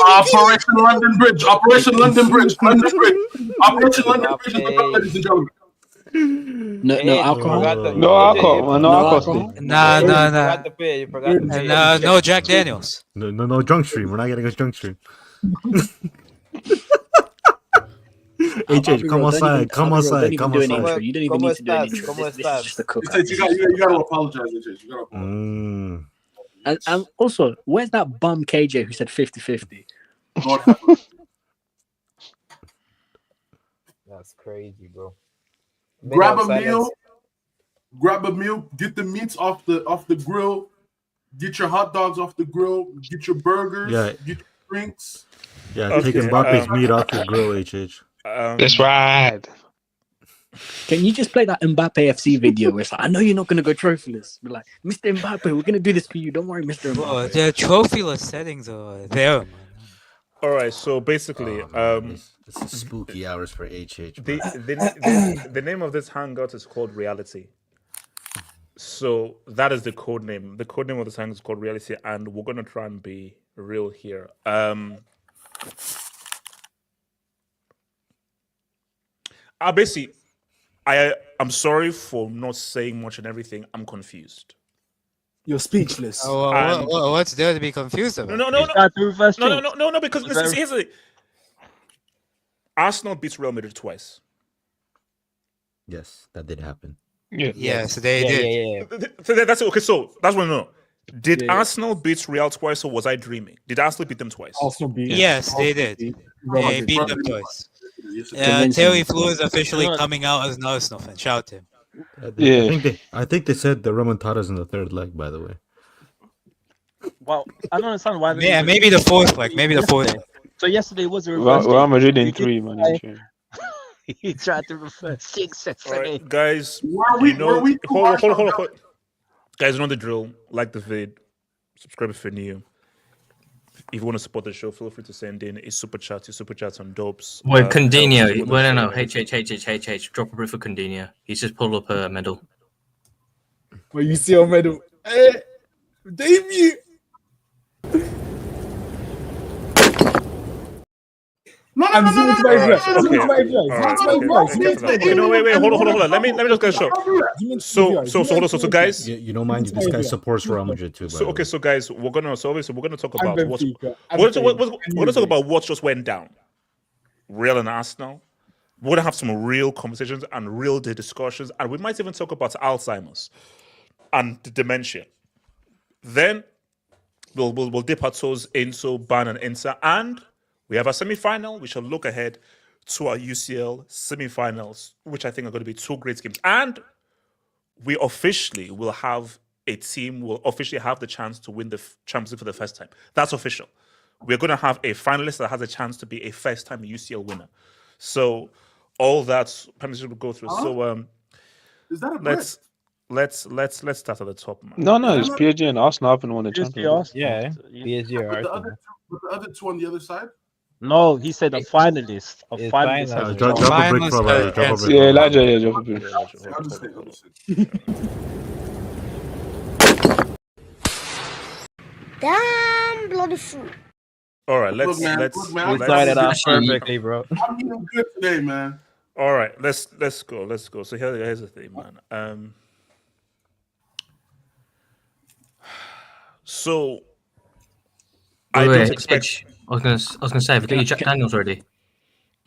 Operation London Bridge. Operation London Bridge. Operation London Bridge is the cup, ladies and gentlemen. No alcohol. No alcohol. No alcohol. Nah. You forgot to pay. No Jack Daniels. No drunk stream. We're not getting a drunk stream. HH, come outside. You don't even need to do an intro. This is just a cook. You got to apologize, HH. You got to apologize. And also, where's that bum KJ who said 50-50? That's crazy, bro. Grab a meal, get the meats off the grill, get your hot dogs off the grill, get your burgers, get your drinks. Yeah, okay. Take Mbappe's meat off the grill, HH. That's right. Can you just play that Mbappe FC video where it's like, I know you're not going to go trophyless. But like, Mr. Mbappe, we're going to do this for you. Don't worry, Mr. Mbappe. Oh, the trophyless settings are there, man. All right, so basically, it's spooky hours for HH. The name of this hangout is called Reality. So that is the code name. The code name of this hangout is called Reality, and we're gonna try and be real here. Basically, I'm sorry for not saying much and everything. I'm confused. You're speechless. What's there to be confused about? No, because here's the Arsenal beats Real Madrid twice. Yes, that did happen. Yeah. Yes, they did. So that's okay. So that's what I know. Did Arsenal beat Real twice, or was I dreaming? Did Arsenal beat them twice? Arsenal beat. Yes, they did. They beat them twice. Terry Flu is officially coming out as an Arsenal fan. Shout to him. I think they said the remontada's in the third leg, by the way. Well, I don't understand why. Yeah, maybe the fourth leg. So yesterday was a reverse. Real Madrid in 3, man. He tried to reverse 6 at right, guys. Hold on. Guys, you know the drill. Like the vid. Subscribe if you're new. If you want to support the show, feel free to send in a super chat. Your super chats on dopes. Wait, Coutinho. Well, no. HH. Drop a brief for Coutinho. He's just pulled up a medal. Well, you see our medal. Hey, debut. I'm zooming to my vlog. Wait. Hold on. Let me just get a shot. So guys, you know, mind you, this guy supports Real Madrid too. So guys, we're gonna talk about what just went down. Real and Arsenal. We're gonna have some real conversations and real discussions, and we might even talk about Alzheimer's and the dementia. Then we'll dip our toes into Bayern and Inter, and we have a semi-final. We shall look ahead to our UCL semi-finals, which I think are going to be 2 great games. And we officially will have a team, will officially have the chance to win the Champions League for the first time. That's official. We're going to have a finalist that has a chance to be a first-time UCL winner. So all that permission will go through. So is that a let's start at the top, man. No, it's PSG and Arsenal haven't won the Champions League. Yeah, PSG or Arsenal. But the other two on the other side? No, he said a finalist. Drop a brick for Elijah. Yeah, Elijah, drop a brick. Damn bloody fruit. All right, let's started off perfectly, bro. I'm doing good today, man. All right, let's go. So here's the thing, man. So I don't expect. I was gonna say, have you got your Jack Daniels already?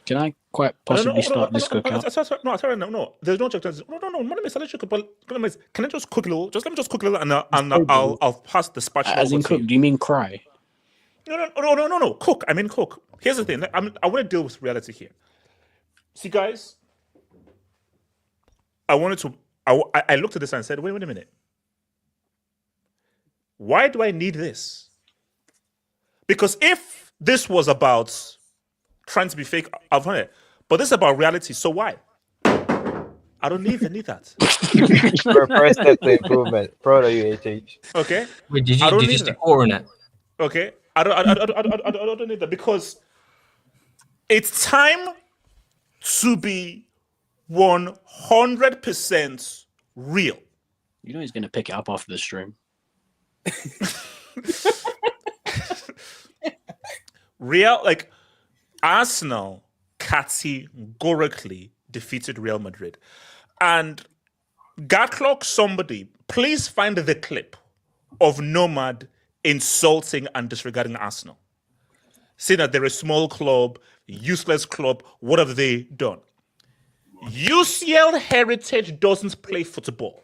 Can I quite possibly start this cookout? No. There's no Jack Daniels. No. Can I just cook a little? Let me just cook a little, and I'll pass the spatula. As in cook? Do you mean cry? No. Cook. I mean cook. Here's the thing. I want to deal with reality here. See, guys. I looked at this and said, wait a minute. Why do I need this? Because if this was about trying to be fake, I've done it. But this is about reality, so why? I don't even need that. First step to improvement. Proud of you, HH. Okay. Wait, did you stick core on it? Okay. I don't need that because it's time to be 100% real. You know he's gonna pick it up after the stream. Real, like Arsenal categorically defeated Real Madrid. And Gatlock, somebody, please find the clip of Nomad insulting and disregarding Arsenal. Saying that they're a small club, useless club. What have they done? UCL Heritage doesn't play football.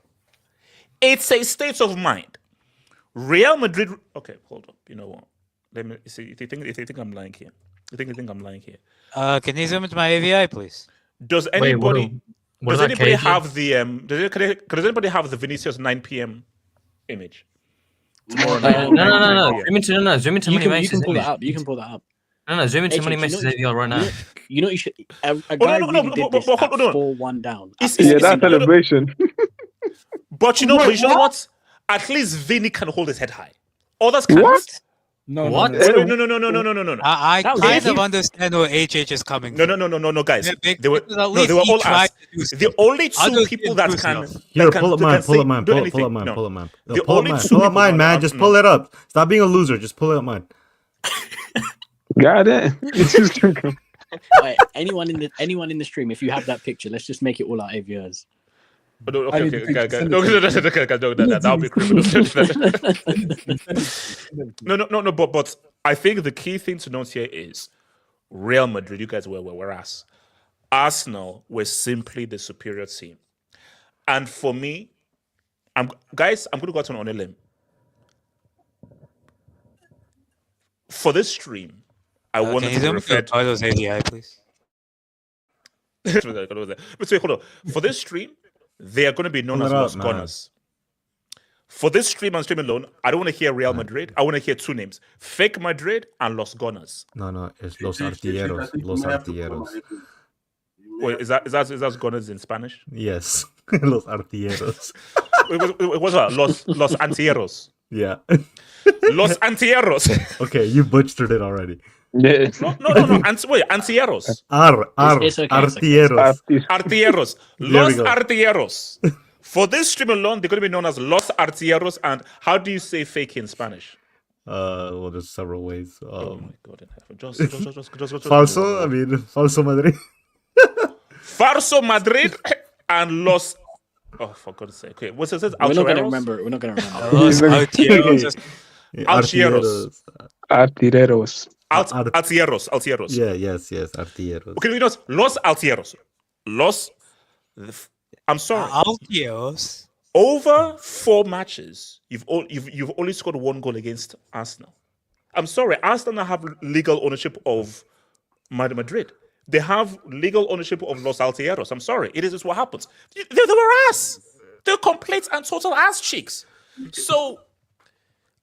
It's a state of mind. Real Madrid. Okay, hold up. You know what? Let me see. If you think I'm lying here, you think I'm lying here. Can you zoom into my AVI, please? Does anybody? Does anybody have the? Does anybody have the Vinicius 9 p.m. image? No. Zoom into Money Mason's You can pull image. that up. You can pull that up. No, zoom into Money Mason's AVI right now. You know, you should. A guy really did this at 4-1 down. Yeah, that celebration. But you know what? At least Vinny can hold his head high. Others can't. What? No. I kind of understand where HH is coming from. No, guys. They were all us. The only two people that can. Here, pull up mine. Pull up mine. Pull up mine, man. Just pull it up. Stop being a loser. Just pull it up mine. Got it. Right, anyone in the stream, if you have that picture, let's just make it all our AVRs. Okay, that'll be criminal. No, but I think the key thing to note here is Real Madrid, you guys were us. Arsenal were simply the superior team. And for me, I'm going to go out on a limb. For this stream, I wanted to refer to those AVI, please. But wait, hold on. For this stream, they are going to be known as Los Gunners. For this stream and stream alone, I don't want to hear Real Madrid. I want to hear two names: Fake Madrid and Los Gunners. No, it's Los Artilleros. Los Artilleros. Wait, is that Gunners in Spanish? Yes, Los Artilleros. What's that? Los Antilleros. Yeah. Los Antilleros. Okay, you butchered it already. No. Antilleros. Artilleros. Artilleros. Los Artilleros. For this stream alone, they're going to be known as Los Artilleros. And how do you say fake in Spanish? Well, there's several ways. Oh my God. Just Falso. I mean, Falso Madrid. Falso Madrid and Los. Oh, for God's sake. Okay, what's it says? We're not going to remember. Los Artilleros. Artilleros. Altieros. Yeah, yes, Artilleros. Okay, you know, Los Altieros. I'm sorry. Altieros. Over 4 matches, you've only scored 1 goal against Arsenal. I'm sorry, Arsenal have legal ownership of Madrid. They have legal ownership of Los Altieros. I'm sorry, it is just what happens. They were ass. They're complete and total ass cheeks. So,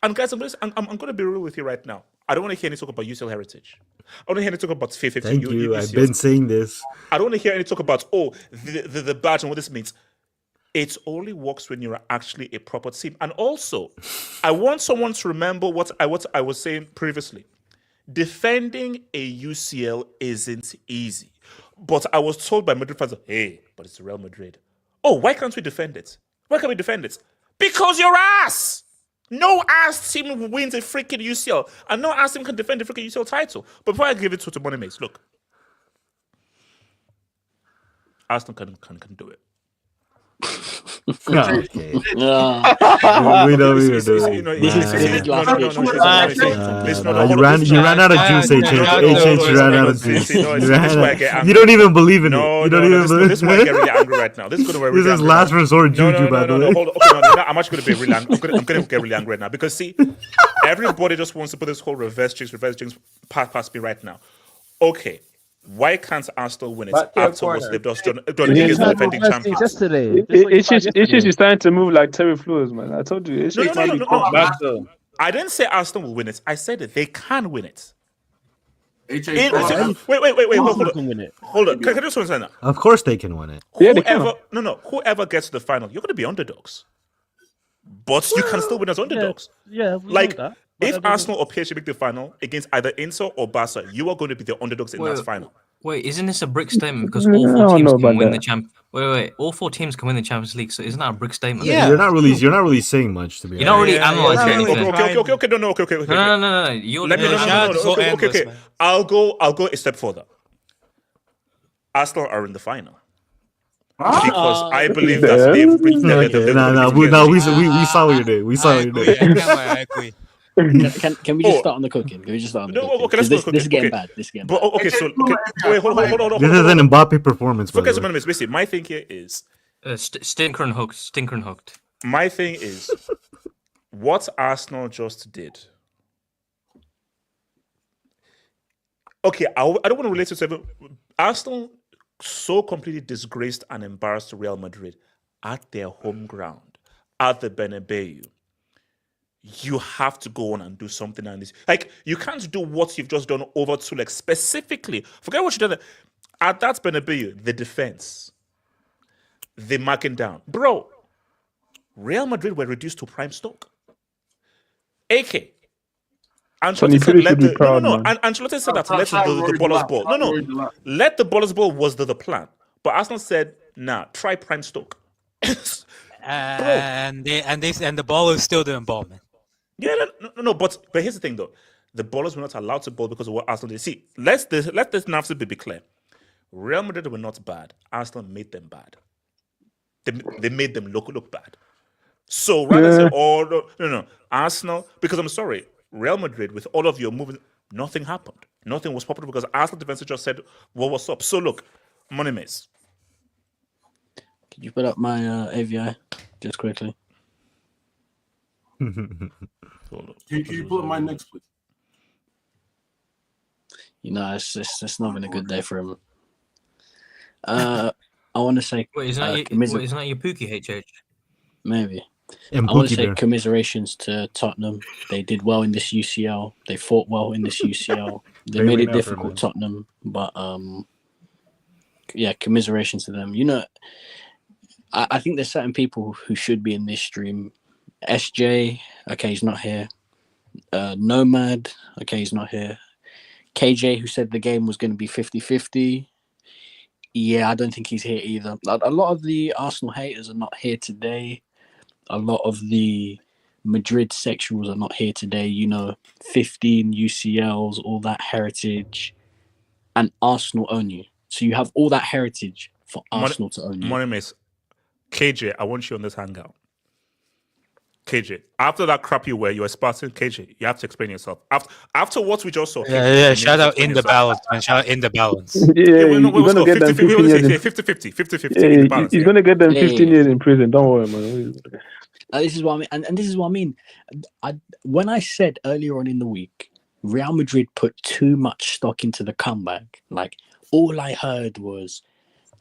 and guys, I'm going to be real with you right now. I don't want to hear any talk about UCL heritage. I don't want to hear any talk about 50. Thank you. I've been saying this. I don't want to hear any talk about the badge and what this means. It only works when you're actually a proper team. And also, I want someone to remember what I was saying previously. Defending a UCL isn't easy. But I was told by Madrid fans, hey, but it's Real Madrid. Oh, why can't we defend it? Why can't we defend it? Because you're ass! No ass team wins a freaking UCL, and no ass team can defend the freaking UCL title. But before I give it to Money Mates, look, Arsenal can do it. Okay. We know we were doing. You ran out of juice, HH. You ran out of juice. You don't even believe in it. You don't even believe. This is why I get really angry right now. This is last resort juju, by the way. Hold on. I'm actually going to be really angry. I'm going to get really angry right now because see, everybody just wants to put this whole reverse jinx past me right now. Okay. Why can't Arsenal win it after what they've just done against the defending champions? It's just starting to move like Terry Flores, man. I told you. No. I didn't say Arsenal will win it. I said that they can win it. Wait. Hold on. Can I just say that? Of course they can win it. Whoever gets to the final, you're going to be underdogs. But you can still win as underdogs. Yeah. Like, if Arsenal or PSG make the final against either Inter or Barca, you are going to be the underdogs in that final. Wait, isn't this a brick statement? Because all four teams can win the champ. Wait. All four teams can win the Champions League. So isn't that a brick statement? Yeah. You're not really saying much, to be honest. You're not really analyzing anything. Okay. No. Okay. I'll go a step further. Arsenal are in the final. Because I believe that they've reached their we saw what you did. We saw what you did. I agree. Can we just start on the cooking? Can we just start on the cooking? Okay, let's go. This is getting bad. Okay, so wait, hold on. This is an Mbappe performance. Focus on basically. My thing here is stinker and hooked. My thing is what Arsenal just did. Okay, I don't want to relate to seven. Arsenal so completely disgraced and embarrassed Real Madrid at their home ground, at the Bernabeu. You have to go on and do something on this. Like, you can't do what you've just done over to, like, specifically. Forget what you've done. At that Bernabeu, the defense, the marking down. Bro, Real Madrid were reduced to prime stock. AK. Ancelotti said, Ancelotti said that let the ballers ball. No. Let the ballers ball was the plan. But Arsenal said, nah, try prime stock. And the ballers still didn't ball, man. Yeah, no. But here's the thing, though: the ballers were not allowed to ball because of what Arsenal did. See, let this now be clear: Real Madrid were not bad. Arsenal made them bad. They made them look bad. So rather than say, "Oh no, Arsenal," because I'm sorry, Real Madrid with all of your movement, nothing happened. Nothing was popular because Arsenal defense just said, "Well, what's up?" So look, Money Mace. Can you put up my AVI just quickly? Can you pull up my next, please? It's not been a good day for him. I want to say... Wait, isn't that your Pookie, HH? Maybe. I want to say commiserations to Tottenham. They did well in this UCL. They fought well in this UCL. They made it difficult, Tottenham. But, commiserations to them. I think there's certain people who should be in this stream. SJ, okay, he's not here. Nomad, okay, he's not here. KJ, who said the game was going to be 50-50. Yeah, I don't think he's here either. A lot of the Arsenal haters are not here today. A lot of the Madrid sexuals are not here today. 15 UCLs, all that heritage. And Arsenal own you. So you have all that heritage for Arsenal to own you. Money Miss. KJ, I want you on this hangout. KJ, after that crap you were Spartan, KJ, you have to explain yourself. After what we just saw. Yeah, shout out in the balance, man. Shout out in the balance. You're going to get them 15 years. 50-50. He's going to get them 15 years in prison. Don't worry, man. This is what I mean. And this is what I mean. When I said earlier on in the week, Real Madrid put too much stock into the comeback. Like, all I heard was,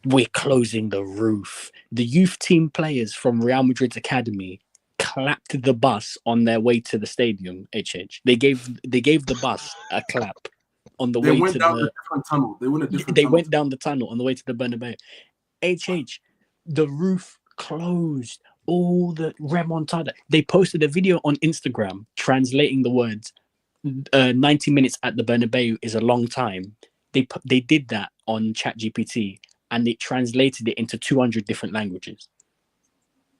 we're closing the roof. The youth team players from Real Madrid's academy clapped the bus on their way to the stadium. They gave the bus a clap on the way to the tunnel. They went down the tunnel on the way to the Bernabeu. The roof closed. All the remontada. They posted a video on Instagram translating the words 90 minutes at the Bernabeu is a long time. They did that on ChatGPT and it translated it into 200 different languages.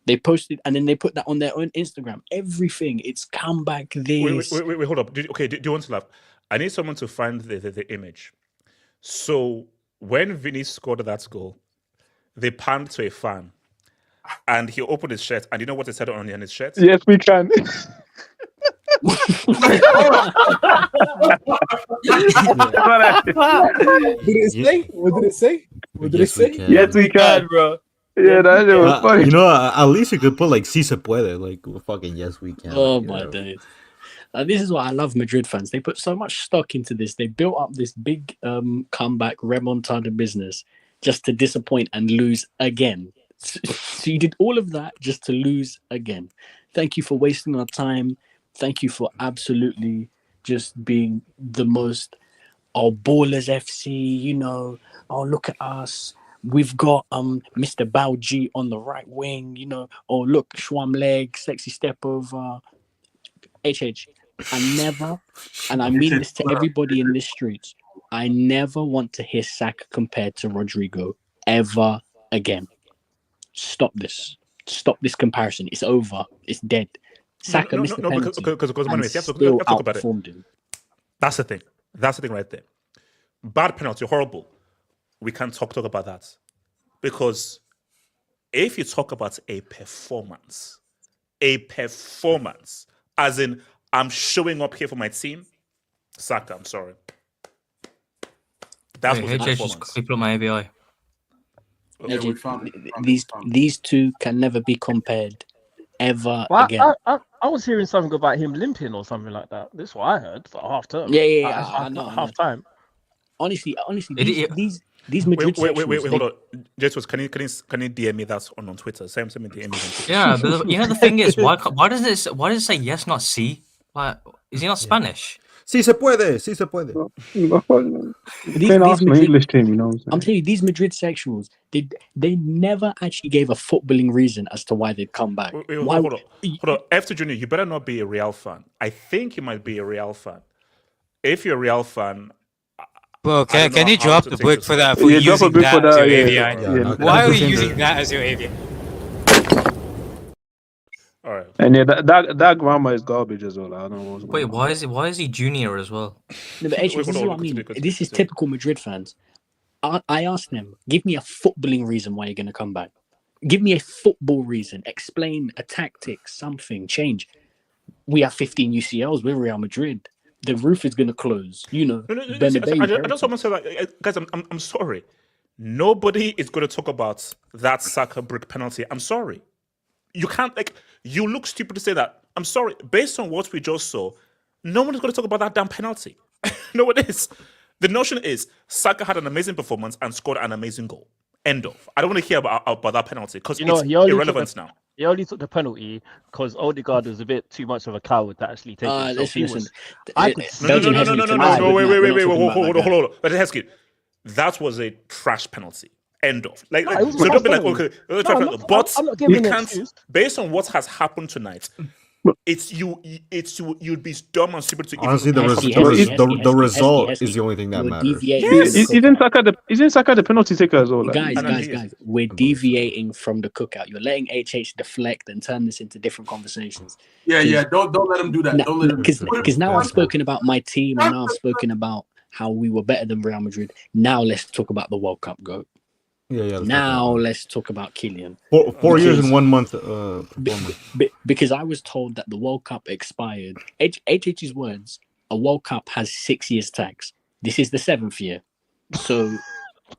They posted and then they put that on their own Instagram. Everything. It's comeback this. Wait, hold up. Do you want to laugh? I need someone to find the image. So when Vinny scored that goal, they panned to a fan and he opened his shirt. And you know what it said on his shirt? Yes, we can. What did it say? Yes, we can, bro. Yeah, that was funny. At least you could put like "Si se puede," like fucking yes, we can. Oh my days! This is why I love Madrid fans. They put so much stock into this. They built up this big comeback remontada business just to disappoint and lose again. So you did all of that just to lose again. Thank you for wasting our time. Thank you for absolutely just being the most ballers FC. Look at us. We've got Mr. Bauji on the right wing, look, Schwam leg, sexy step over. HH, I never, and I mean this to everybody in this street, I never want to hear Saka compared to Rodrigo ever again. Stop this. Stop this comparison. It's over. It's dead. Saka missed the penalty because and you have to still talk about it. outperformed him. That's the thing. That's the thing right there. Bad penalty, horrible. We can't talk about that. Because if you talk about a performance, as in I'm showing up here for my team, Saka, I'm sorry. That's what just quickly put my AVI. These two can never be compared ever again. I was hearing something about him limping or something like that. This is what I heard for half term. Yeah, I know. Half time. Honestly, these Madrid sections... Wait, hold on. Jesus, can you DM me that on Twitter? Send me DM me on Twitter. Yeah, but the thing is, why does it say yes, not sí? Like, is he not Spanish? Sí se puede, sí se puede. These English team, you know. I'm telling you, these Madrid sectionals, they never actually gave a footballing reason as to why they'd come back. Wait, hold on. F2 Junior, you better not be a Real fan. I think you might be a Real fan. If you're a Real fan, bro, can you drop the book for that? For using that as your AVI? Why are you using that as your AVI? All right. And yeah, that grammar is garbage as well. I don't know. Wait, why is he junior as well? No, but this is what I mean. This is typical Madrid fans. I asked them, give me a footballing reason why you're going to come back. Give me a football reason. Explain a tactic, something, change. We have 15 UCLs. We're Real Madrid. The roof is going to close. You know, I just want to say that, guys, I'm sorry. Nobody is going to talk about that Saka brick penalty. I'm sorry. You can't, you look stupid to say that. I'm sorry. Based on what we just saw, no one is going to talk about that damn penalty. No one is. The notion is Saka had an amazing performance and scored an amazing goal. End of. I don't want to hear about that penalty because it's irrelevant now. He only took the penalty because Odegaard was a bit too much of a coward to actually take it. Listen. No, wait, hold on. But Heskey, that was a trash penalty. End of. So don't be like, okay, but you can't. Based on what has happened tonight, you'd be dumb and stupid to honestly. The result is the only thing that matters. Isn't Saka the penalty taker as well? Guys, we're deviating from the cookout. You're letting HH deflect and turn this into different conversations. Yeah. Don't let him do that. Don't let him. Because now I've spoken about my team and now I've spoken about how we were better than Real Madrid. Now let's talk about the World Cup goat. Yeah. Now let's talk about Kylian. 4 years and 1 month. Because I was told that the World Cup expired. HH's words: a World Cup has 6 years tax. This is the 7th year. So,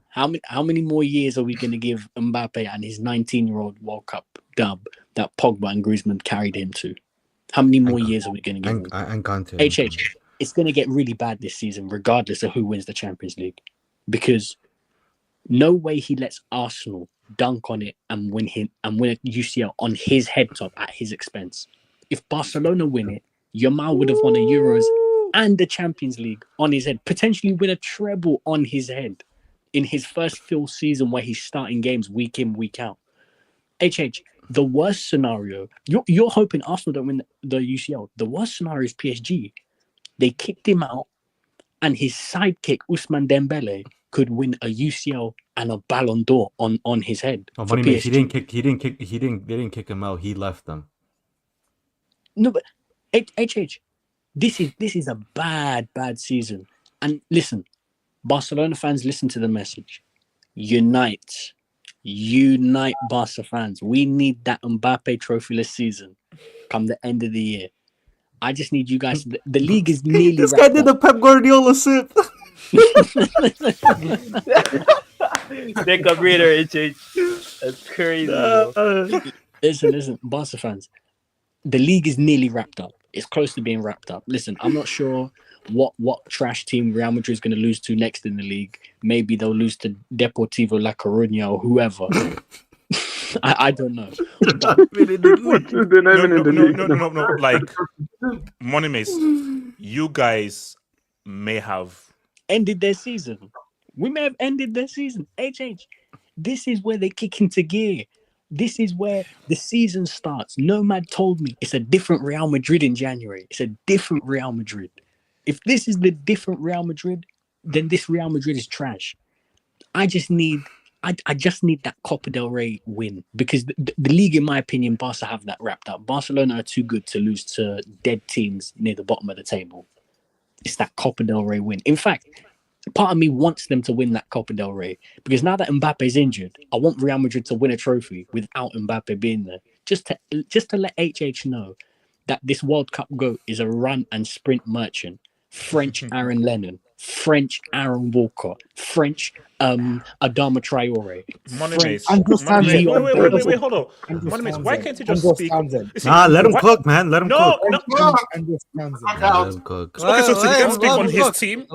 how many more years are we going to give Mbappe and his 19-year-old World Cup dub that Pogba and Griezmann carried him to? How many more years are we going to give him? And Conte. HH, it's going to get really bad this season, regardless of who wins the Champions League, because no way he lets Arsenal dunk on it and win a UCL on his head top at his expense. If Barcelona win it, Yamal would have won a Euros and the Champions League on his head, potentially win a treble on his head in his first full season where he's starting games week in, week out. HH, the worst scenario, you're hoping Arsenal don't win the UCL. The worst scenario is PSG. They kicked him out and his sidekick, Ousmane Dembele, could win a UCL and a Ballon d'Or on his head. Oh, but he didn't kick him out. He left them. No, but HH, this is a bad season. And listen, Barcelona fans, listen to the message. Unite, Barca fans. We need that Mbappe trophy this season. Come the end of the year, I just need you guys. The league is nearly. This guy did the Pep Guardiola sip. Take a breather, HH. That's crazy. Listen, Barca fans. The league is nearly wrapped up. It's close to being wrapped up. Listen, I'm not sure what trash team Real Madrid is going to lose to next in the league. Maybe they'll lose to Deportivo La Coruña or whoever. I don't know. No. Like, Money Mace, you guys may have ended their season. We may have ended their season. HH, this is where they kick into gear. This is where the season starts. Nomad told me it's a different Real Madrid in January. It's a different Real Madrid. If this is the different Real Madrid, then this Real Madrid is trash. I just need that Copa del Rey win because the league, in my opinion, Barca have that wrapped up. Barcelona are too good to lose to dead teams near the bottom of the table. It's that Copa del Rey win. In fact, part of me wants them to win that Copa del Rey because now that Mbappe's injured, I want Real Madrid to win a trophy without Mbappe being there. Just to let HH know that this World Cup GOAT is a run and sprint merchant. French Aaron Lennon, French Aaron Walcott, French Adama Traore. Wait, hold on. Why can't you just speak? Let him cook, man. Let him cook. Let him cook. Okay, so he can speak on his team.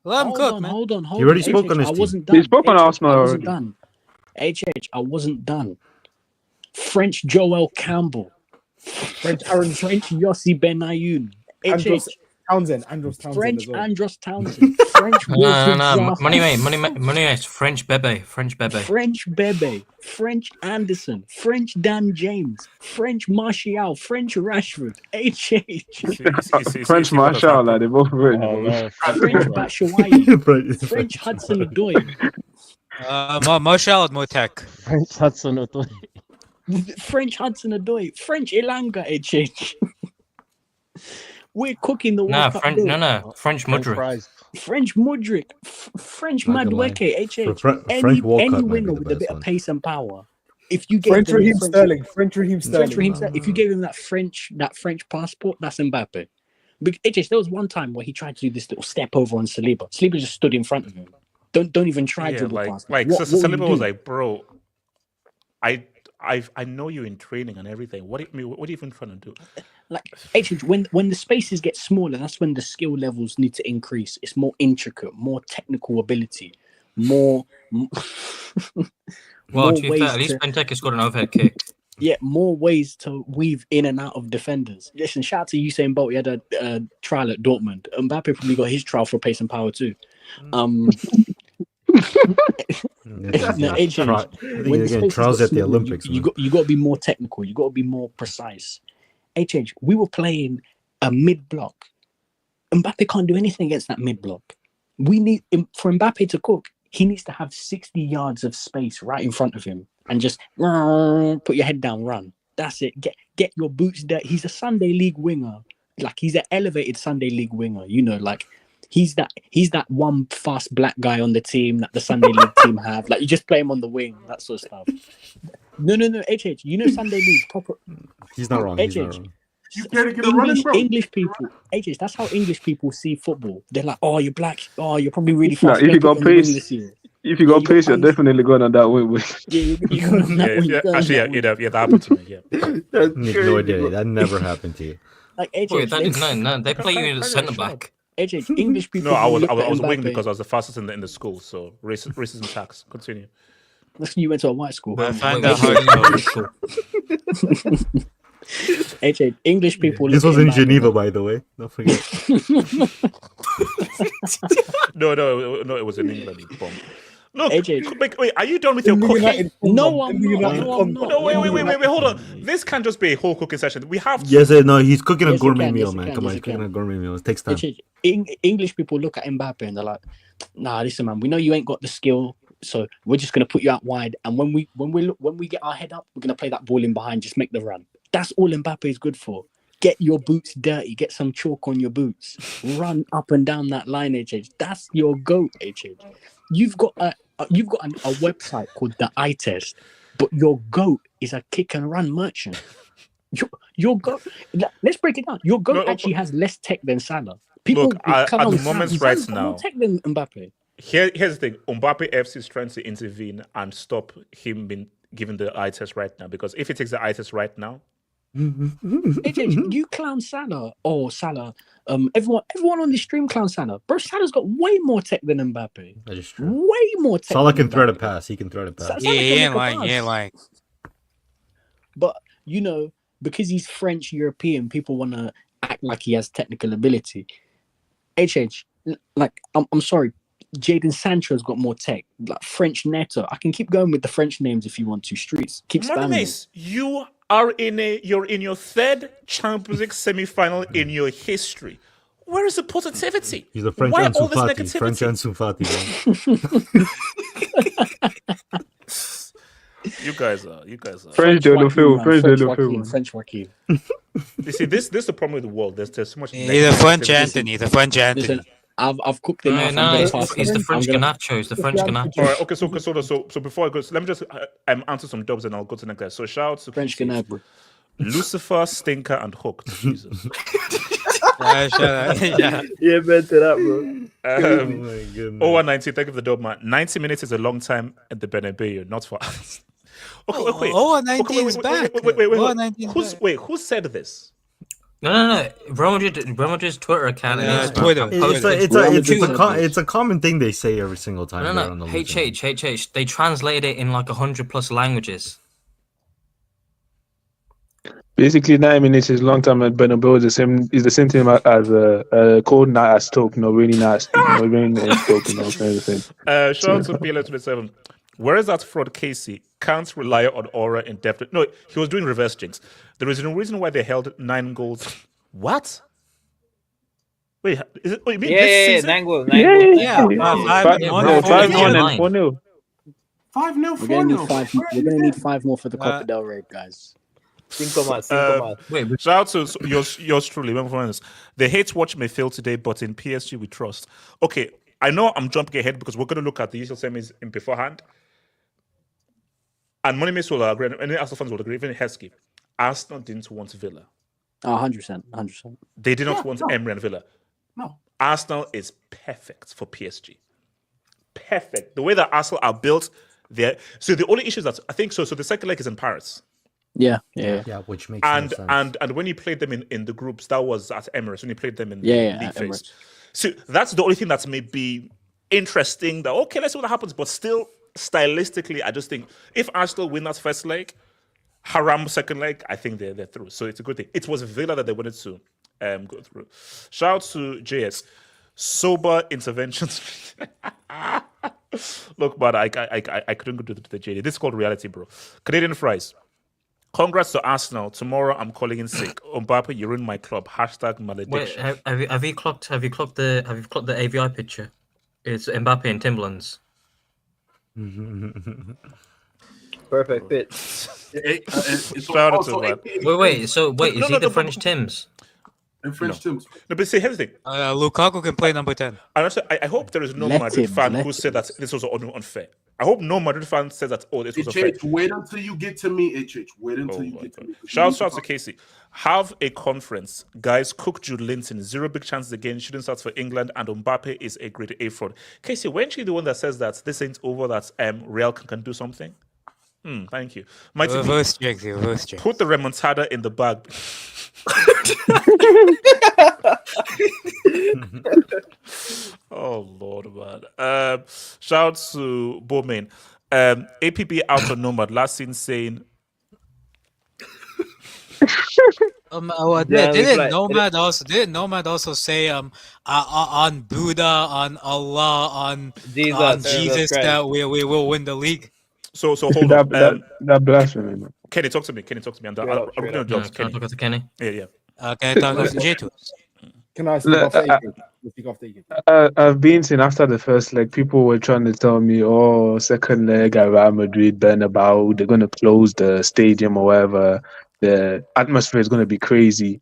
Let him cook, man. Hold on. He already spoke on his I team. wasn't done. He spoke on Arsenal I already. wasn't done. I wasn't done. French Joel Campbell, French Yossi Benayoun, Andros Townsend French as well. Andros Townsend, French No. Money, mate. French Bebe. French Bebe, French Anderson, French Dan James, French Martial, French Rashford, French Martial, like, they both French. French Batshuayi, French Hudson Odoi. Martial had more tech. French Hudson Odoi. French Hudson Odoi, French Ilanga, We're cooking the World Cup. French Mudryk. French Mudryk, French Madueke, Frank Walcott any might be winger the with a best bit one. of pace and power. If you gave French Raheem Sterling. If you gave him that French passport, that's Mbappe. Because there was one time where he tried to do this little step over on Saliba. Saliba just stood in front of him. Don't even try to dribble past him. Saliba was like, bro, I know you in training and everything. What are you even trying to do? Like when the spaces get smaller, that's when the skill levels need to increase. It's more intricate, more technical ability, more. Well, to be fair, at least Benteke scored an overhead kick. Yeah, more ways to weave in and out of defenders. Listen, shout out to Usain Bolt. He had a trial at Dortmund. Mbappe probably got his trial for pace and power too. Trials at the Olympics. You got to be more technical. You got to be more precise. We were playing a mid block. Mbappe can't do anything against that mid block. We need for Mbappe to cook. He needs to have 60 yards of space right in front of him and just put your head down, run. That's it. Get your boots there. He's a Sunday League winger. Like he's an elevated Sunday League winger. You know, like he's that one fast black guy on the team that the Sunday League team have. Like you just play him on the wing, that sort of stuff. No. HH, you know Sunday League proper. He's not wrong. HH, you can't get a running, bro. English people, HH, that's how English people see football. They're like, oh, you're black. Oh, you're probably really fast. If you got pace, you're definitely going on that wing. Actually, that happened to me. Yeah, no idea. That never happened to you. Like HH, Wait, they play you in the centre back. HH, English people. No, I was wing because I was the fastest in the school. So racism tax. Continue. That's when you went to a white school. I find that hard. HH, English people. This was in Geneva, by the way. Don't forget. No, it was in England. Look, HH. wait, are you done with your cooking? No, I'm not. No, wait, hold on. This can't just be a whole cooking session. We have to... Yes, no, he's cooking a gourmet meal, man. Come on, he's cooking a gourmet meal. It takes time. English people look at Mbappe and they're like, nah, listen, man, we know you ain't got the skill, so we're just gonna put you out wide. And when we get our head up, we're gonna play that ball in behind, just make the run. That's all Mbappe is good for. Get your boots dirty. Get some chalk on your boots. Run up and down that line, HH. That's your goat, HH. You've got a website called the Eye Test, but your goat is a kick and run merchant. Your goat. Let's break it down. Your goat actually has less tech than Salah. People at the moment right now, more tech than Mbappe. Here's the thing: Mbappe FC is trying to intervene and stop him being given the eye test right now. Because if he takes the eye test right now, you clown Salah. Oh, Salah. Everyone on the stream clown Salah. Bro, Salah's got way more tech than Mbappe. That is true. Way more tech. Salah can throw the pass. He can throw the pass. Yeah, he ain't lying. But you know, because he's French European, people want to act like he has technical ability. HH, like I'm sorry, Jadon Sancho's got more tech. Like French Neto. I can keep going with the French names if you want to. Streets, keep spamming. You are you're in your third Champions League semi-final in your history. Where is the positivity? He's a French Why Ansu all this Fati. negativity? French Ansu Fati. You guys are. French Joaquin. You see, this is the problem with the world. There's so much. He's a French Anthony. The French Anthony. Listen, I've cooked enough. It's the French Ganacho. It's the French Ganacho. All right, okay. So before I go, let me just answer some dubs and I'll go to the next guy. So shout out to French Ganacho. Lucifer, Stinker, and Hooked. Jesus. Yeah, better that, bro. Oh my goodness. 0190, thank you for the dub, man. 90 minutes is a long time at the Bernabeu, not for us. Okay, wait. 19 is back. Wait, who said this? No. Real Madrid's Twitter account. Twitter. It's a common thing they say every single time. No. HH. They translated it in like 100+ languages. Basically, 90 minutes is long time at Bernabeu. Is the same thing as a cold night at Stoke. No, really nice. No, rain at Stoke. Kind of thing. Shout out to PL27. Where is that fraud, Casey? Can't rely on aura in depth. No, he was doing reverse jinx. There is no reason why they held 9 goals. What? Wait, is it? Oh, you mean this season? 9 goals. 5-1 5-1 and 4-0. 5-0, 4-0. We're gonna need 5 more for the Copa del Rey, guys. Cinco más. Wait, shout out to yours truly. The hate watch may fail today, but in PSG we trust. Okay, I know I'm jumping ahead because we're going to look at the usual semis in beforehand. And Money will agree, and Arsenal fans will agree, even Heskey. Arsenal didn't want Villa. 100%. They did not want Emery and Villa. No. Arsenal is perfect for PSG. Perfect. The way that Arsenal are built, so the only issue is that I think so. So the second leg is in Paris. Yeah, which makes no sense. And when you played them in the groups, that was at Emirates. When you played them in the league phase, so that's the only thing that's maybe interesting. That okay, let's see what happens. But still, stylistically, I just think if Arsenal win that first leg, haram second leg, I think they're through. So it's a good thing. It was Villa that they wanted to go through. Shout out to JS. Sober interventions. Look, but I couldn't go to the JD. This is called reality, bro. Canadian fries. Congrats to Arsenal. Tomorrow I'm calling in sick. Mbappe, you ruined my club. # malediction. Wait, have you clocked the AVI picture? It's Mbappe and Timberlands. Perfect fit. Shout out to that. Wait. So is he the French Tims? And French Tims. No, but see, here's the thing. Lukaku can play number 10. And also, I hope there is no Madrid fan who said that this was unfair. I hope no Madrid fan says that, this was unfair. Wait until you get to me, HH. Wait until you get to me. Shout out to Casey. Have a conference. Guys, cook Jude Linton. 0 big chances again. Shouldn't start for England. And Mbappe is a great A fraud. Casey, weren't you the one that says that this ain't over, that Real can do something? Thank you. Reverse check. Put the remontada in the bag. Oh Lord, man. Shout out to Bowman. APB out on Nomad. Last seen saying. Didn't Nomad also say on Buddha, on Allah, on Jesus that we will win the league? So hold on. That blasphemy, man. Kenny, talk to me. I'm going to talk to Kenny. Yeah. Can I talk to J2? Can I speak off the I've been saying after the first leg, people were trying to tell me, second leg at Real Madrid, Bernabeu, they're going to close the stadium or whatever. The atmosphere is going to be crazy.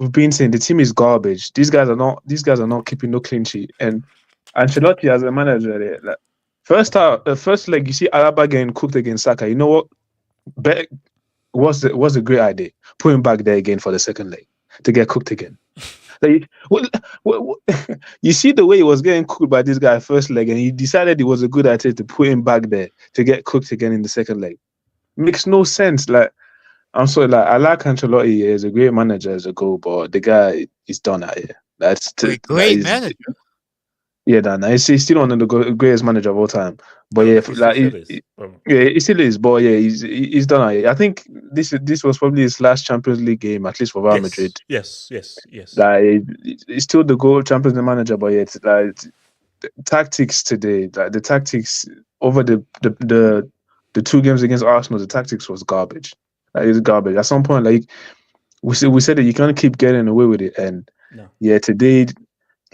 We've been saying the team is garbage. These guys are not keeping no clean sheet. And Ancelotti as a manager, first leg, you see Alaba getting cooked against Saka. You know what? Was a great idea. Put him back there again for the second leg to get cooked again. You see the way he was getting cooked by this guy first leg, and he decided it was a good idea to put him back there to get cooked again in the second leg. Makes no sense. I'm sorry. I like Ancelotti. He's a great manager as a goal, but the guy is done out here. That's a great manager. Yeah, he's still one of the greatest manager of all time. But he still is. But yeah, he's done. I think this was probably his last Champions League game, at least for Real Madrid. Yes. He's still the goal Champions League manager, but yeah, it's the tactics today, the tactics over the 2 games against Arsenal, the tactics was garbage. It's garbage. At some point, we said that you can't keep getting away with it, and No. Yeah, today,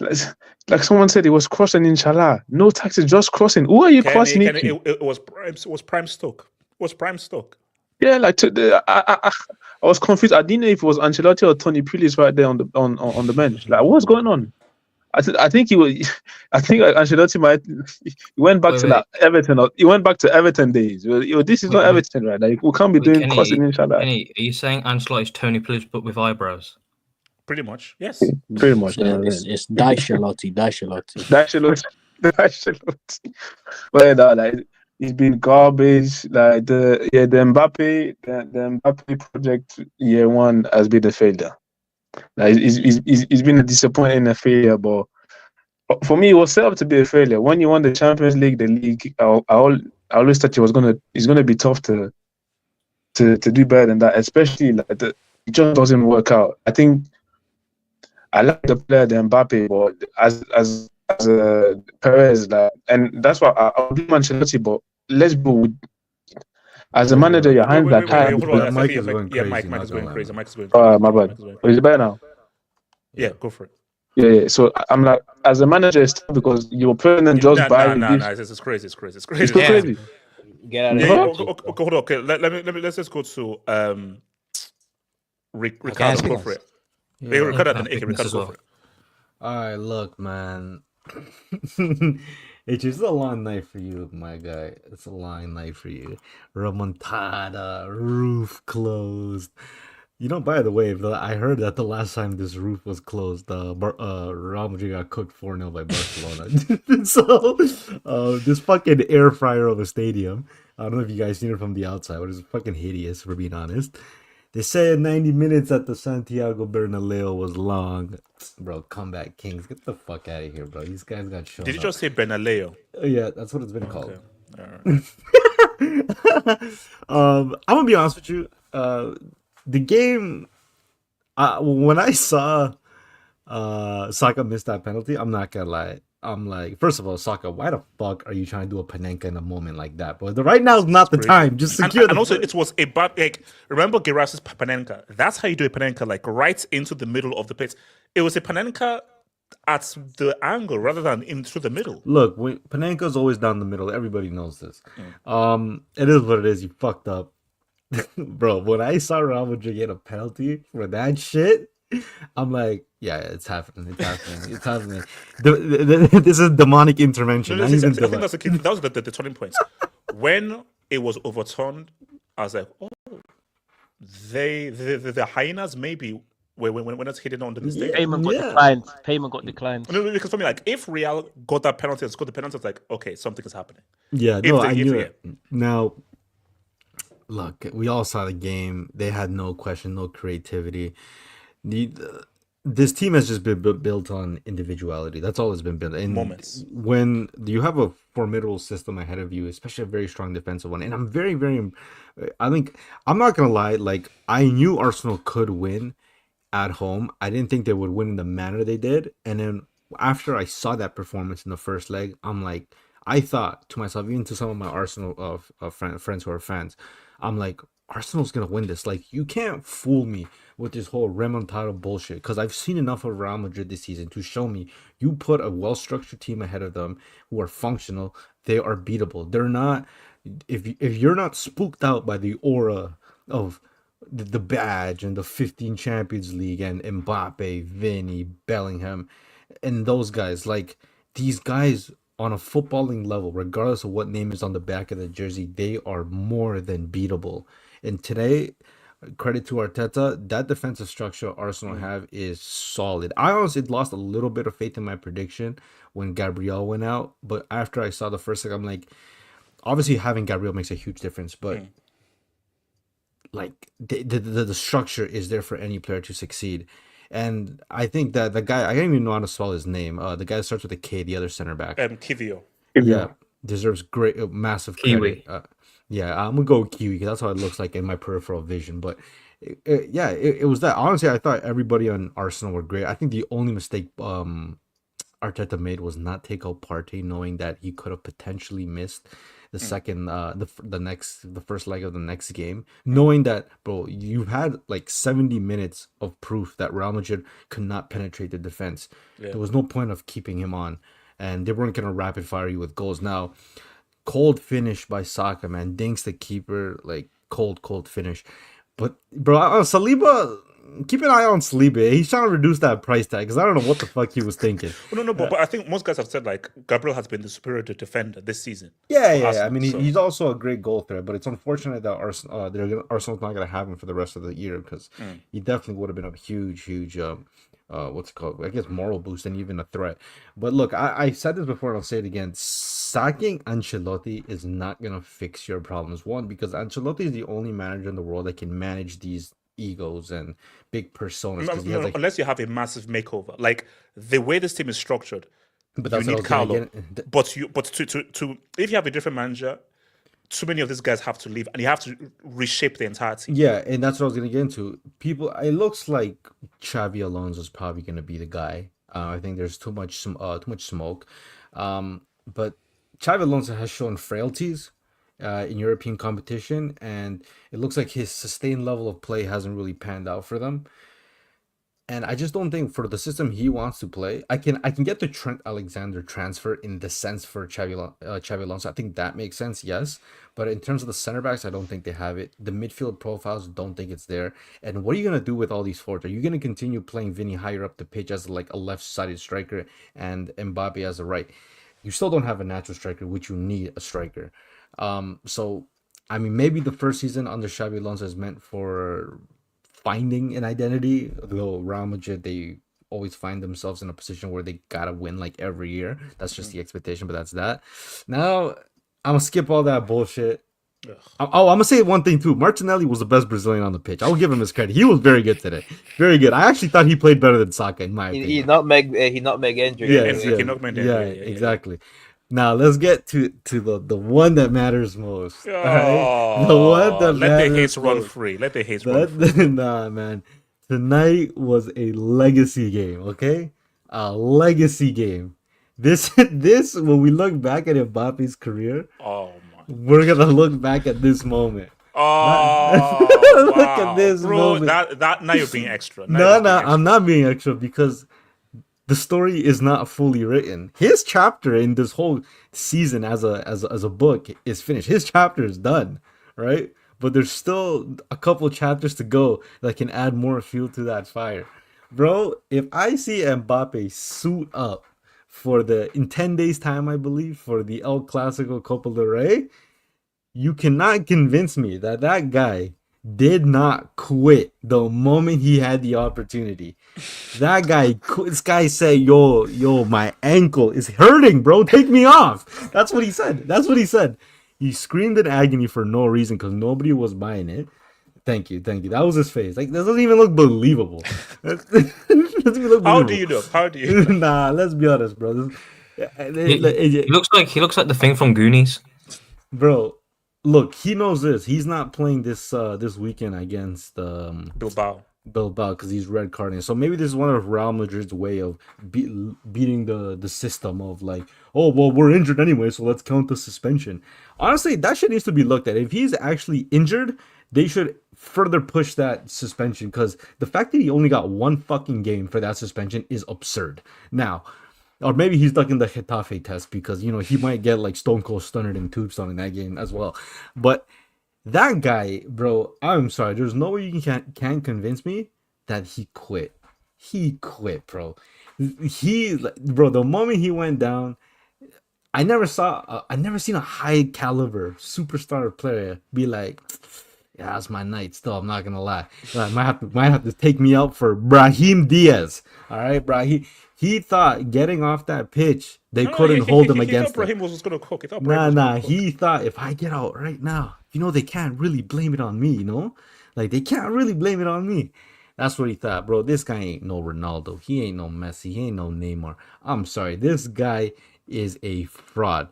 like someone said, it was crossing. Inshallah, no taxes, just crossing. Who are you crossing into? It was prime stock. It was prime stock. Yeah, like I was confused. I didn't know if it was Ancelotti or Tony Pulis right there on the bench. Like, what's going on? I think he was. I think Ancelotti he went back to that Everton. He went back to Everton days. This is not Everton, right? Like, we can't be doing crossing. Inshallah. Kenny, are you saying Ancelotti's Tony Pulis but with eyebrows? Pretty much, yes. Pretty much. It's Daishalotti. Well, like, it's been garbage. Like the Mbappe project year one has been a failure. Like it's been a disappointing failure, but for me, it was set up to be a failure. When you won the Champions League, the league, I always thought it's gonna be tough to do better than that, especially like it just doesn't work out. I think I like the player, the Mbappe, but as Perez, like, and that's why I'll do Ancelotti, but let's go. As a manager, your hands are tied. Mike is going crazy. Mike is going crazy. My bad. Is it better now? Yeah, go for it. Yeah. So I'm like, as a manager, it's tough because your president just buys. No, it's crazy. It's crazy. It's crazy. Get out of here. Hold on. Okay, let's just go to Ricardo. Go for it. Yeah, Ricardo, go for it. All right, look, man. It's just a long night for you, my guy. It's a long night for you. Remontada, roof closed. By the way, I heard that the last time this roof was closed, Real Madrid got cooked 4-0 by Barcelona. So, this fucking air fryer of a stadium, I don't know if you guys seen it from the outside, but it's fucking hideous, for being honest. They said 90 minutes at the Santiago Bernabeu was long. Bro, comeback kings. Get the fuck out of here, bro. These guys got shown. Did you just say Bernabeu? Yeah, that's what it's been called. Okay. I'm going to be honest with you. The game, when I saw Saka miss that penalty, I'm not going to lie. I'm like, first of all, Saka, why the fuck are you trying to do a Panenka in a moment like that? But right now is not the time. Just secure and also, it was a bad, remember Geras's Panenka? That's how you do a Panenka, right into the middle of the pitch. It was a Panenka at the angle rather than into the middle. Look, Panenka's always down the middle. Everybody knows this. It is what it is. You fucked up. Bro, when I saw Real Madrid get a penalty for that shit, I'm like, yeah, it's happening. It's happening. This is demonic intervention. I think that's the key. That was the turning point. When it was overturned, I was like, oh, the hyenas maybe when it's hidden under the stage. Payment got declined. No, because for me, if Real got that penalty and scored the penalty, it's like, okay, something is happening. Yeah, I knew it. Now, look, we all saw the game. They had no question, no creativity. This team has just been built on individuality. That's all it's been built. And moments. When you have a formidable system ahead of you, especially a very strong defensive one, and I'm very, very, I think, I'm not going to lie, I knew Arsenal could win at home. I didn't think they would win in the manner they did. And then after I saw that performance in the first leg, I'm like, I thought to myself, even to some of my Arsenal friends who are fans, I'm like, Arsenal's going to win this. You can't fool me with this whole remontada bullshit, because I've seen enough of Real Madrid this season to show me you put a well-structured team ahead of them who are functional, they are beatable. They're not, if you're not spooked out by the aura of the badge and the 15 Champions League and Mbappe, Vinny, Bellingham, and those guys, these guys on a footballing level, regardless of what name is on the back of the jersey, they are more than beatable. And today, credit to Arteta, that defensive structure Arsenal have is solid. I honestly lost a little bit of faith in my prediction when Gabriel went out, but after I saw the first thing, I'm like, obviously having Gabriel makes a huge difference, but the structure is there for any player to succeed. And I think that the guy, I don't even know how to spell his name, the guy that starts with a K, the other center back. Kivio. Yeah, deserves great, massive credit. Kiwi. Yeah, I'm going to go Kiwi because that's how it looks like in my peripheral vision. But it was that. Honestly, I thought everybody on Arsenal were great. I think the only mistake Arteta made was not take out Partey, knowing that he could have potentially missed the second, the first leg of the next game, knowing that, bro, you had like 70 minutes of proof that Real Madrid could not penetrate the defense. Yeah. There was no point of keeping him on, and they weren't gonna rapid fire you with goals. Now, cold finish by Saka, man, dinks the keeper, like cold finish. But bro, Saliba, keep an eye on Saliba. He's trying to reduce that price tag because I don't know what the fuck he was thinking. Well, no, but I think most guys have said like Gabriel has been the superior defender this season. Yeah. Arsenal, I mean, he's also a great goal threat, but it's unfortunate that Arsenal's not gonna have him for the rest of the year because he definitely would have been a huge what's it called? I guess moral boost and even a threat. But look, I said this before and I'll say it again. Sacking Ancelotti is not gonna fix your problems. One, because Ancelotti is the only manager in the world that can manage these egos and big personas. Unless you have a massive makeover, like the way this team is structured. But you need Carlo. But to if you have a different manager, too many of these guys have to leave, and you have to reshape the entire team. Yeah, and that's what I was gonna get into. It looks like Xavi Alonso is probably gonna be the guy. I think there's too much smoke. But Xavi Alonso has shown frailties in European competition, and it looks like his sustained level of play hasn't really panned out for them. And I just don't think for the system he wants to play, I can get the Trent Alexander transfer in the sense for Xavi Alonso. I think that makes sense, yes. But in terms of the center backs, I don't think they have it. The midfield profiles, don't think it's there. And what are you gonna do with all these forwards? Are you gonna continue playing Vinny higher up the pitch as like a left-sided striker and Mbappe as a right? You still don't have a natural striker, which you need a striker. So I mean, maybe the first season under Xavi Alonso is meant for finding an identity, though Real Madrid, they always find themselves in a position where they gotta win like every year. That's just the expectation, but that's that. Now, I'm gonna skip all that bullshit. I'm gonna say one thing too. Martinelli was the best Brazilian on the pitch. I'll give him his credit. He was very good today. Very good. I actually thought he played better than Saka, in my opinion. He nutmeg injury. Yeah, exactly. Now let's get to the one that matters most. Oh, right? The one that let the hates run free. Let the hates run free. Nah, man. Tonight was a legacy game. Okay, a legacy game. This when we look back at Mbappe's career, we're gonna look back at this moment. Look at this moment. That now you're being extra. I'm not being extra because the story is not fully written. His chapter in this whole season as a book is finished. His chapter is done, right? But there's still a couple chapters to go that can add more fuel to that fire. Bro, if I see Mbappe suit up in 10 days time, I believe, for the El Clasico Copa del Rey, you cannot convince me that guy did not quit the moment he had the opportunity. This guy said, yo, my ankle is hurting, bro. Take me off. That's what he said. He screamed in agony for no reason because nobody was buying it. Thank you. That was his face. Like, that doesn't even look believable. How do you know? Nah, let's be honest, bro. He looks like the thing from Goonies. Bro, look, he knows this. He's not playing this weekend against Bilbao because he's red carding. So maybe this is one of Real Madrid's way of beating the system of like, oh well, we're injured anyway, so let's count the suspension. Honestly, that shit needs to be looked at. If he's actually injured, they should further push that suspension because the fact that he only got one fucking game for that suspension is absurd. Now, or maybe he's stuck in the Getafe test because, he might get like Stone Cold Stunner and Tombstone in that game as well. But that guy, bro, I'm sorry. There's no way you can convince me that he quit. He quit, bro. The moment he went down, I never seen a high caliber superstar player be like, yeah, that's my night. Still, I'm not gonna lie. Might have to take me out for Brahim Diaz. All right, Brahim. He thought getting off that pitch, they couldn't hold him against him. Brahim was going to cook. He thought if I get out right now, they can't really blame it on me. Like they can't really blame it on me. That's what he thought, bro. This guy ain't no Ronaldo. He ain't no Messi. He ain't no Neymar. I'm sorry. This guy is a fraud.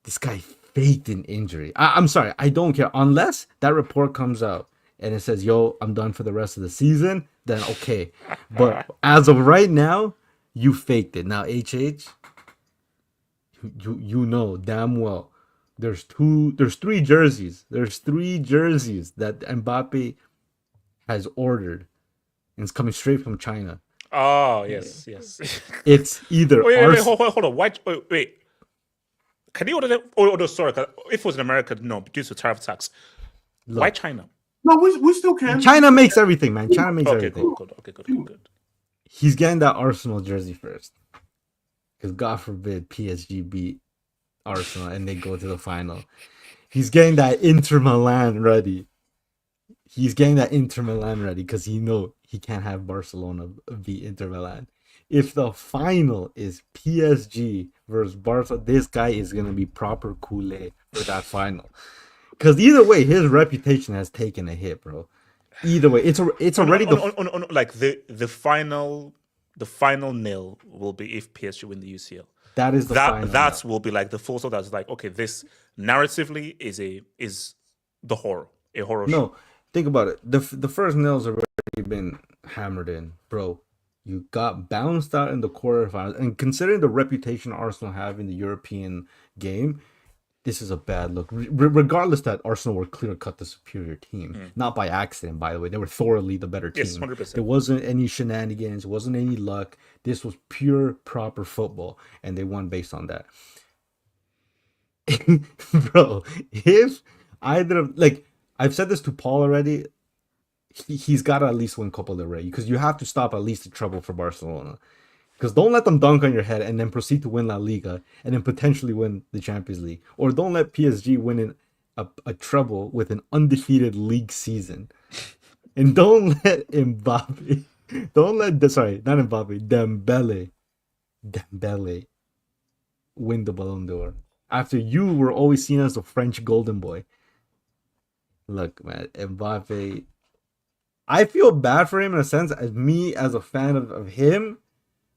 This guy faked an injury. I'm sorry. I don't care. Unless that report comes out and it says, yo, I'm done for the rest of the season, then okay. But as of right now, You faked it. Now, HH, you know damn well there's 3 jerseys. There's 3 jerseys that Mbappe has ordered, and it's coming straight from China. Oh, yes. It's either wait, hold on. Wait. Can you order them? Oh, no, sorry. If it was in America, no, due to tariff tax. Look, why China? No, we still can. China makes everything, man. China makes everything. Good. He's getting that Arsenal jersey first. Because God forbid PSG beat Arsenal and they go to the final. He's getting that Inter Milan ready. Because he know he can't have Barcelona beat Inter Milan. If the final is PSG versus Barca, this guy is going to be proper Kool-Aid for that final. Because either way, his reputation has taken a hit, bro. Either way, it's already like the final nail will be if PSG win the UCL. That is the final. That will be like the full stop. That's like, okay, this narratively is the horror, a horror. No, think about it. The first nail's already been hammered in, bro. You got bounced out in the quarterfinals, and considering the reputation Arsenal have in the European game, this is a bad look. Regardless that Arsenal were clear-cut the superior team, not by accident, by the way. They were thoroughly the better team. Yes, 100%. There wasn't any shenanigans. It wasn't any luck. This was pure, proper football, and they won based on that. Bro, if either of, like, I've said this to Paul already, he's got to at least win Copa del Rey, because you have to stop at least the trouble for Barcelona. Because don't let them dunk on your head and then proceed to win La Liga and then potentially win the Champions League. Or don't let PSG win in a treble with an undefeated league season. And don't let Mbappe, Dembele win the Ballon d'Or. After you were always seen as the French golden boy. Look, man, Mbappe, I feel bad for him in a sense, as a fan of him.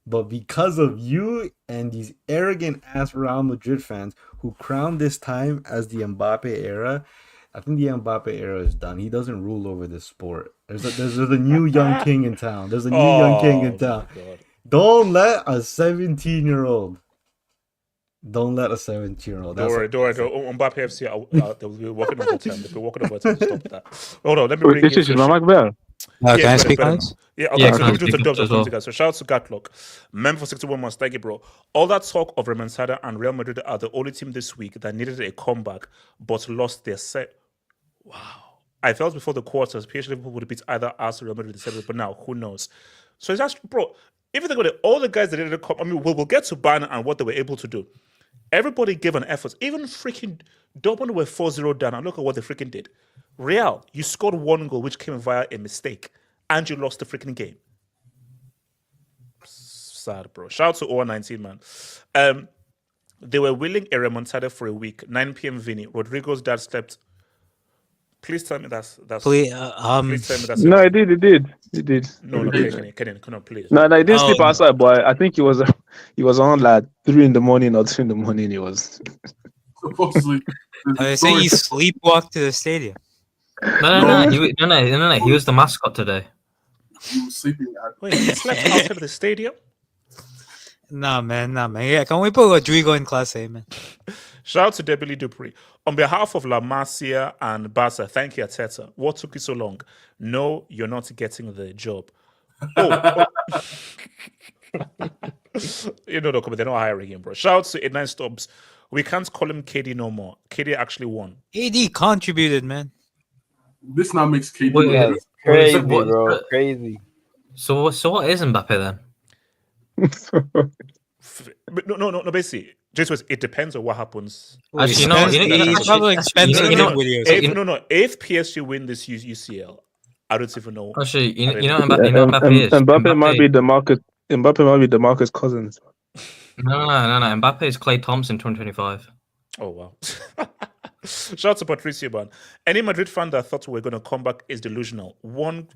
But because of you and these arrogant ass Real Madrid fans who crowned this time as the Mbappe era, I think the Mbappe era is done. He doesn't rule over this sport. There's a new young king in town. Don't let a 17-year-old. Don't let a 17-year-old. Don't worry. Mbappe FC, they'll be working overtime. They'll be working overtime to stop that. Hold on, let me bring this is my Mac Bell. Can I speak on this? Yeah, okay, so let me do some dubs as well. So shout out to Gatlock. Member for 61 months, thank you, bro. All that talk of Remontada and Real Madrid are the only team this week that needed a comeback but lost their set. Wow. I felt before the quarters, PSG Liverpool would beat either us or Real Madrid, but now, who knows? So it's actually, bro, if you think about it, all the guys that didn't come, I mean, we'll get to Bayern and what they were able to do. Everybody gave an effort. Even freaking Dortmund were 4-0 down, and look at what they freaking did. Real, you scored 1 goal, which came via a mistake, and you lost the freaking game. Sad, bro. Shout out to 019, man. They were willing a remontada for a week. 9 p.m. Vinny. Rodrigo's dad slept. Please tell me that's. Please tell me that's. No, it did. No, Kenny, please. No, he didn't sleep outside, but I think he was on like 3 in the morning or 2 in the morning. He was supposedly. They say he sleepwalked to the stadium. No. He was the mascot today. He was sleeping. Wait, he slept outside of the stadium? Nah, man. Yeah, can we put Rodrigo in Class A, man? Shout out to Debily Dupree. On behalf of La Masia and Barca, thank you, Ateta. What took you so long? No, you're not getting the job. They're not hiring him, bro. Shout out to 89 Stops. We can't call him KD no more. KD actually won. KD contributed, man. This now makes KD crazy, bro. Crazy. So what is Mbappe then? No. Basically, just it depends on what happens. Actually, he's probably expensive videos. If PSG win this UCL, I don't even know. Actually, Mbappe is. Mbappe might be the Marcus Cousins. No. Mbappe is Klay Thompson 2025. Oh wow. Shout out to Patricio, man. Any Madrid fan that thought we were going to come back is delusional. One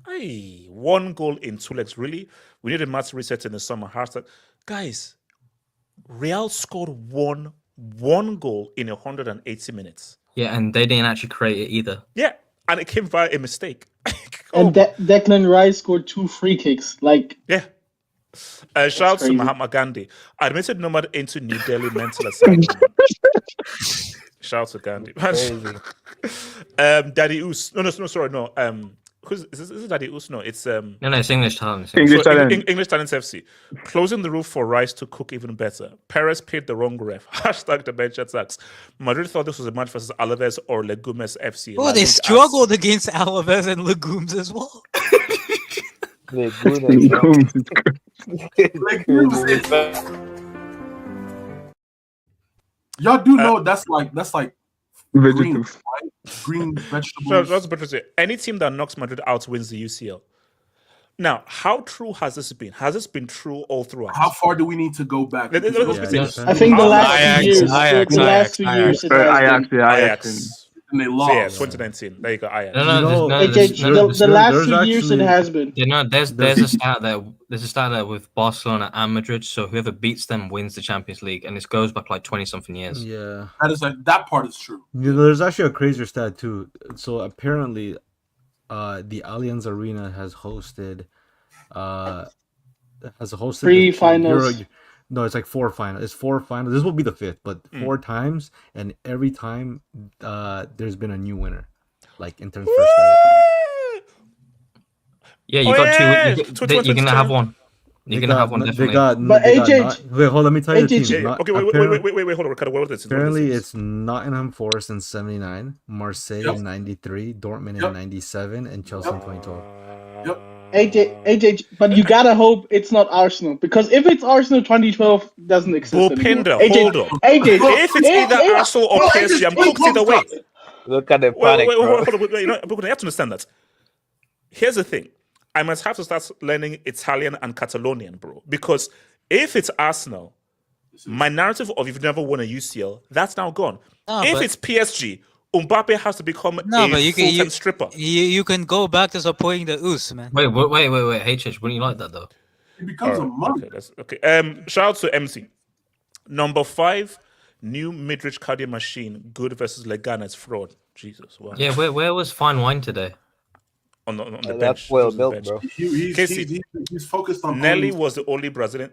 goal in 2 legs, really? We need a mass reset in the summer. Hashtag. Guys, Real scored one goal in 180 minutes. Yeah, and they didn't actually create it either. Yeah, and it came via a mistake. And Declan Rice scored 2 free kicks. Yeah. Shout out to Mahatma Gandhi. Admitted nomad into New Delhi mental asylum. Shout out to Gandhi. Daddy Us. No, sorry, no. Is this Daddy Us? No, it's No, it's English Talents. English Talent. English Talents FC. Closing the roof for Rice to cook even better. Perez paid the wrong ref. # dementia tax. Madrid thought this was a match versus Alaves or Legumes FC. Oh, they struggled against Alaves and Legumes as well. Y'all do know that's like Vegetables. green vegetables. Any team that knocks Madrid out wins the UCL. Now, how true has this been? Has this been true all throughout? How far do we need to go back? I think the last few years. Ajax. And they lost. Yeah, 2019. There you go, Ajax. The last few years it has been. There's a stat there. There's a stat there with Barcelona and Madrid. So whoever beats them wins the Champions League, and this goes back like 20-something years. Yeah, that part is true. Yeah, there's actually a crazier stat too. So apparently, the Allianz Arena has hosted three finals. No, it's like 4 finals. It's 4 finals. This will be the 5th, but 4 times, and every time there's been a new winner, like in terms of first. Yeah, you got two. You're gonna have one. You're gonna have one definitely. But AJ, wait, hold on, let me tell you the team. Okay, wait, hold on, Ricardo. What was it? Apparently, it's Nottingham Forest in '79, Marseille in '93, Dortmund in '97, and Chelsea in 2012. Yep. AJ, but you gotta hope it's not Arsenal, because if it's Arsenal, 2012 doesn't exist anymore. Hold on. AJ, if it's either Arsenal or PSG, I'm cooked either way. Look at the panic. Wait, you have to understand that. Here's the thing. I must have to start learning Italian and Catalonian, bro. Because if it's Arsenal, my narrative of you've never won a UCL, that's now gone. If it's PSG, Mbappe has to become a full-time stripper. You can go back to supporting the US, man. Wait. HH, wouldn't you like that though? It becomes a month. Okay. Shout out to MC. Number 5, new mid-range cardio machine. Good versus Leganes fraud. Jesus. Wow. Yeah. Where was Fine Wine today? On the bench. That's well built, bro. He's focused on Nelly was the only Brazilian.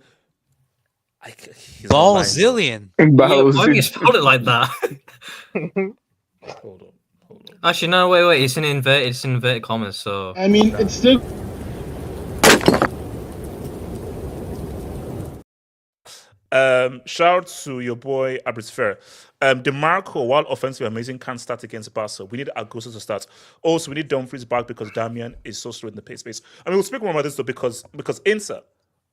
Brazilian. Why do you spell it like that? Hold on. Actually, no. Wait. It's in inverted commas. So I mean, it's still. Shout out to your boy Abrisfer. DeMarco, while offensive amazing, can't start against Barca. We need Agusto to start. Also, we need Dumfries back because Damian is so slow in the pace space. I mean, we'll speak more about this though because Inter,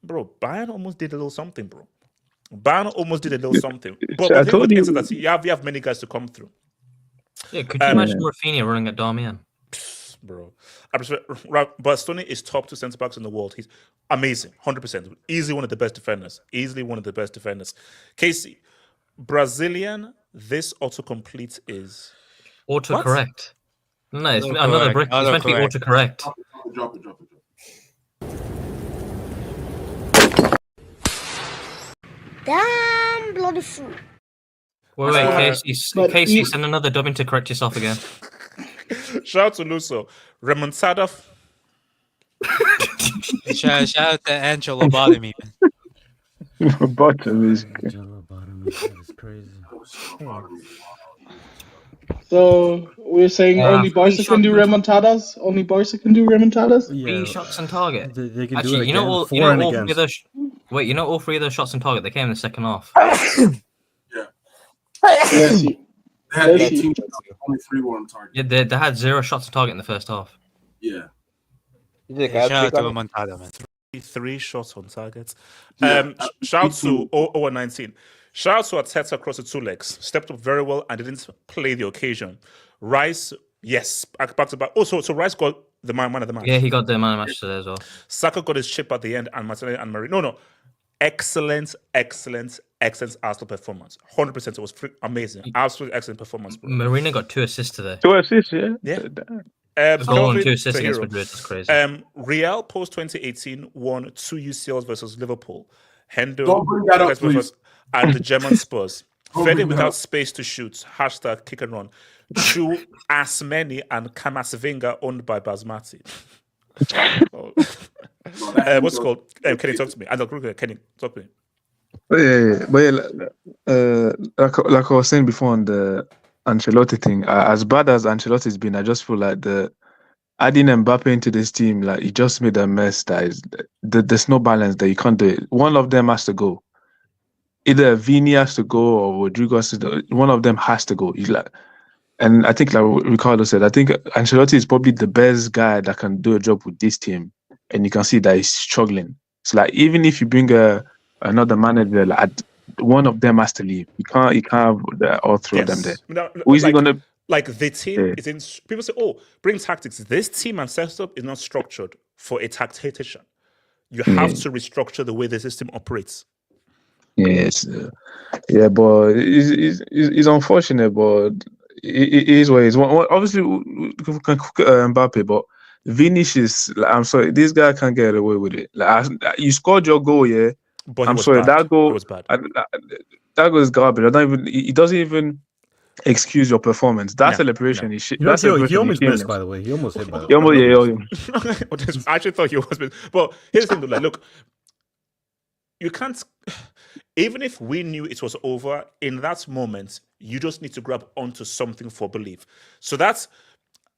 bro, Bayern almost did a little something, bro. But the thing with Inter that you have many guys to come through. Yeah, could you imagine Rafinha running at Damian? Bro, Bastoni is top 2 centre backs in the world. He's amazing, 100%. Easily one of the best defenders. Casey, Brazilian. This autocomplete is autocorrect. What? No, it's another brick. It's meant to be autocorrect. Drop it. Damn bloody fool. Wait, Casey, send another dubbing to correct yourself again. Shout out to Luso. Remontada. Shout out to Angelo Lobotomy, man. Lobotomy is crazy. So we're saying only Barca can do remontadas. Yeah. 3 shots on target. They can Actually, do it all 3 of those. Wait, all 3 of those shots on target? They came in the second half. Yes. They had 18 shots, only 3 were on target. Yeah, they had 0 shots on target in the first half. Yeah. Shout out to Remontada, man. 3 shots on target. Shout out to 019. Shout out to Arteta across the 2 legs. Stepped up very well and didn't play the occasion. Rice, yes, back to back. Also, so Rice got the man of the match. Yeah, he got the man of the match today as well. Saka got his chip at the end, and Martinelli and Marie. No. Excellent Arsenal performance. 100%. It was amazing. Absolutely excellent performance, bro. Marina got 2 assists today. 2 assists, yeah. Goal and 2 assists against Madrid. That's crazy. Real post 2018 won 2 UCLs versus Liverpool. Hendo, don't bring that up, please. And the German Spurs. Fede without space to shoot. # kick and run. Chu Asmeni and Kamasavinga owned by Basmati. What's it called? Kenny, talk to me. Kenny, talk to me. Like I was saying before on the Ancelotti thing, as bad as Ancelotti's been, I just feel like adding Mbappe into this team, like he just made a mess. There's no balance there. You can't do it. One of them has to go. Either Vini has to go or Rodrigo has to go. One of them has to go. And I think, like Ricardo said, I think Ancelotti is probably the best guy that can do a job with this team. And you can see that he's struggling. So, like, even if you bring another manager, like, one of them has to leave. You can't have all three of them there. Who is he gonna? Like the team is in. People say, "Oh, bring tactics." This team and setup is not structured for a tactician. You have to restructure the way the system operates. Yes, but it's unfortunate, but it is what it is. Obviously, we can cook Mbappe, but Vinicius, like, I'm sorry, this guy can't get away with it. Like, you scored your goal, yeah. But I'm sorry, that goal was bad. That goal is garbage. He doesn't even excuse your performance. That celebration is shit. He almost missed, by the way. He almost hit. I actually thought he almost missed. But here's the thing, like, look, you can't. Even if we knew it was over, in that moment, you just need to grab onto something for belief. So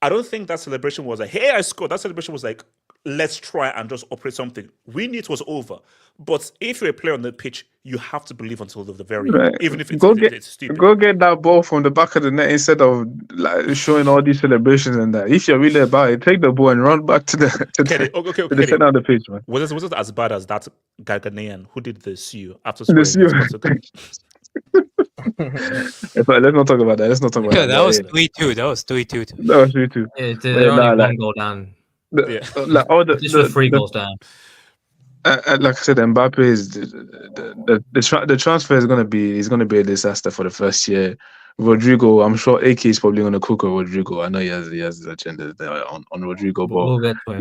I don't think that celebration was like, hey, I scored. That celebration was like, let's try and just operate something. We knew it was over. But if you're a player on the pitch, you have to believe until the very end, even if it's stupid. Go get that ball from the back of the net instead of like showing all these celebrations and that. If you're really about it, take the ball and run back to the center of the pitch, man. Was it as bad as that Ghanaian who did the SU after scoring? Let's not talk about that. That was 3-2. That was 3-2. Yeah, they're only one goal down. Just with 3 goals down. Like I said, Mbappe is the transfer is going to be a disaster for the first year. Rodrigo, I'm sure AK is probably going to cook with Rodrigo. I know he has his agenda there on Rodrigo, but but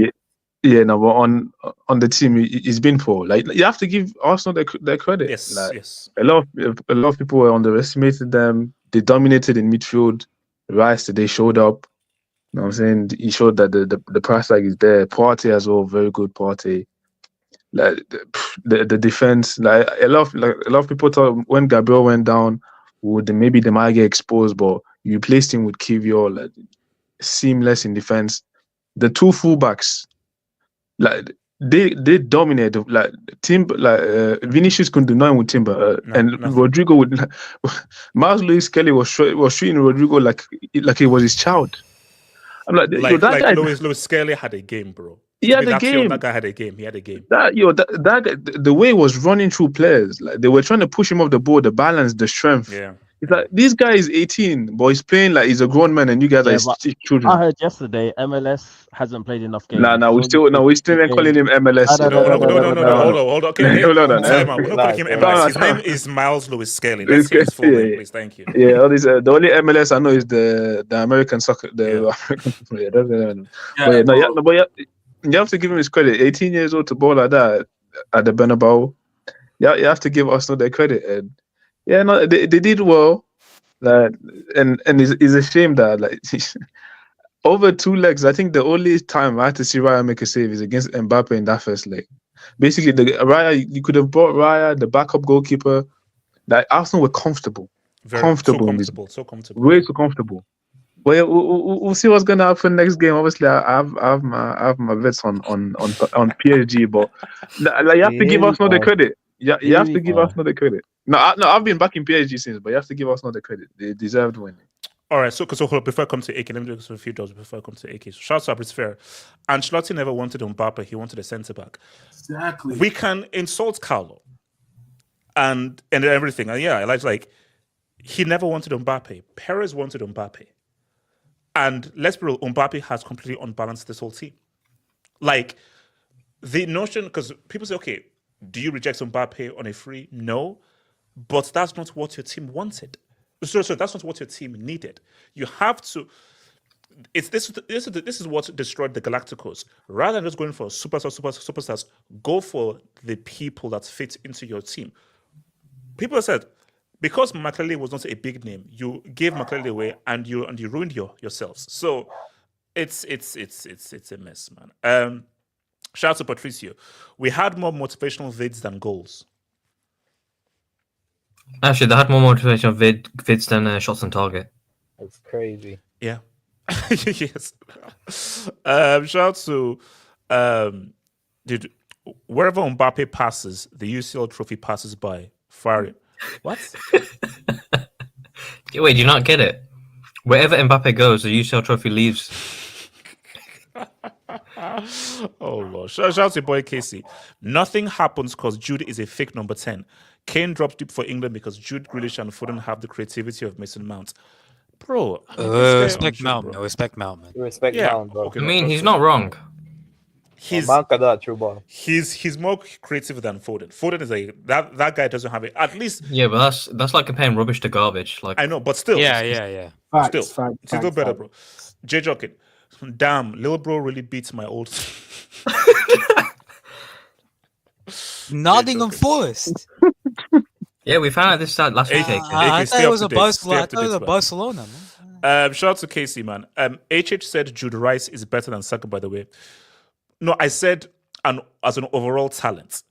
on the team, he's been poor. Like, you have to give Arsenal their credit. Yes, yes. A lot of people were underestimated them. They dominated in midfield. Rice today showed up. You know what I'm saying? He showed that the price tag is there. Partey as well, very good Partey. Like the defense, like a lot of people thought when Gabriel went down, maybe they might get exposed, but you replaced him with Kivior, like seamless in defense. The 2 fullbacks, like they dominated. Like Vinicius couldn't do nothing with Timber, Rodrigo would. Miles Lewis Kelly was treating Rodrigo like it was his child. I'm like Lewis Kelly had a game, bro. He had a game. That guy had a game. He had a game. The way he was running through players, like they were trying to push him off the board, the balance, the strength. Yeah. It's like this guy is 18, but he's playing like he's a grown man, and you guys are his children. I heard yesterday MLS hasn't played enough games. We still calling him MLS. No. Hold on. Okay, hold on. We're not calling him MLS. His name is Miles Lewis Skelly. Let's see his full name, please. Thank you. Yeah, all these the only MLS I know is the American soccer. You have to give him his credit. 18 years old to ball like that at the Bernabeu. Yeah, you have to give Arsenal their credit. And they did well. Like, and it's a shame that like over 2 legs. I think the only time I had to see Raya make a save is against Mbappe in that first leg. Basically, Raya, you could have brought Raya, the backup goalkeeper. That Arsenal were comfortable. So comfortable. Way too comfortable. But we'll see what's gonna happen next game. Obviously, I have my bets on PSG, but like, you have to give Arsenal the credit. You have to give Arsenal the credit. No, I've been back in PSG since, but you have to give Arsenal the credit. They deserved winning. All right, so before I come to AK, let me do a few jobs before I come to AK. So shout out to Abris Fair. Ancelotti never wanted Mbappe; he wanted a centre back. Exactly. We can insult Carlo and everything, and I like he never wanted Mbappe. Perez wanted Mbappe. And let's be real, Mbappe has completely unbalanced this whole team. Like, the notion, because people say, okay, do you reject Mbappe on a free? No, but that's not what your team wanted. So that's not what your team needed. You have to. This is what destroyed the Galacticos. Rather than just going for superstars, go for the people that fit into your team. People said, because McLeod was not a big name, you gave McLeod away and you ruined yourselves. So It's a mess, man. Shout out to Patricio. We had more motivational vids than goals. Actually, they had more motivational vids than shots on target. That's crazy. Yeah. Yes. Shout out to dude, wherever Mbappe passes, the UCL trophy passes by. Fire it. What? Wait, do you not get it? Wherever Mbappe goes, the UCL trophy leaves. Oh Lord! Shout out to your boy Casey. Nothing happens because Jude is a fake number 10. Kane drops deep for England because Jude, Grealish, and Foden have the creativity of Mason Mount. Bro, respect Mount, man. Respect Mount, man. Respect Mount, bro. Okay, I mean, he's not wrong. Mount got that true ball. He's more creative than Foden. Foden is that guy doesn't have it. At least Yeah, but that's like comparing rubbish to garbage. Like I know, but still, Yeah. Still better, bro. J Jokin, damn, little bro really beats my old. Nottingham Forest. Yeah, we found out this last week. I thought it was a Barcelona, man. Shout out to Casey, man. HH said Jude Rice is better than Saka, by the way. No, I said as an overall talent,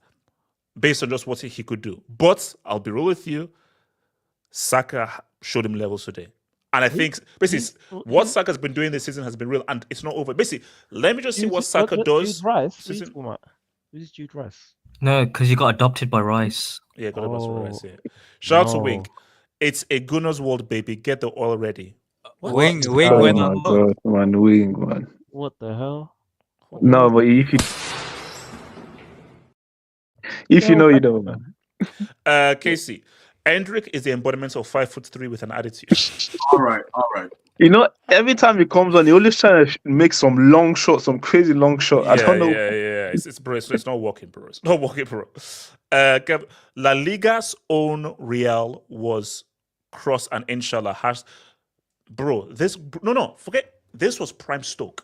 based on just what he could do. But I'll be real with you, Saka showed him levels today. And I think basically what Saka's been doing this season has been real, and it's not over. Basically, let me just see what Saka does. Jude Rice? Who's Jude Rice? No, because he got adopted by Rice. Yeah, got adopted by Rice, yeah. Shout out to Wing. It's a Gunners World, baby. Get the oil ready. Wing went on. God, man, Wing, man. What the hell? No, but if you know, you know, man. Casey, Hendrick is the embodiment of 5'3" with an attitude. All right. You know, every time he comes on, he always trying to make some long shots, some crazy long shot. I don't know. Yeah. It's not working, bro. It's not working, bro. La Liga's own Real was cross and inshallah has. Bro, forget. This was prime Stoke.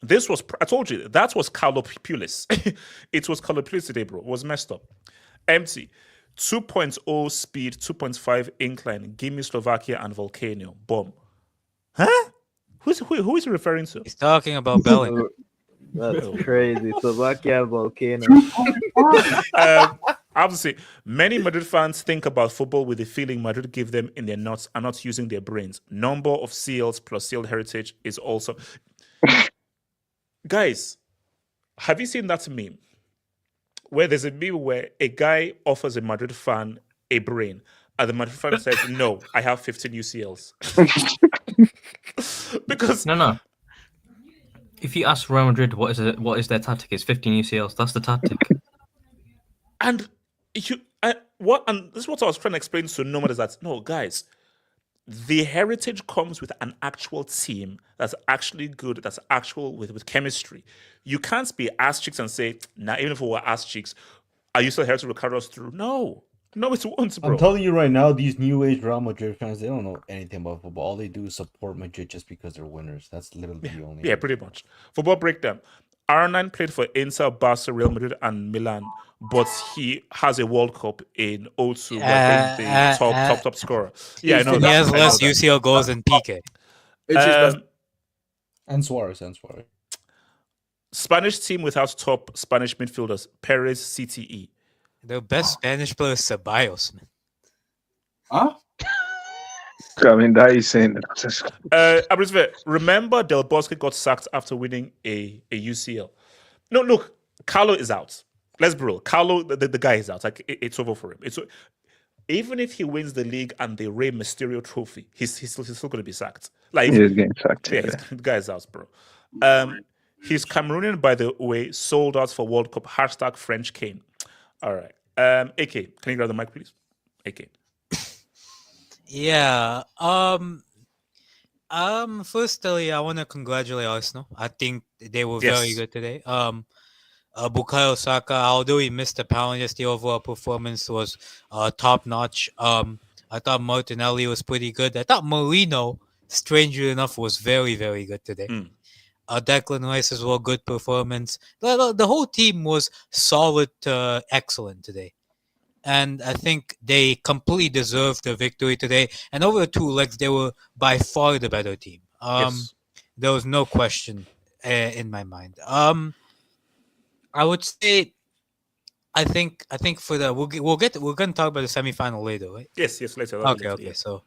I told you, that was Carlo Pulis. It was Carlo Pulis today, bro. It was messed up. Empty. 2.0 speed, 2.5 incline. Give me Slovakia and Volcano. Bomb. Huh? Who is he referring to? He's talking about Bellingham. That's crazy. Slovakia volcano. I have to say, many Madrid fans think about football with the feeling Madrid give them in their nuts and not using their brains. Number of CLs plus CL heritage is also... Guys, have you seen that meme? Where there's a meme where a guy offers a Madrid fan a brain, and the Madrid fan says, "No, I have 15 UCLs." Because no. If you ask Real Madrid what is their tactic, it's 15 UCLs. That's the tactic. And this is what I was trying to explain to Nomad is that no, guys, the heritage comes with an actual team that's actually good, that's actual with chemistry. You can't be ass cheeks and say, nah, even if we were ass cheeks, are you still here to carry us through? No, it won't, bro. I'm telling you right now, these new age Real Madrid fans, they don't know anything about football. All they do is support Madrid just because they're winners. That's literally the only. Yeah, pretty much. Football breakdown. R9 played for Inter, Barca, Real Madrid, and Milan, but he has a World Cup in 02, the top scorer. Yeah, I know. He has less UCL goals than PK. And Suarez. Spanish team without top Spanish midfielders, Perez, CTE. The best Spanish player is Ceballos, man. Huh? I mean, that is saying. Remember Del Bosque got sacked after winning a UCL. No, look, Carlo is out. Let's be real. Carlo, the guy is out. Like it's over for him. Even if he wins the league and the Rey Mysterio trophy, he's still going to be sacked. Like he's getting sacked. Yeah, the guy is out, bro. He's Cameroonian, by the way, sold out for World Cup. # French Kane. All right. AK, can you grab the mic, please? AK. Yeah. Firstly, I want to congratulate Arsenal. I think they were very good today. Bukayo Saka, although he missed the penalty, the overall performance was top notch. I thought Martinelli was pretty good. I thought Marino, strangely enough, was very, very good today. Declan Rice as well, good performance. The whole team was solid to excellent today. And I think they completely deserved the victory today. And over the two legs, they were by far the better team. There was no question in my mind. I would say, I think for the we're gonna talk about the semifinal later, right? Yes, later. Okay, later, okay. yeah. So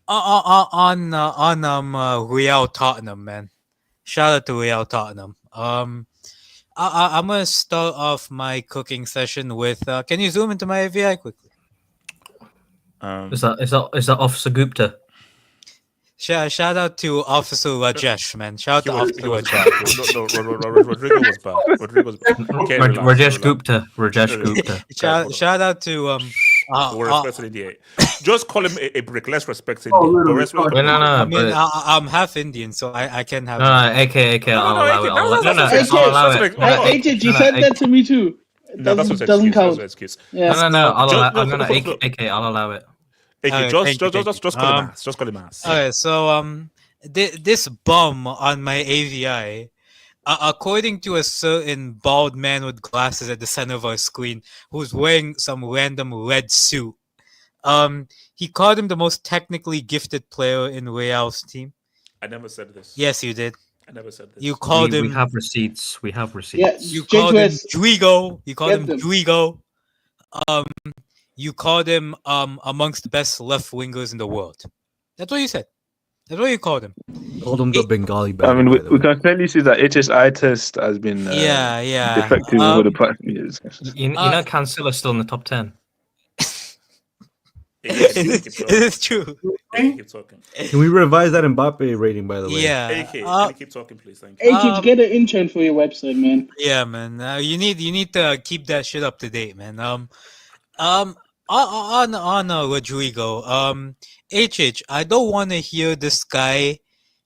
on Real Tottenham, man. Shout out to Real Tottenham. I'm gonna start off my cooking session with. Can you zoom into my AVI quickly? Is that Officer Gupta? Shout out to Officer Rajesh, man. Shout out to Officer He was Rajesh. bad. Rodrigo was bad. Rodrigo was bad. Okay, Rajesh Gupta. Rajesh Gupta. Shout out to we're respecting India. Just call him a brick. Let's respect India. I mean, I'm half Indian, so I can have. AK. I'll allow it. I'll allow it. AJ, you said that to me too. Doesn't count. No. I'm gonna AK. I'll allow it. Okay, just call him ass. Just call him ass. Okay, so this bum on my AVI, according to a certain bald man with glasses at the center of our screen, who's wearing some random red suit, he called him the most technically gifted player in Real's team. I never said this. Yes, you did. I never said this. You called him. We have receipts. Yeah, you called him Drigo. You called him Drigo. You called him amongst the best left wingers in the world. That's what you said. That's what you called him. Called him the Bengali band. I mean, we can clearly see that HSI test has been defective over the past years. You know, Cancella's still in the top 10. It is true. Keep talking. Can we revise that Mbappe rating, by the way? Yeah. AK, can you keep talking, please? Thank you. AJ, get an intern for your website, man. Yeah, man. You need to keep that shit up to date, man. On Rodrigo, HH, I don't want to hear this guy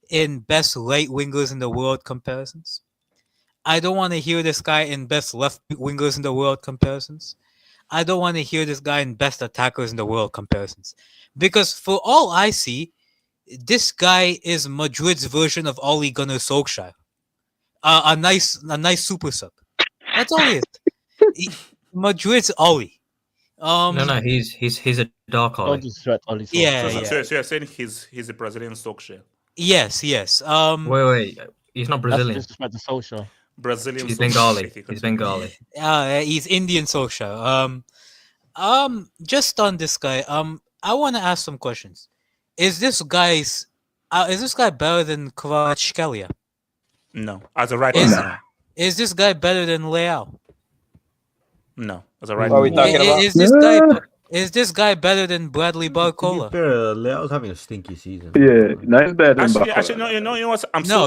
in best right wingers in the world comparisons. I don't want to hear this guy in best left wingers in the world comparisons. I don't want to hear this guy in best attackers in the world comparisons. Because for all I see, this guy is Madrid's version of Ole Gunnar Solskjaer. A nice super sub. That's all he is. Madrid's Ole. No, he's a dark Ole. Yeah. So you're saying he's a Brazilian Solskjaer? Yes. Wait. He's not Brazilian. That's disrespect to Solskjaer. Brazilian. He's Bengali. He's Bengali. He's Indian Solskjaer. Just on this guy, I want to ask some questions. Is this guy better than Kvaratskhelia? No, as a right now. Is this guy better than Leao? No, as a right now. What are we talking about? Is this guy better than Bradley Barcola? Leao's having a stinky season. Yeah, nice better than Barcola. Actually, no, you know what?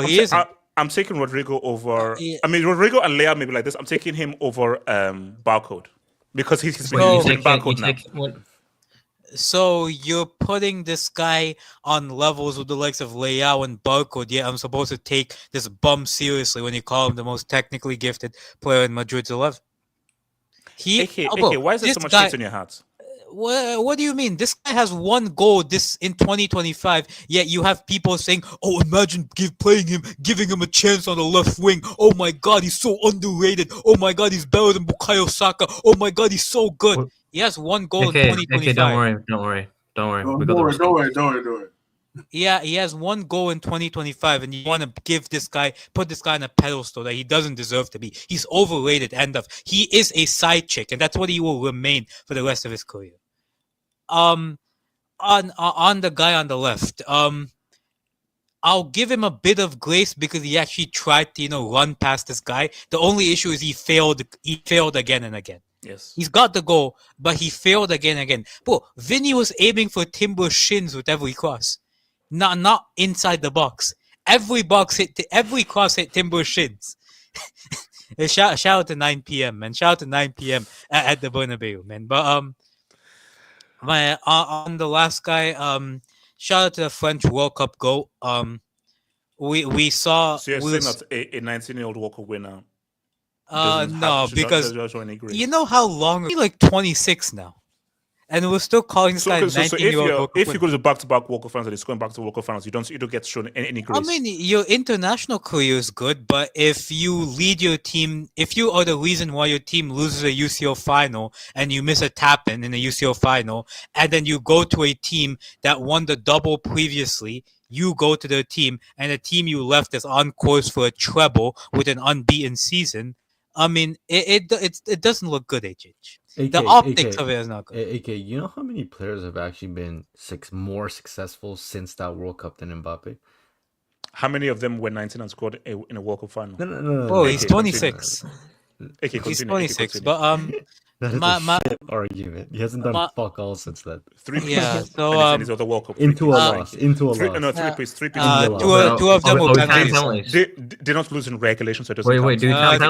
He isn't. I'm taking Rodrigo over. I mean, Rodrigo and Leao maybe like this. I'm taking him over Barcode because he's playing Barcode now. So you're putting this guy on levels with the likes of Leao and Barcode, yet I'm supposed to take this bum seriously when you call him the most technically gifted player in Madrid's 11. Why is there so much hate in your heart? What do you mean? This guy has one goal in 2025, yet you have people saying, "Oh, imagine giving him a chance on the left wing. Oh my God, he's so underrated. Oh my God, he's better than Bukayo Saka. Oh my God, he's so good." He has one goal in 2025. Don't worry. Don't worry. Yeah, he has one goal in 2025, and you want to put this guy on a pedestal that he doesn't deserve to be. He's overrated. End of. He is a side chick, and that's what he will remain for the rest of his career. On the guy on the left, I'll give him a bit of grace because he actually tried to run past this guy. The only issue is he failed again and again. Yes. He's got the goal, but he failed again and again. Bro, Vinny was aiming for Timber's shins with every cross. Not inside the box. Every cross hit Timber's shins. Shout out to 9 p.m. man. Shout out to 9 p.m. at the Bernabeu, man. But on the last guy, shout out to the French World Cup goal. We saw. So you're saying that a 19-year-old World Cup winner? No, because you know how long? He's like 26 now. and we're still calling this guy 19-year-old. If you go to back-to-back World Cup finals and he's going back to World Cup finals, you don't get shown any grace. I mean, your international career is good, but if you lead your team, if you are the reason why your team loses a UCL final and you miss a tap-in a UCL final, and then you go to a team that won the double previously, you go to the team, and the team you left is on course for a treble with an unbeaten season. I mean, it doesn't look good, HH. The optics of it is not good. AK, you know how many players have actually been more successful since that World Cup than Mbappe? How many of them were 19 and scored in a World Cup final? No. Oh, he's 26. He's 26, but that is a shit argument. He hasn't done fuck all since then. 3 pieces. Yeah, so and his other World Cup. Into a loss. Into a loss. No, 3 pieces. 3 pieces. Two of them were penalties. They don't lose in regulation, so it doesn't wait, do you count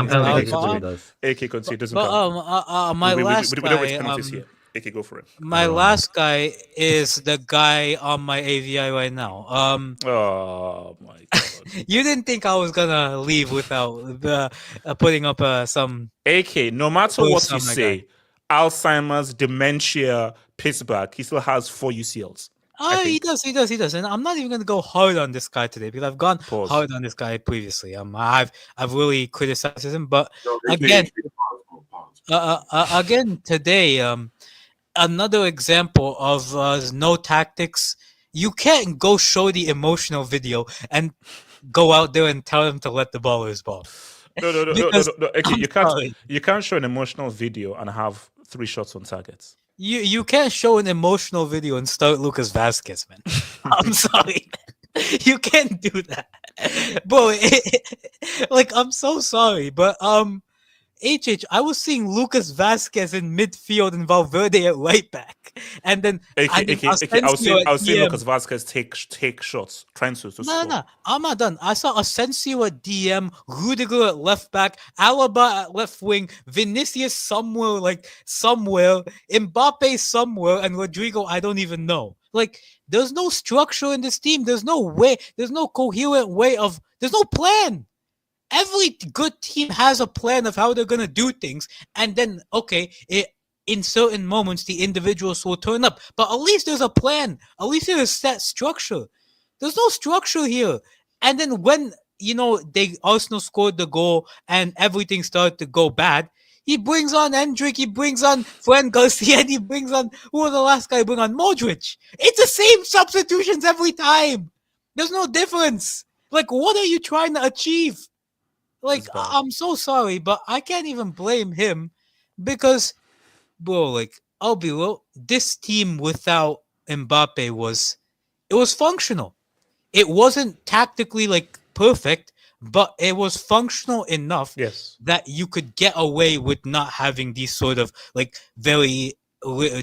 penalties? AK concede doesn't count. My last guy. We don't waste penalties here. AK, go for it. My last guy is the guy on my AVI right now. Oh my god! You didn't think I was gonna leave without putting up some. AK, no matter what you say, Alzheimer's, dementia, Pittsburgh, he still has 4 UCLs. Oh, he does. And I'm not even gonna go hard on this guy today because I've gone hard on this guy previously. I've really criticized him, but again today, another example of no tactics. You can't go show the emotional video and go out there and tell him to let the ballers ball. No. Okay, you can't show an emotional video and have 3 shots on targets. You can't show an emotional video and start Lucas Vasquez, man. I'm sorry. You can't do that. Bro, I'm so sorry, but HH, I was seeing Lucas Vasquez in midfield and Valverde at right back. And then I was seeing Lucas Vasquez take shots, trying to score. No, I'm not done. I saw Asensio at DM, Rudiger at left back, Alaba at left wing, Vinicius somewhere, Mbappe somewhere, and Rodrigo, I don't even know. There's no structure in this team. There's no way. There's no coherent way of. There's no plan. Every good team has a plan of how they're going to do things. And then, in certain moments, the individuals will turn up. But at least there's a plan. At least there's a set structure. There's no structure here. And then when, Arsenal scored the goal and everything started to go bad, he brings on Endrick, he brings on Fran Garcia, and he brings on, who was the last guy to bring on? Modric. It's the same substitutions every time. There's no difference. What are you trying to achieve? I'm so sorry, but I can't even blame him because, bro, I'll be real. This team without Mbappe was functional. It wasn't tactically perfect, but it was functional enough that you could get away with not having these sort of very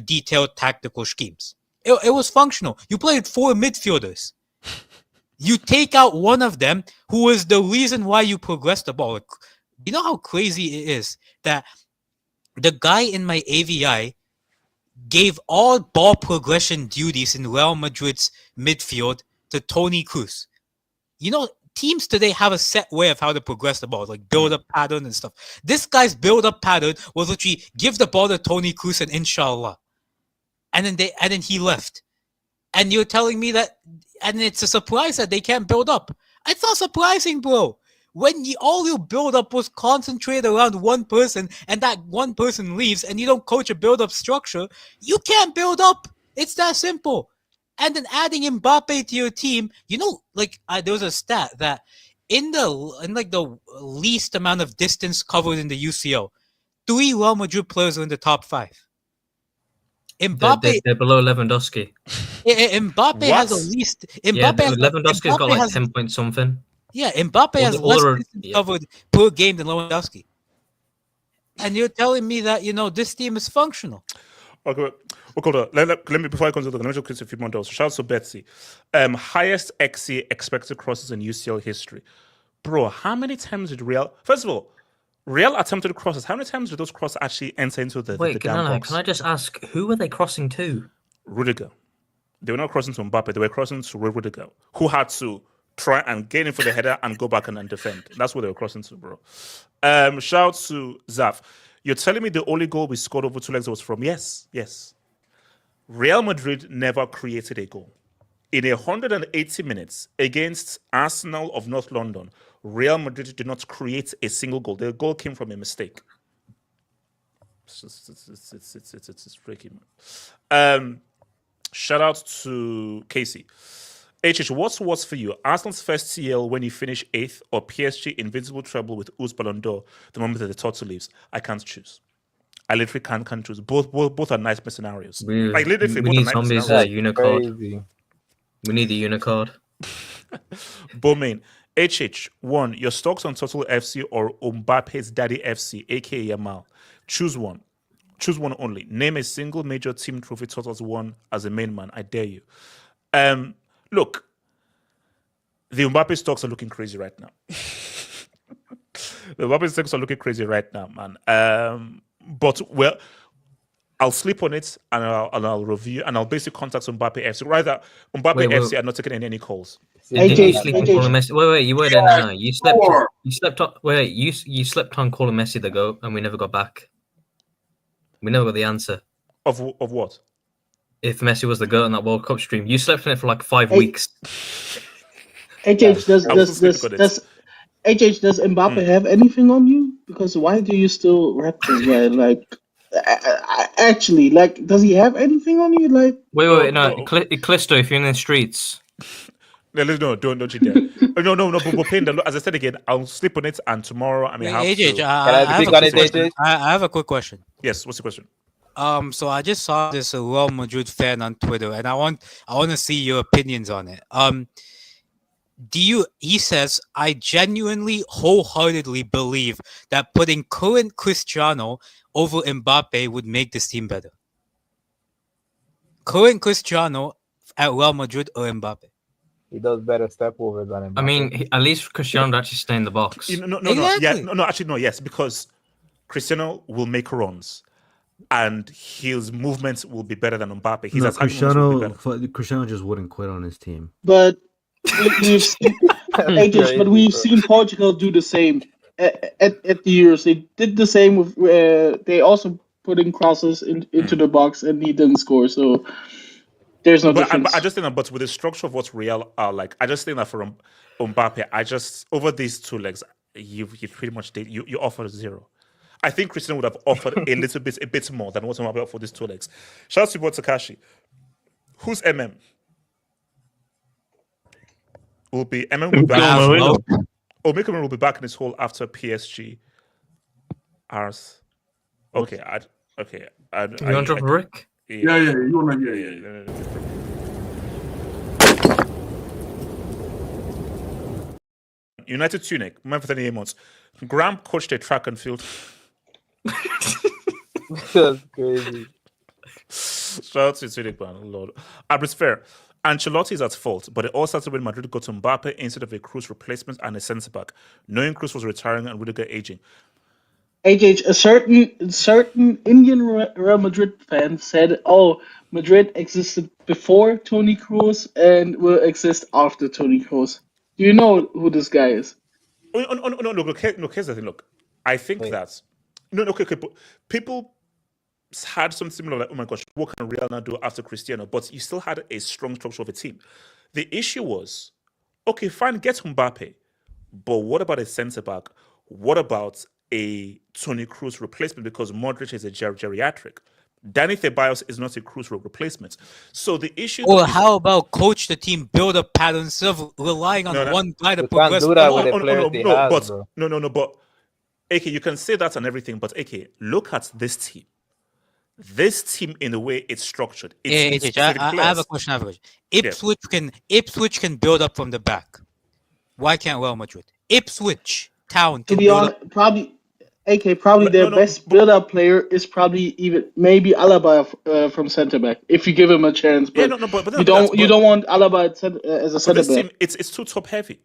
detailed tactical schemes. It was functional. You played 4 midfielders. You take out one of them who is the reason why you progress the ball. You know how crazy it is that the guy in my AVI gave all ball progression duties in Real Madrid's midfield to Toni Kroos. Teams today have a set way of how to progress the ball, build-up pattern and stuff. This guy's build-up pattern was literally give the ball to Toni Kroos and inshallah. And then he left. And you're telling me that, and it's a surprise that they can't build up. It's not surprising, bro. When all your build-up was concentrated around one person, and that one person leaves, and you don't coach a build-up structure, you can't build up. It's that simple. And then adding Mbappe to your team, there was a stat that in the least amount of distance covered in the UCL, 3 Real Madrid players are in the top 5. Mbappe, they're below Lewandowski. Mbappe has at least. Lewandowski's got 10 point something. Yeah, Mbappe has less distance covered per game than Lewandowski. And you're telling me that this team is functional. Okay, let me before I continue. Let me just a few more dollars. Shout out to Betsy. Highest XC expected crosses in UCL history, bro. How many times did Real? First of all, Real attempted crosses. How many times did those crosses actually enter into the damn box? Can I just ask, who were they crossing to? Rudiger. They were not crossing to Mbappe. They were crossing to Rudiger, who had to try and get in for the header and go back and defend. That's what they were crossing to, bro. Shout out to Zaf. You're telling me the only goal we scored over 2 legs was from? Yes. Real Madrid never created a goal. In 180 minutes against Arsenal of North London, Real Madrid did not create a single goal. The goal came from a mistake. It's freaking. Shout out to Casey. HH, what's worse for you? Arsenal's first CL when you finish 8th, or PSG invincible treble with Us Ballon d'Or the moment that the Toto leaves? I can't choose. I literally can't choose. Both are nightmare scenarios. We both need are zombies Unicard. We need the Unicard. Bowman, HH, 1. Your stocks on Total FC or Mbappe's Daddy FC, aka Yamal. Choose one. Choose one only. Name a single major team trophy Total's won as a main man. I dare you. Look, the Mbappe stocks are looking crazy right now. The Mbappe stocks are looking crazy right now, man. But well, I'll sleep on it and I'll review and I'll basically contact Mbappe FC. Rather, Mbappe FC are not taking any calls. Did you sleep on calling Messi? Wait, you were there. You slept. You slept on. Wait, you slept on calling Messi the GOAT, and we never got back. We never got the answer. Of what? If Messi was the GOAT on that World Cup stream, you slept on it for like 5 weeks. HH, does Mbappe have anything on you? Because why do you still rep this guy? Like, actually, like, does he have anything on you? Like, wait, no, Callisto, if you're in the streets. No, don't you dare. No, but paying as I said again, I'll sleep on it and tomorrow I may have to. I have a quick question. Yes, what's the question? So I just saw this Real Madrid fan on Twitter, and I want to see your opinions on it. He says, I genuinely, wholeheartedly believe that putting current Cristiano over Mbappe would make this team better. Current Cristiano at Real Madrid or Mbappe? He does better step overs than Mbappe. I mean, at least Cristiano would actually stay in the box. Yes, because Cristiano will make runs. And his movements will be better than Mbappe. Cristiano just wouldn't quit on his team. But we've seen Portugal do the same at the Euros. They did the same with. They also put in crosses into the box, and he didn't score. So there's no difference. I just think that, but with the structure of what Real are like, I just think that for Mbappe, over these 2 legs, you pretty much did. You offered 0. I think Cristiano would have offered a bit more than what Mbappe offered for these 2 legs. Shout out to Takashi. Who's MM? Will be back. Omicron will be back in his hole after PSG. Ars. Okay. You want to drop a brick? Yeah. You want to? Yeah. United Tunic. Memphis any months. Graham coached a track and field. That's crazy. Shout out to Tunic, man. Lord. Abris Fair. Ancelotti is at fault, but it all started when Madrid got to Mbappe instead of a Cruz replacement and a centre-back, knowing Cruz was retiring and Rudiger aging. A certain Indian Real Madrid fan said, "Oh, Madrid existed before Toni Kroos and will exist after Toni Kroos." Do you know who this guy is? No. Here's the thing. Look, I think that okay. But people had something similar, like, oh my gosh, what can Real now do after Cristiano? But you still had a strong structure of a team. The issue was, okay, fine, get Mbappe, but what about a centre back? What about a Toni Kroos replacement? Because Modric is a geriatric. Dani Ceballos is not a Kroos replacement. So the issue. Or how about coach the team, build a pattern instead of relying on one guy to progress? But AK, you can say that and everything, but AK, look at this team. This team, in the way it's structured, I have a question. Ipswich can build up from the back. Why can't Real Madrid? Ipswich Town. To be honest, probably their best build-up player is probably maybe Alaba from centre back if you give him a chance. But you don't want Alaba as a centre back. It's too top heavy.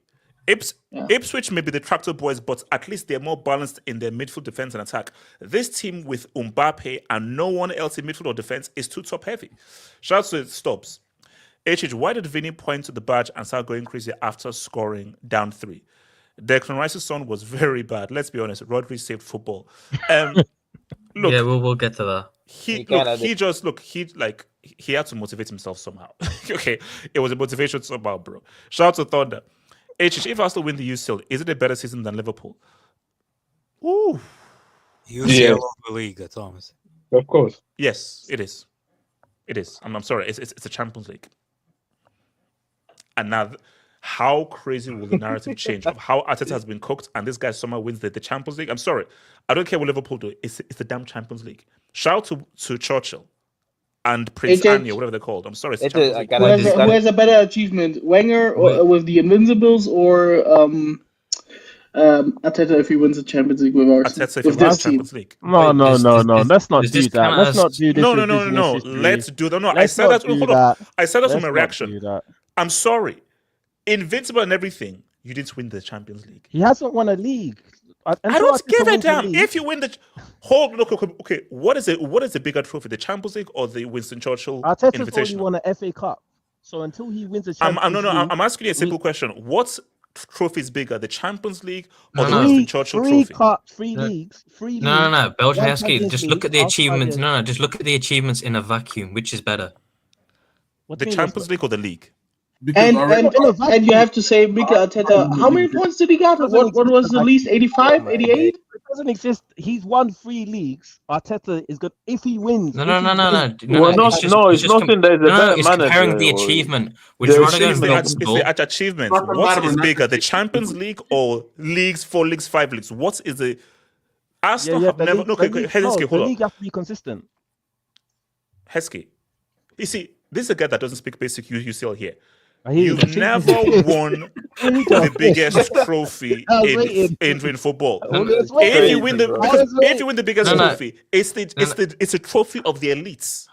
Ipswich may be the tractor boys, but at least they're more balanced in their midfield, defense, and attack. This team with Mbappe and no one else in midfield or defense is too top heavy. Shout out to Stops. HH, why did Vinny point to the badge and start going crazy after scoring down 3? Declan Rice's son was very bad. Let's be honest. Rodri saved football. Look, yeah, we'll get to that. He had to motivate himself somehow. Okay, it was a motivation somehow, bro. Shout out to Thunder. If Arsenal win the UCL, is it a better season than Liverpool? Ooh, UCL over Liga, Thomas. Of course. Yes, it is. It is. I'm sorry. It's a Champions League. And now, how crazy will the narrative change of how Arteta has been cooked and this guy somehow wins the Champions League? I'm sorry. I don't care what Liverpool do. It's the damn Champions League. Shout out to Churchill and Prince Anya, whatever they're called. I'm sorry. It's the Champions League. Who has a better achievement? Wenger with the Invincibles or Arteta if he wins the Champions League with Arsenal? Arteta if he wins the Champions League. No. Let's not do that. Let's not do this. No. Let's do that. No, I said that. Hold on. I said that from a reaction. I'm sorry. Invincible and everything. You didn't win the Champions League. He hasn't won a league. I don't give a damn if you win the okay. What is it? What is the bigger trophy, the Champions League or the Winston Churchill Arteta's only won an FA Cup, so until he wins the Champions League, I'm asking you a simple question. What trophy is bigger, the Champions League or the Winston Churchill trophy? 3 cups, 3 leagues, 3 leagues. No. Belgian Heskey, just look at the achievements. No, just look at the achievements in a vacuum. Which is better, the Champions League or the league? And you have to say, Mikel Arteta, how many points did he get? What was the least? 85, 88? It doesn't exist. He's won 3 leagues. Arteta is good if he wins. No. It's nothing. There's a better it's manager. comparing the achievement. Would you rather go at achievement? What is bigger, the Champions League or leagues, 4 leagues, 5 leagues? What is the Arsenal have never? The league has to be consistent. Heskey, you see, this is a guy that doesn't speak basic UCL here. You've never won the biggest trophy in football. If you win the biggest trophy, it's a trophy of the elites.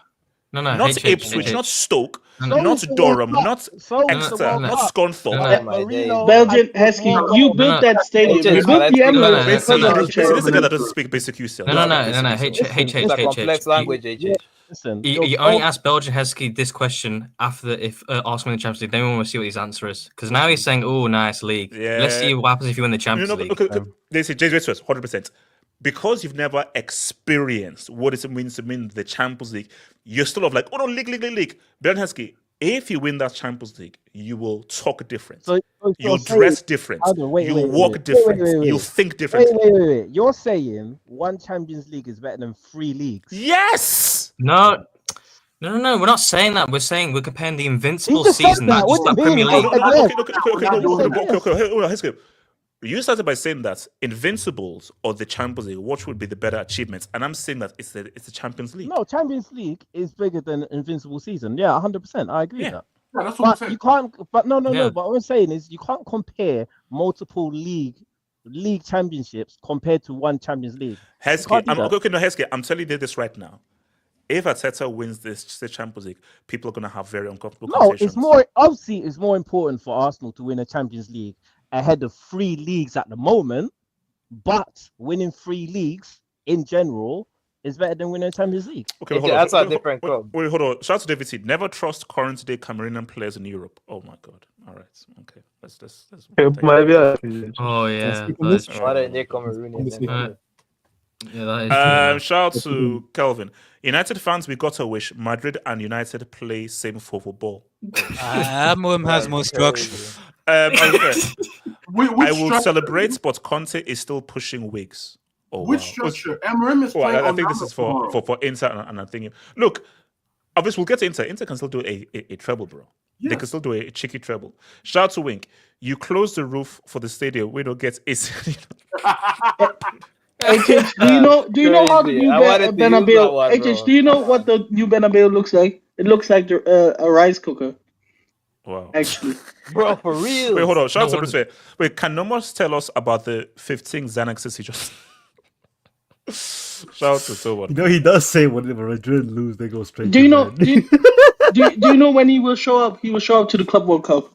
Not Ipswich, not Stoke, not Durham, not Exeter, not Scunthorpe. Belgian Heskey, you built that stadium. You built the Emirates. This is a guy that doesn't speak basic UCL. No. Complex language, HH. Listen, you only asked Belgian Heskey this question after if Arsenal win the Champions League. Then we want to see what his answer is because now he's saying, "Oh, nice league." Yeah. Let's see what happens if you win the Champions League. They say, James, 100%. Because you've never experienced what it means to win the Champions League, you're still of like, oh no, league. Belgian Heskey, if you win that Champions League, you will talk different. You'll dress different. You'll walk different. You'll think different. Wait. You're saying 1 Champions League is better than 3 leagues? Yes! No. We're not saying that. We're saying we're comparing the Invincible season, not just the Premier League. Okay. You started by saying that Invincibles or the Champions League, what would be the better achievements? And I'm saying that it's the Champions League. No, Champions League is bigger than Invincible season. Yeah, 100%. I agree with that. Yeah, that's what I'm saying. You can't. But no. But what I'm saying is you can't compare multiple league championships compared to 1 Champions League. Heskey, I'm telling you this right now. If Arteta wins the Champions League, people are going to have very uncomfortable conversations. It's more important for Arsenal to win a Champions League ahead of 3 leagues at the moment, but winning 3 leagues in general is better than winning a Champions League. Okay, that's a different club. Wait, hold on. Shout out to David T. Never trust current day Cameroonian players in Europe. Oh my God. All right. Okay. Let's Oh yeah. Why are they Cameroonian? Yeah, that is shout out to Kelvin. United fans, we got to wish Madrid and United play same football. Amorim has more structure. I will celebrate, but Conte is still pushing wigs. Which structure? Amorim is playing I think this is for Inter, and I'm thinking, look, obviously we'll get to Inter. Inter can still do a treble, bro. Yes. They can still do a cheeky treble. Shout out to Wink. You close the roof for the stadium. We don't get it. HH, do you know how the new Bernabeu? HH, do you know what the new Bernabeu looks like? It looks like a rice cooker. Wow. Actually. Bro, for real. Wait, hold on. Shout out to Bruce. Wait, can Nomos tell us about the 15 Xanaxes he just... Shout out to someone. He does say when Madrid lose, they go straight do you know when he will show up? He will show up to the Club World Cup.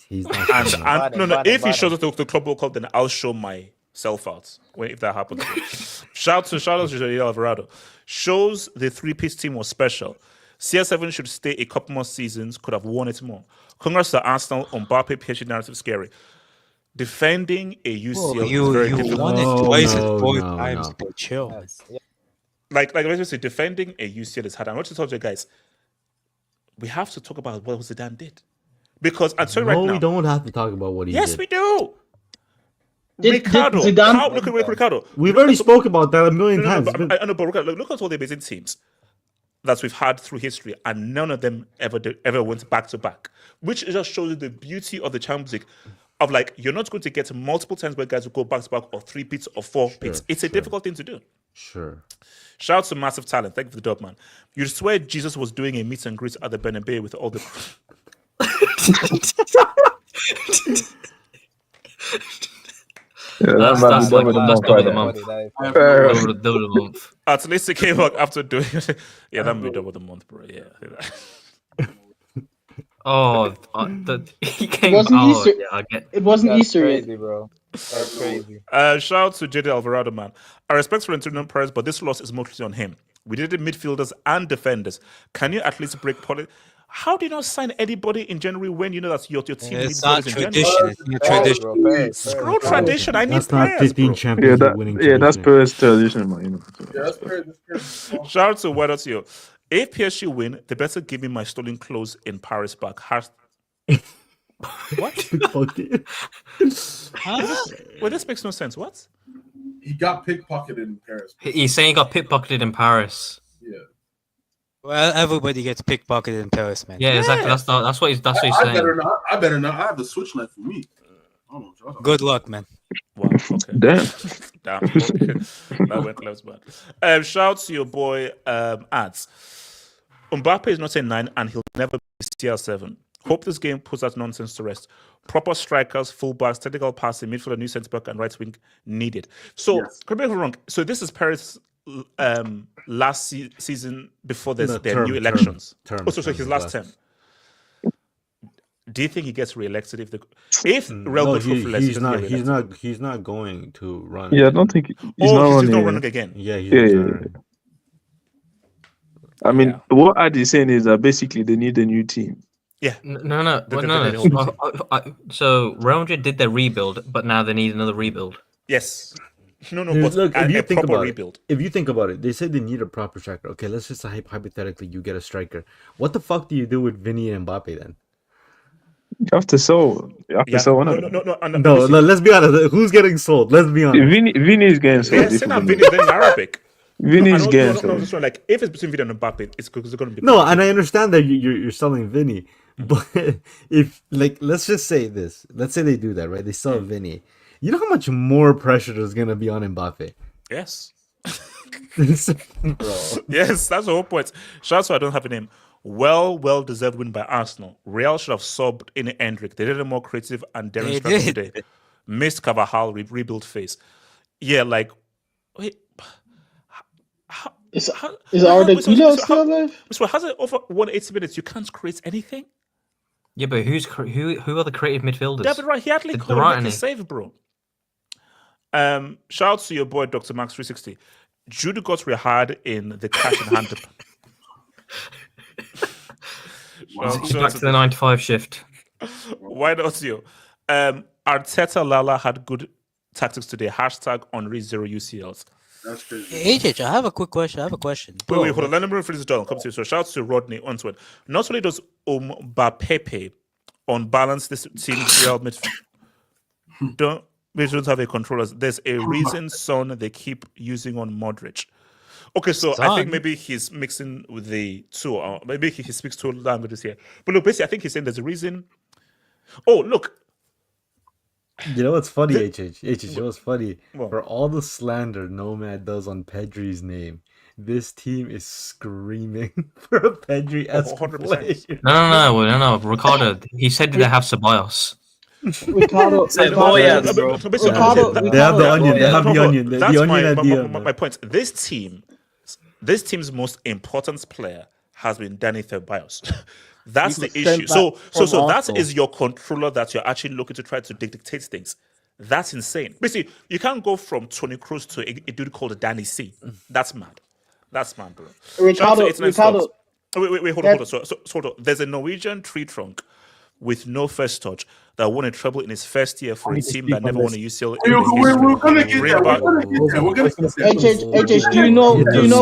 He's not if he shows up to the Club World Cup, then I'll show myself out if that happens. Shout out to Jose Alvarado. Shows the 3-piece team was special. CR7 should stay a couple more seasons, could have won it more. Congrats to Arsenal, Mbappe, PSG narrative scary. defending a UCL Bro, is very you difficult. won it twice and 4 times. Bro, chill. Yes. Yeah. Like let's just say defending a UCL is hard. I want to talk to you guys. We have to talk about what Zidane did. Because I'm sorry right now. No, we don't have to talk about what he did. Yes, we do. Ricardo, Look at Ricardo. We've already spoke about that a million times. I know, but Ricardo, look at all the amazing teams that we've had through history, and none of them ever went back to back, which just shows you the beauty of the Champions League. Of like, you're not going to get multiple times where guys will go back to back or 3 pits or 4 pits. It's a difficult thing to do. Sure. Shout out to Massive Talent. Thank you for the dub, man. You'd swear Jesus was doing a meet and greet at the Bernabeu with all the. That's double the month. At least it came out after doing it. Yeah, that would be double the month, bro. Yeah. He came It wasn't out. Easter. Yeah, I get. It wasn't That's Easter yet. crazy, bro. That's crazy. Shout out to JD Alvarado, man. I respect Florentino Perez, but this loss is mostly on him. We did it midfielders and defenders. Can you at least break policy? How do you not sign anybody in January when you know that your team needs not players in tradition. January? It's not tradition. Screw tradition. I need That's not players, 15 bro. Champions League winning that's tradition. Perez tradition, man. You know. Yeah, that's fair. Shout out to Wedatio. If PSG win, they better give me my stolen clothes in Paris back. What? Well, this makes no sense. What? He got pickpocketed in Paris. He's saying he got pickpocketed in Paris. Yeah. Well, everybody gets pickpocketed in Paris, man. Yeah, exactly. That's what he's I saying. better not. I have the switch knife for me. I don't know. Good luck, man. Wow. Okay. Damn. Damn. Okay. That went close, man. Shout out to your boy Ads. Mbappe is not a 9 and he'll never be CR7. Hope this game puts that nonsense to rest. Proper strikers, fullbacks, technical passing, midfielder, new centre back, and right wing needed. So, correct me if I'm wrong. So this is Paris' last season before their new elections. Term, so his last term. Do you think he gets re-elected if Real Madrid he's not going to run? Yeah, I don't think he's not running again. Yeah, yeah. I mean, what Ad is saying is that basically they need a new team. Yeah. No. So Real Madrid did their rebuild, but now they need another rebuild. Yes. No. But look, if you think about rebuild. If you think about it, they said they need a proper striker. Okay, let's just hypothetically you get a striker. What the fuck do you do with Vinny and Mbappe then? You have to sell. No. Let's be honest. Who's getting sold? Let's be honest. Vinny is getting sold. Yes, Vinny in Arabic. Vinny's getting sold. No, like if it's between Vinny and Mbappe, it's going to be. No, and I understand that you're selling Vinny, but if let's just say this. Let's say they do that, right? They sell Vinny. You know how much more pressure there's gonna be on Mbappe? Yes. Yes, that's the whole point. Shout out to I don't have a name. Well deserved win by Arsenal. Real should have subbed in Endrick. They did it more creative and daring strategy today. Missed Carvajal rebuild phase. Yeah, like wait. Is Arda Güler still alive? So has it over 180 minutes? You can't create anything. Yeah, but who are the creative midfielders? David Wright, he had like a save, bro. Shout out to your boy Dr. Max 360. Jude got rehired in the cash in hand. He's back to the 9 to 5 shift. Why not you? Arteta Lala had good tactics today. Hashtag Henri 0 UCLs. That's crazy. Hey, I have a quick question. Wait, hold on. Let me finish this down. Come to you. So shout out to Rodney Onward. Not only does Mbappe unbalance this team Real midfield, we don't have a controller. There's a reason, son, they keep using on Modric. Okay, so I think maybe he's mixing with the two, or maybe he speaks two languages here. But look, basically, I think he's saying there's a reason. Oh, look. You know what's funny, HH? You know what's funny? What? For all the slander Nomad does on Pedri's name, this team is screaming for a Pedri-esque play. No. Ricardo, he said they have Ceballos. Ricardo, they have the onion. They have the onion. My point. This team's most important player has been Danny Ceballos. That's the issue. So that is your controller that you're actually looking to try to dictate things. That's insane. Basically, you can't go from Toni Kroos to a dude called Danny C. That's mad. That's mad, bro. Ricardo. Wait, hold on. So there's a Norwegian tree trunk with no first touch that won a treble in his first year for a team that never won a UCL We're in the history. gonna get there. We're gonna get there. We're gonna get there. HH, do you know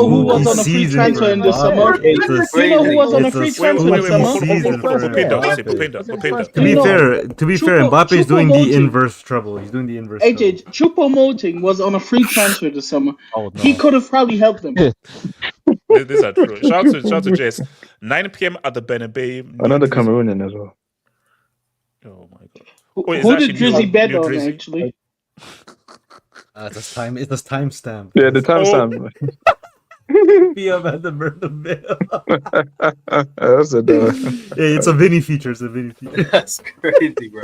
who was on a free transfer in the summer? Do you know who was on a free transfer in the summer? To be fair, Mbappe is doing the inverse treble. He's doing the inverse. HH, Choupo-Moting was on a free transfer this summer. He could have probably helped them. These are true. Shout out to Jess. 9 p.m. at the Bernabeu. Another Cameroonian as well. Oh my god. Who did Drizzy bet on actually? It's a timestamp. Yeah, the timestamp. PM at the Bernabeu. That's a yeah, it's a Vinny feature. It's a Vinny feature. That's crazy, bro.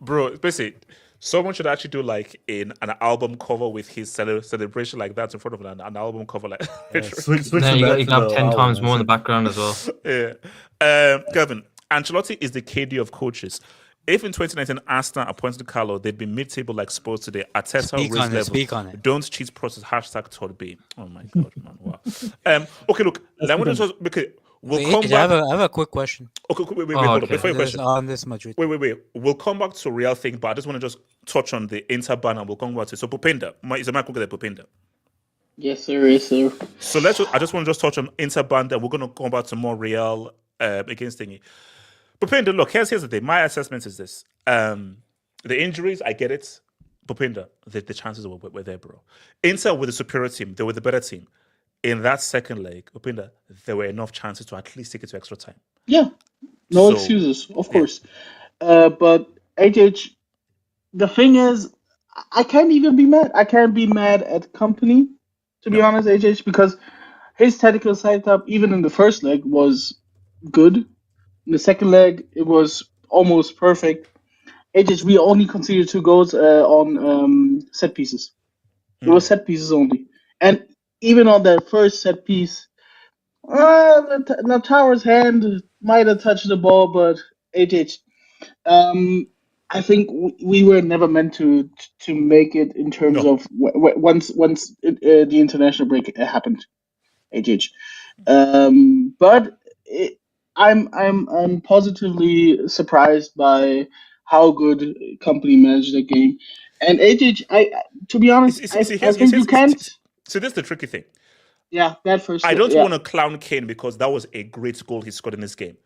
Bro, basically, someone should actually do like an album cover with his celebration like that in front of an album cover. Like, switch you can have 10 times more in the background as well. Yeah. Gavin, Ancelotti is the KD of coaches. If in 2019 Arsenal appointed Carlo, they'd be mid-table like Spurs today. Arteta Speak on it. Don't cheat process. #Todd B. Oh my god, man! Wow. Okay, look. Let me just we'll come back. I have a quick question. Okay, wait. Hold on. Before your question, on this Madrid. Wait. We'll come back to Real thing, but I just want to just touch on the Inter ban and we'll come back to it. So Pupenda, is a man called Pupenda? Yes, sir. So I just want to just touch on Inter ban, and we're going to come back to more Real against thingy. Pupenda, look, here's the thing. My assessment is this. The injuries, I get it. Pupenda, the chances were there, bro. Inter were the superior team. They were the better team. In that second leg, Pupenda, there were enough chances to at least take it to extra time. Yeah. No excuses, of course. But HH, the thing is, I can't even be mad. I can't be mad at company, to be honest, HH, because his tactical setup, even in the first leg, was good. In the second leg, it was almost perfect. We only conceded 2 goals on set pieces. It was set pieces only. And even on that first set piece, Tower's hand might have touched the ball, but I think we were never meant to make it in terms of once the international break happened. But I'm positively surprised by how good company managed the game. And to be honest, I think you can't. So this is the tricky thing. Yeah, that first. I don't want to clown Kane because that was a great goal he scored in this game.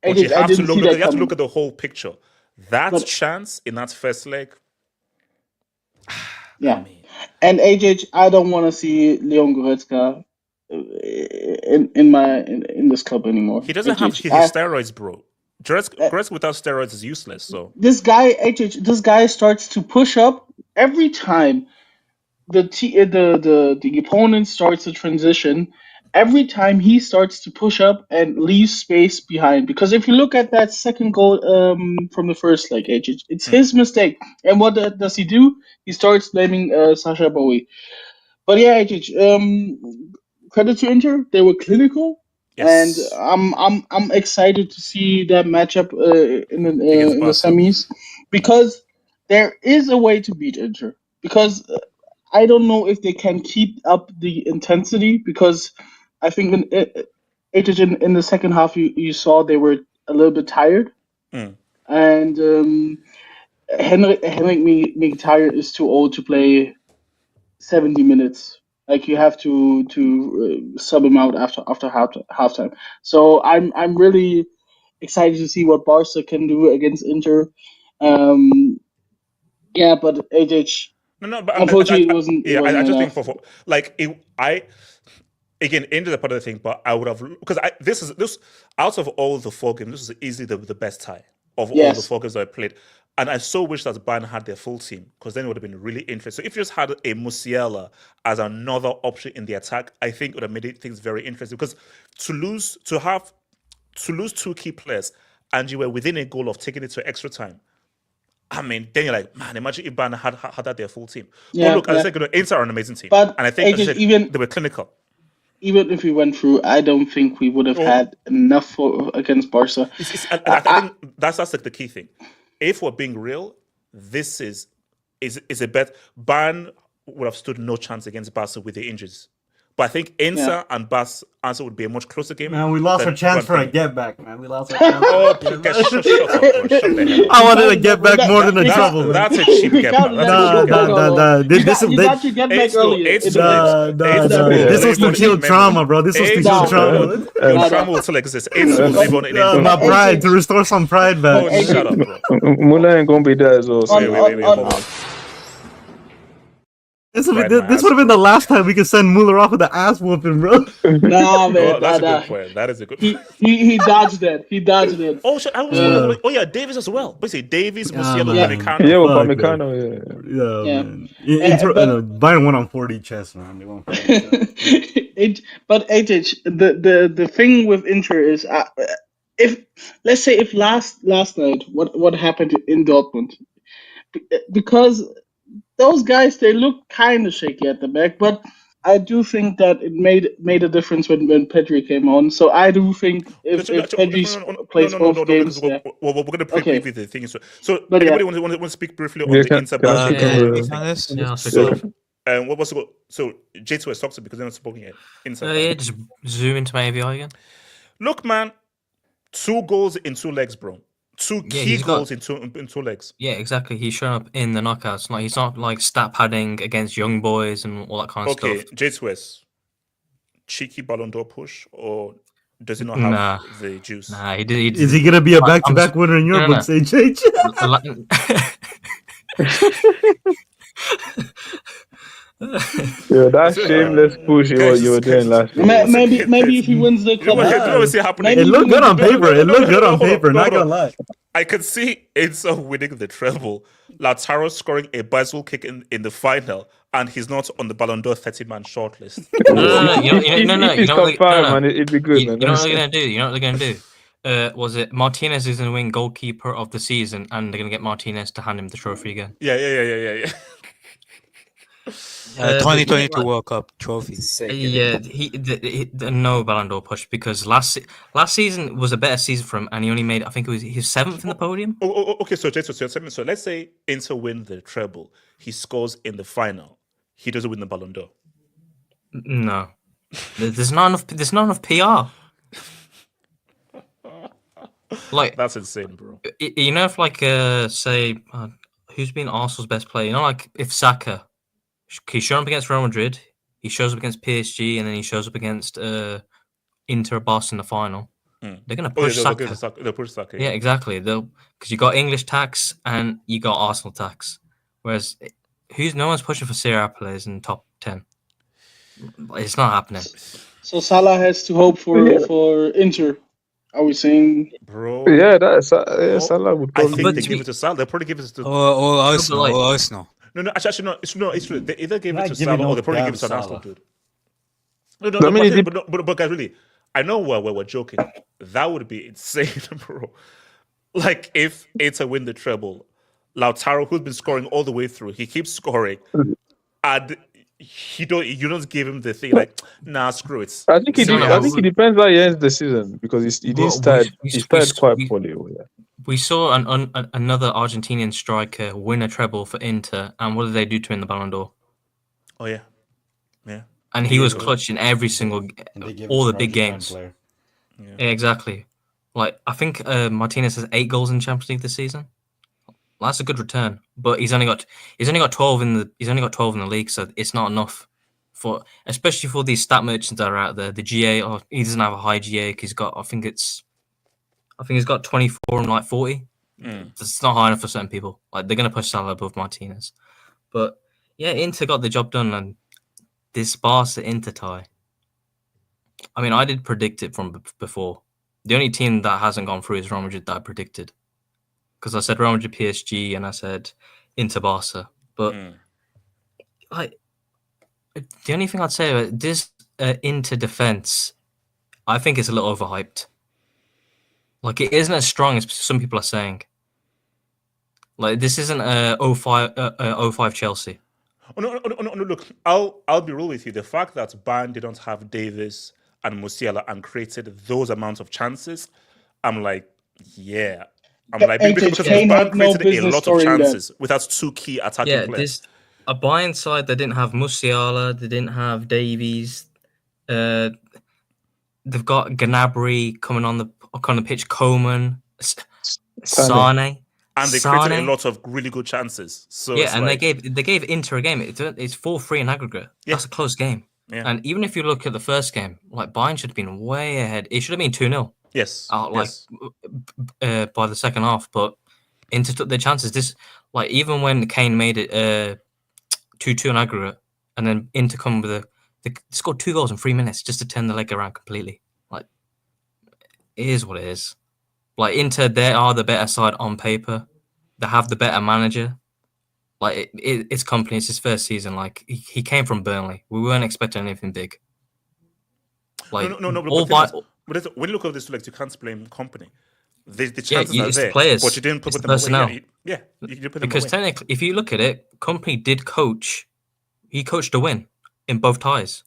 But you have to look at the whole picture. That chance in that first leg. Yeah, and I don't want to see Leon Goretzka in this club anymore. He doesn't have his steroids, bro. Goretzka without steroids is useless. So this guy starts to push up every time the opponent starts a transition. Every time he starts to push up and leave space behind, because if you look at that second goal from the first leg, it's his mistake. And what does he do? He starts blaming Sasha Bowie. But yeah, credit to Inter, they were clinical, and I'm excited to see that matchup in the semis, because there is a way to beat Inter. Because I don't know if they can keep up the intensity, because I think in the second half you saw they were a little bit tired, and Henrik Mkhitaryan is too old to play 70 minutes. Like, you have to sub him out after halftime. So I'm really excited to see what Barca can do against Inter. Yeah, but unfortunately it wasn't. I just think for again, into the part of the thing, but I would have, because this out of all the 4 games, this is easily the best tie of all the 4 games that I played. And I so wish that Bayern had their full team, because then it would have been really interesting. So if you just had a Musiala as another option in the attack, I think it would have made things very interesting. Because to lose 2 key players and you were within a goal of taking it to extra time, I mean, then you're like, man, imagine if Bayern had that their full team. But look, as I said, Inter are an amazing team. But and I think they were clinical. Even if we went through, I don't think we would have had enough against Barca. I think that's the key thing. If we're being real, this is a bet. Bayern would have stood no chance against Barca with the injuries. But I think Inter and Barca answer would be a much closer game. Man, we lost our chance for a get back, man. We lost our chance. Oh, shut up, bro. Shut the hell up. I wanted a get back more than a trouble. That's a cheap get back. This was to kill trauma, bro. This was to kill trauma. Trauma will still exist. Inter will live on in my pride, to restore some pride back. Oh, shut up, bro. Muller ain't gonna be there as well. Wait, hold on. This would have been the last time we could send Muller off with the ass whooping, bro. Nah, man. That's a good point. That is a good point. He dodged it. Oh, shit. Oh, yeah, Davies as well. Basically, Davies, Musiala, Upamecano. Yeah, with Upamecano, yeah. Man. Bayern won on 4D chess, man. They won 4D chess. But HH, the thing with Inter is, if last night, what happened in Dortmund, because those guys, they look kind of shaky at the back, but I do think that it made a difference when Pedri came on. So I do think if Pedri plays both games, we're going to preview the thing. So anybody want to speak briefly on the Inter what was it? So J2 has talked to because they're not speaking yet. Yeah, just zoom into my AVI again. Look, man, 2 goals in 2 legs, bro. 2 key goals in two legs. Yeah, exactly. He's shown up in the knockouts. Like he's not like stat padding against young boys and all that kind of stuff. Okay, J2S, cheeky Ballon d'Or push, or does he not have the juice? Nah, he did. Is he gonna be a back-to-back winner in your books, HH? Yeah, that shameless push you were doing last week. Maybe if he wins the club, it looked good on paper. Not gonna lie. I could see Inter winning the treble, Lautaro scoring a bicycle kick in the final, and he's not on the Ballon d'Or 30-man shortlist. No. He's confirmed, man. It'd be good, man. You know what they're gonna do? Was it Martinez is gonna win goalkeeper of the season, and they're gonna get Martinez to hand him the trophy again? Yeah. 2022 World Cup trophy. Yeah, no Ballon d'Or push because last season was a better season for him, and he only made he was 7th in the podium. Okay, so let's say Inter win the treble, he scores in the final, he doesn't win the Ballon d'Or. No, there's not enough PR. Like that's insane, bro. You know, if say who's been Arsenal's best player? You know, like if Saka. He showed up against Real Madrid, he shows up against PSG, and then he shows up against Inter Barcelona in the final. They're going to push Saka. They'll push Saka. Yeah, exactly. Because you got English tax and you got Arsenal tax. Whereas no one's pushing for Serie A players in top 10. It's not happening. So Salah has to hope for Inter. Are we saying, bro? Yeah, Salah would probably. I think they give it to Salah. They'll probably give it to Arsenal. No. Actually, no. It's true. They either gave it to Salah or they probably give it to Arsenal, dude. But guys, really, I know we're joking. That would be insane, bro. Like if Inter win the treble, Lautaro, who's been scoring all the way through, he keeps scoring, and you don't give him the thing like, nah, screw it. I think it depends how he ends the season because he did start. He started quite poorly. We saw another Argentinian striker win a treble for Inter, and what did they do to him in the Ballon d'Or? Oh yeah. And he was clutch in every single, all the big games. Yeah, exactly. Like I think Martinez has 8 goals in Champions League this season. That's a good return, but he's only got 12 in the league, so it's not enough especially for these stat merchants that are out there. The GA, he doesn't have a high GA because he's got I think he's got 24 and like 40. It's not high enough for certain people. Like they're gonna push Salah above Martinez, but yeah, Inter got the job done, and this Barca Inter tie. I mean, I did predict it from before. The only team that hasn't gone through is Real Madrid that I predicted, because I said Real Madrid PSG and I said Inter Barca. But the only thing I'd say about this Inter defense, I think it's a little overhyped. Like it isn't as strong as some people are saying. Like this isn't 05 Chelsea. Oh, no, look, I'll be real with you. The fact that Bayern didn't have Davis and Musiala and created those amounts of chances, I'm like, yeah. I'm like, because Bayern created a lot of chances without 2 key attacking players. A Bayern side that didn't have Musiala, they didn't have Davies, They've got Gnabry coming on the pitch. Coman, Sane. And they created a lot of really good chances. So yeah, and they gave Inter a game. It's 4-3 in aggregate. Yeah. That's a close game. Yeah. And even if you look at the first game, like Bayern should have been way ahead. It should have been 2-0. Yes. By the second half, but Inter took their chances. Even when Kane made it 2-2 in aggregate, and then Inter come with they scored 2 goals in 3 minutes just to turn the leg around completely. Like, it is what it is. Like, Inter, they are the better side on paper. They have the better manager. Like, it's company. It's his first season. Like, he came from Burnley. We weren't expecting anything big. Like, no. But when you look at this, like, you can't blame company. The chances are there, players, but you didn't put them personnel. away. You didn't put them because away. Technically, if you look at it, company did coach. He coached a win in both ties.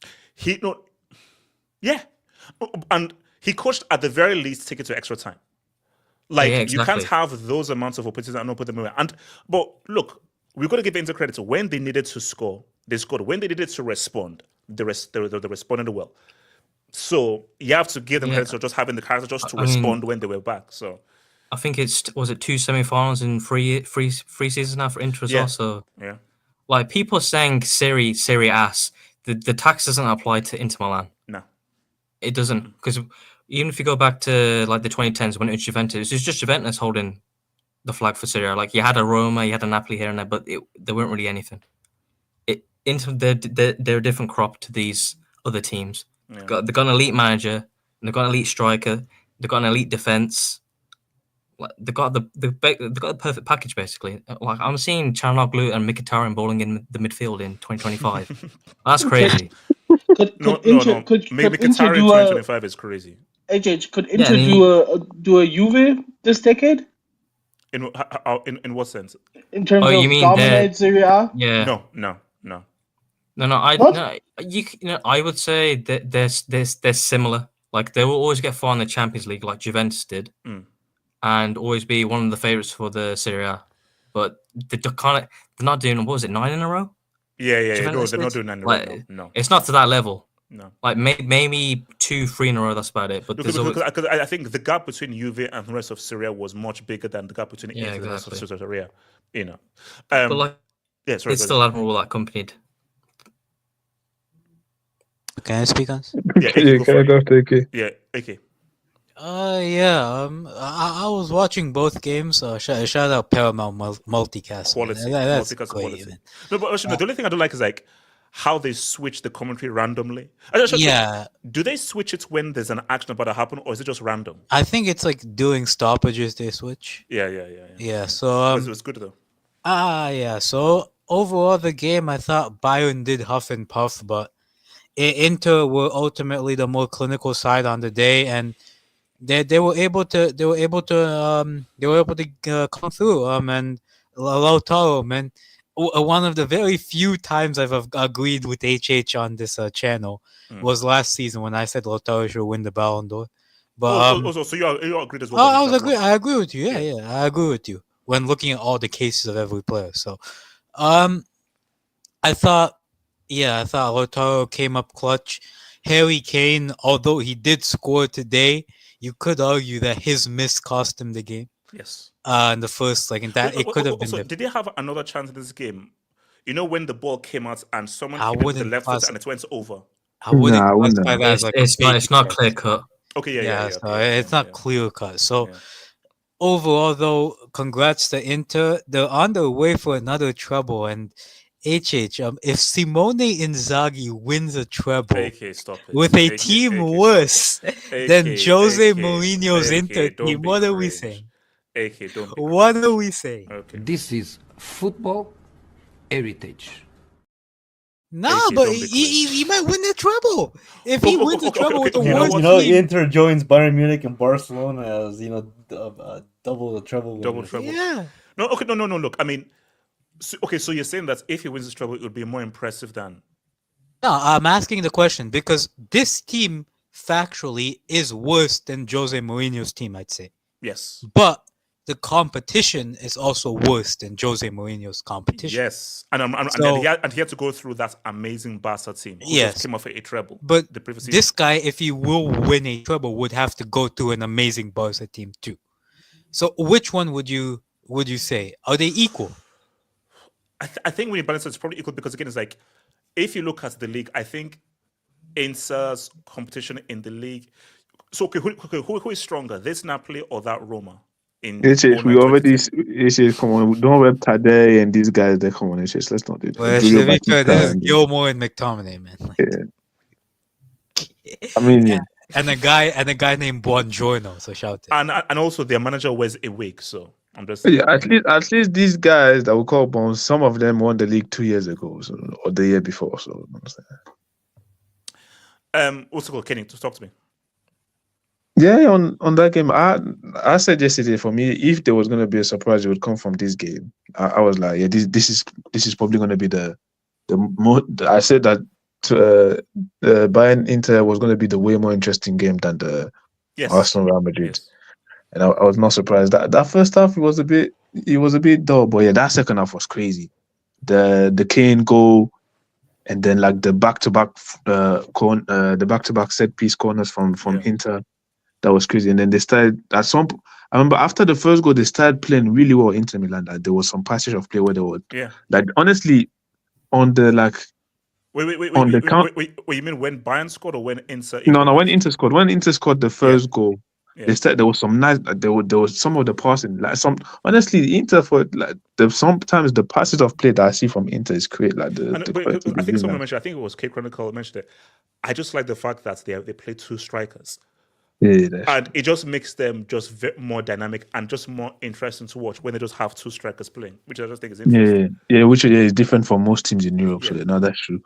And he coached at the very least take it to extra time. Like, exactly. You can't have those amounts of opportunities and not put them away. But look, we've got to give Inter credit. When they needed to score, they scored. When they needed to respond, they responded well. So you have to give them credit for just having the character just to respond when they were back. So I think was it 2 semi-finals in three seasons now for Inter as well. So like, people saying Serie ass, the tax doesn't apply to Inter Milan. No, it doesn't, because even if you go back to like the 2010s when it was Juventus, it was just Juventus holding the flag for Serie. Like, you had a Roma, you had a Napoli here and there, but they weren't really anything. They're a different crop to these other teams. Yeah. They've got an elite manager, and they've got an elite striker, they've got an elite defense. They've got the perfect package, basically. Like, I'm seeing Çalhanoğlu and Mkhitaryan bowling in the midfield in 2025. That's crazy. Could Maybe Mkhitaryan in 2025 is crazy. AJ, could Inter do a Juve this decade? In what sense? In terms of dominate Serie A? Yeah. No. I would say that they're similar. Like, they will always get far in the Champions League, like Juventus did, and always be one of the favorites for the Serie A. But they're not doing, what was it, 9 in a row? Yeah. No, they're not doing 9 in a row. No. It's not to that level. No. Like, maybe 2-3 in a row. That's about it. But because I think the gap between Juve and the rest of Serie was much bigger than the gap between Inter and the rest of Serie. You know. But like, it's still admirable that accompanied. Can I speak on? Yeah, okay. I was watching both games. Shout out Paramount Multicast. Quality. That's Multicast great, quality. No, but actually, the only thing I don't like is like how they switch the commentary randomly. Do they switch it when there's an action about to happen, or is it just random? I think it's like doing stoppages they switch. Yeah. So it was good though. So overall, the game, I thought Bayern did huff and puff, but Inter were ultimately the more clinical side on the day, and they were able to come through. And Lautaro, man, one of the very few times I've agreed with HH on this channel was last season when I said Lautaro should win the Ballon d'Or. But so you agreed as well. I agree with you. Yeah, I agree with you when looking at all the cases of every player. So, I thought Lautaro came up clutch. Harry Kane, although he did score today, you could argue that his miss cost him the game. Yes. In the first, it could have been. So did they have another chance in this game? You know, when the ball came out and someone hit it with the left foot and it went over. I wouldn't. It's not clear cut. Okay, it's not clear cut. So overall, though, congrats to Inter. They're on their way for another treble, and if Simone Inzaghi wins a treble with a team worse than Jose Mourinho's Inter team, what are we saying? What are we saying? Okay. This is football heritage. But he might win the treble. If he wins the treble with the worst team. Inter joins Bayern Munich and Barcelona as double the treble. Double treble. Yeah. No. Look, I mean. So you're saying that if he wins this treble, it would be more impressive than... No, I'm asking the question because this team factually is worse than Jose Mourinho's team, I'd say. Yes. But the competition is also worse than Jose Mourinho's competition. Yes, and he had to go through that amazing Barca team who just came off a treble. But the previous this season. guy, if he will win a treble, would have to go through an amazing Barca team too. So which one would you say? Are they equal? I think when you balance it, it's probably equal because again, it's like if you look at the league, I think Inter's competition in the league. So okay, who is stronger, this Napoli or that Roma? It's just, we already. It's just, come on, don't rep Tadei and these guys. They come on. It's just, let's not do that. Well, to be fair, this is Gilmore and McTominay, man. Like, I mean, and a guy named Buongiorno. So shout it. And also their manager wears a wig. So I'm just at least these guys that we call Bones, some of them won the league 2 years ago, or the year before. So what's it called, Kenny? To talk to me. Yeah, on that game, I said yesterday, for me, if there was going to be a surprise, it would come from this game. I was like, yeah, this is probably going to be the more. I said that Bayern Inter was going to be the way more interesting game than the Arsenal Real Madrid, and I was not surprised. That first half it was a bit dull, but yeah, that second half was crazy. The Kane goal, and then like the back-to-back set piece corners from Inter. That was crazy. And then they started I remember after the first goal, they started playing really well Inter Milan. Like, there was some passage of play where they were like, honestly, on the like Wait, you mean when Bayern scored or when Inter? No, when Inter scored. When Inter scored the first goal, there was some nice. There was some of the passing. Like, honestly, Inter for like sometimes the passes of play that I see from Inter is great. Like I think someone mentioned. I think it was K Chronicle mentioned it. I just like the fact that they play two strikers. And it just makes them just more dynamic and just more interesting to watch when they just have two strikers playing, which I just think is interesting. Which is different from most teams in Europe. So no, that's true.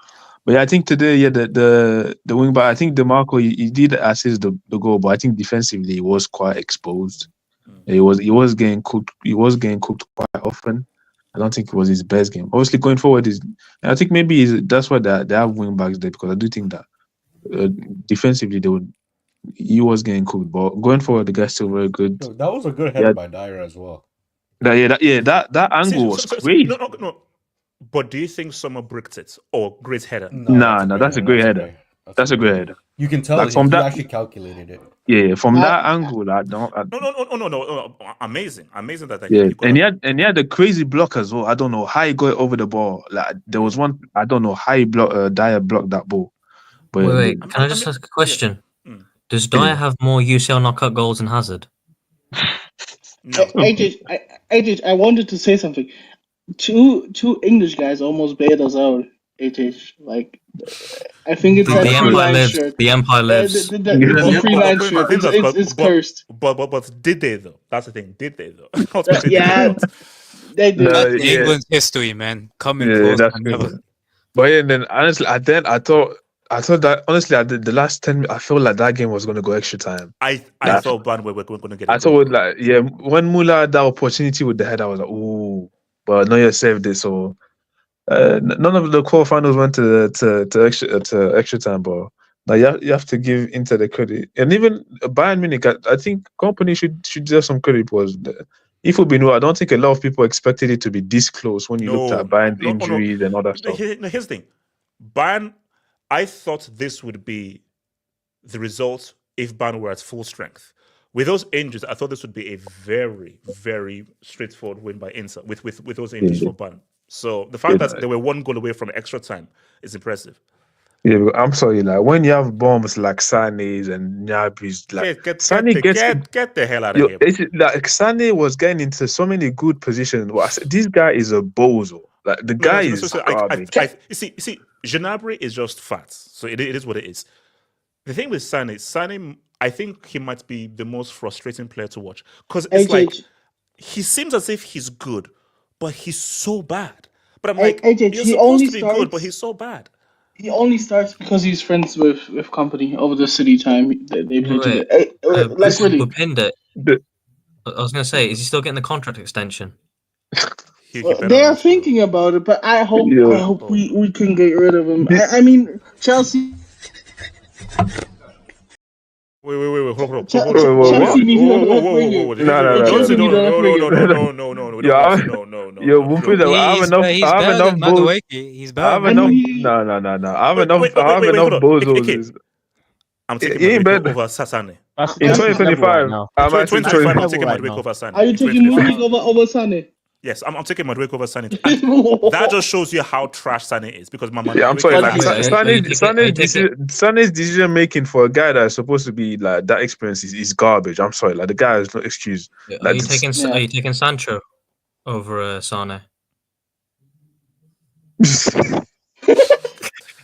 But yeah, I think today, the wing back, I think DeMarco he did assist the goal, but I think defensively he was quite exposed. He was getting cooked. He was getting cooked quite often. I don't think it was his best game. Obviously, going forward I think maybe that's why they have wing backs there, because I do think that defensively he was getting cooked, but going forward, the guy's still very good. No, that was a good header by Dyer as well. That angle was great. No. But do you think Sommer bricked it or great header? No, that's a great header. That's a great header. You can tell like, he actually calculated it. Yeah, from that angle, I don't. No. Amazing that. And he had a crazy block as well. I don't know how he got over the ball. Like, there was one. I don't know how Dyer blocked that ball. But wait. Can I just ask a question? Does Dyer have more UCL knockout goals than Hazard? No. AJ, I wanted to say something. Two English guys almost bailed us out. AJ, like, I think it's the Empire lives. Shirt. The Empire lives. The freelance shirt. It's cursed. But did they though? That's the thing. Did they though? They did. That's England's history, man. Coming close. But then honestly, I thought that honestly, the last 10 minutes, I felt like that game was going to go extra time. I thought Bayern were going to get it. I thought when Muller had that opportunity with the head, I was like, ooh, but no, you saved it. So none of the quarterfinals went to extra time, but now you have to give Inter the credit, and even Bayern Munich. I think company should deserve some credit, because if we've been, I don't think a lot of people expected it to be this close when you looked at Bayern's injuries and all that stuff. Here's the thing, Bayern. I thought this would be the result if Bayern were at full strength. With those injuries, I thought this would be a very, very straightforward win by Inter with those injuries for Bayern. So the fact that they were one goal away from extra time is impressive. Yeah, I'm sorry, like when you have bombs like Sané's and Gnabry's, like get the hell out of here. Like Sané was getting into so many good positions. Well, this guy is a bozo. Like the guy is garbage. You see, Gnabry is just fat, so it is what it is. The thing with Sané, I think he might be the most frustrating player to watch, because it's like he seems as if he's good, but he's so bad. But I'm like, you're supposed to be good, but he's so bad. He only starts because he's friends with company over the City time. They play together. Like really. I was going to say, is he still getting the contract extension? They are thinking about it, but I hope we can get rid of him. I mean, Chelsea. Wait. Hold on. Chelsea need another left winger. Chelsea need a left winger. No. Yo, Mufida, I have enough. He's I have better enough than balls. Madueke. He's I better. have And enough. he- No. I have enough. I have enough Hold on. bozos. I'm taking He ain't Madueke better. over Sasane. That's In that's 2025, right now. I'm In actually 2025, I'm level taking right Madueke now. over Sane. Are you In taking 2025. Munich over Sané? Yes, I'm taking Madueke over Sane. And that just shows you how trash Sane is because my Yeah, I'm sorry. Like Madueke- Sané's decision making for a guy that's supposed to be like that experience is garbage. I'm sorry. Like the guy is no excuse. Are Like you taking Are you taking Sancho over Sane?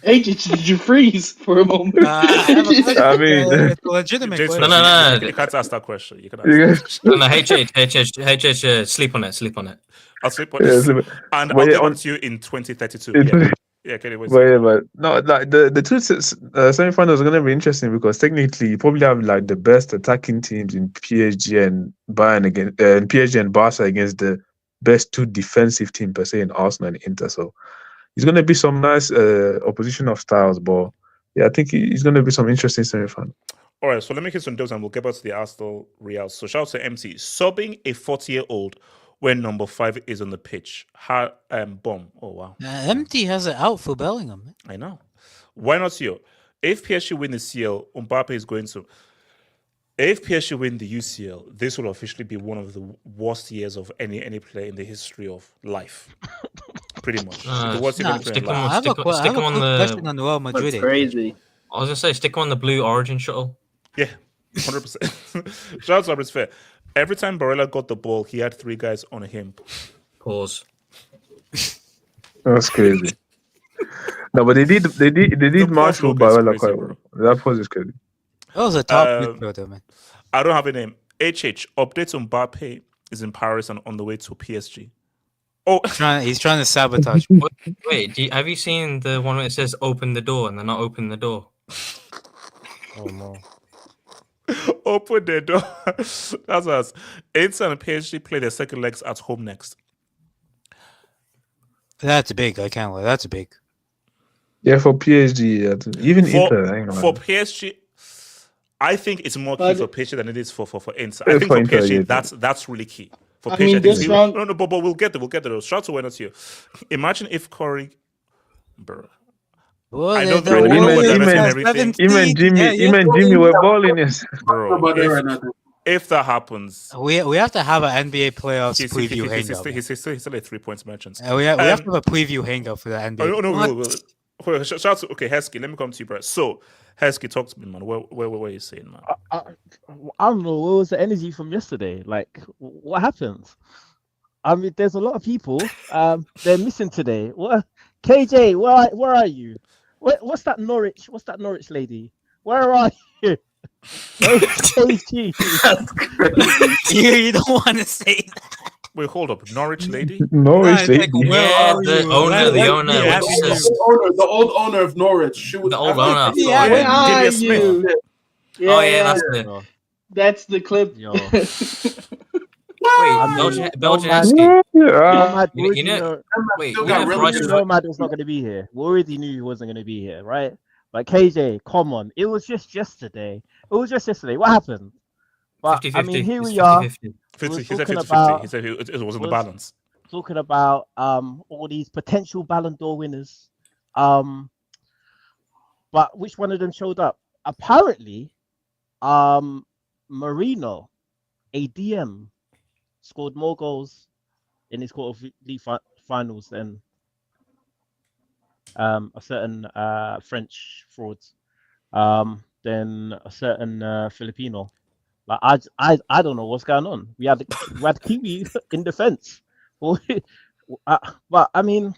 AJ, did you freeze for a moment? I have a question. I mean, It's a legitimate Jason, question. No. You can't ask that question. You can ask that question. No, HH, sleep on it. I'll sleep on Yeah, this. sleep- And but I'll yeah, get on- back to you in 2032. It's- Yeah, okay, wait. but no, like the two semifinals are gonna be interesting because technically you probably have like the best attacking teams in PSG and Bayern against and PSG and Barca against the best two defensive team per se in Arsenal and Inter. So it's gonna be some nice opposition of styles, but yeah, I think it's gonna be some interesting semifinal. All right, so let me hit some dubs and we'll get back to the Arsenal Real. So shout out to MC. Subbing a 40-year-old when number 5 is on the pitch. Bomb. Oh, wow. Empty has it out for Bellingham. Man. I know. Why not you? If PSG win the CL, Mbappe is going to. If PSG win the UCL, this will officially be one of the worst years of any player in the history of life. Pretty much. The worst year of any player in life. I have a quick question on Real Madrid. That's crazy. I was gonna say stick him on the blue Origin shuttle. Yeah, 100%. Shout out to Fair. Every time Barella got the ball, he had 3 guys on him. Pause. That's crazy. No, but they did Marshall Barella quite well. That was crazy. That was a top midfielder, man. I don't have a name. HH updates on Mbappe is in Paris and on the way to PSG. Oh, he's trying to sabotage. Wait, have you seen the one where it says "open the door" and they're not opening the door? Oh no. Open the door. That's us. Inter and PSG play their second legs at home next. That's big. I can't lie. That's big. Yeah, for PSG, even Inter. For PSG, I think it's more key for PSG than it is for Inter. I Yeah, think for for Inter, PSG, yeah. that's really key. For I PSG, mean, I think this it's- round- no, but we'll get there. Shout out to Wenot here. Imagine if Corey, bro. Well, I don't Bro, really know what Iman, everything. Jimmy were balling yes. Bro, if that happens, We have to have an NBA playoffs he's preview hangout. still a 3 points merchant. We have to have a preview hangout for the NBA. Oh, no, What? we'll. Shout out to Hesky. Let me come to you, bro. So Hesky, talk to me, man. What are you saying, man? I don't know. What was the energy from yesterday? Like, what happened? I mean, there's a lot of people. They're missing today. What? KJ, where are you? What's that Norwich? What's that Norwich lady? Where are you? KG. You don't want to say that. Wait, hold up. Norwich lady? Norwich lady. Yeah, the owner. The old owner of Norwich. She was The old owner. Yeah, where are you? Oh yeah, that's it. That's the clip. Yo. Wait, Belgian Husky. Nomad, You know, wait, you know Bryce was Nomad was not going to be here. We already knew he wasn't going to be here, right? But KJ, come on. It was just yesterday. What happened? But 50-50. I mean, here It's we are. 50-50. He said talking 50-50. about- He said it was on the balance. Talking about all these potential Ballon d'Or winners. But which one of them showed up? Apparently, Marino, a DM, scored more goals in his quarter league finals than a certain French fraud, than a certain Filipino. Like I don't know what's going on. We had Kiwi in defense, but I mean,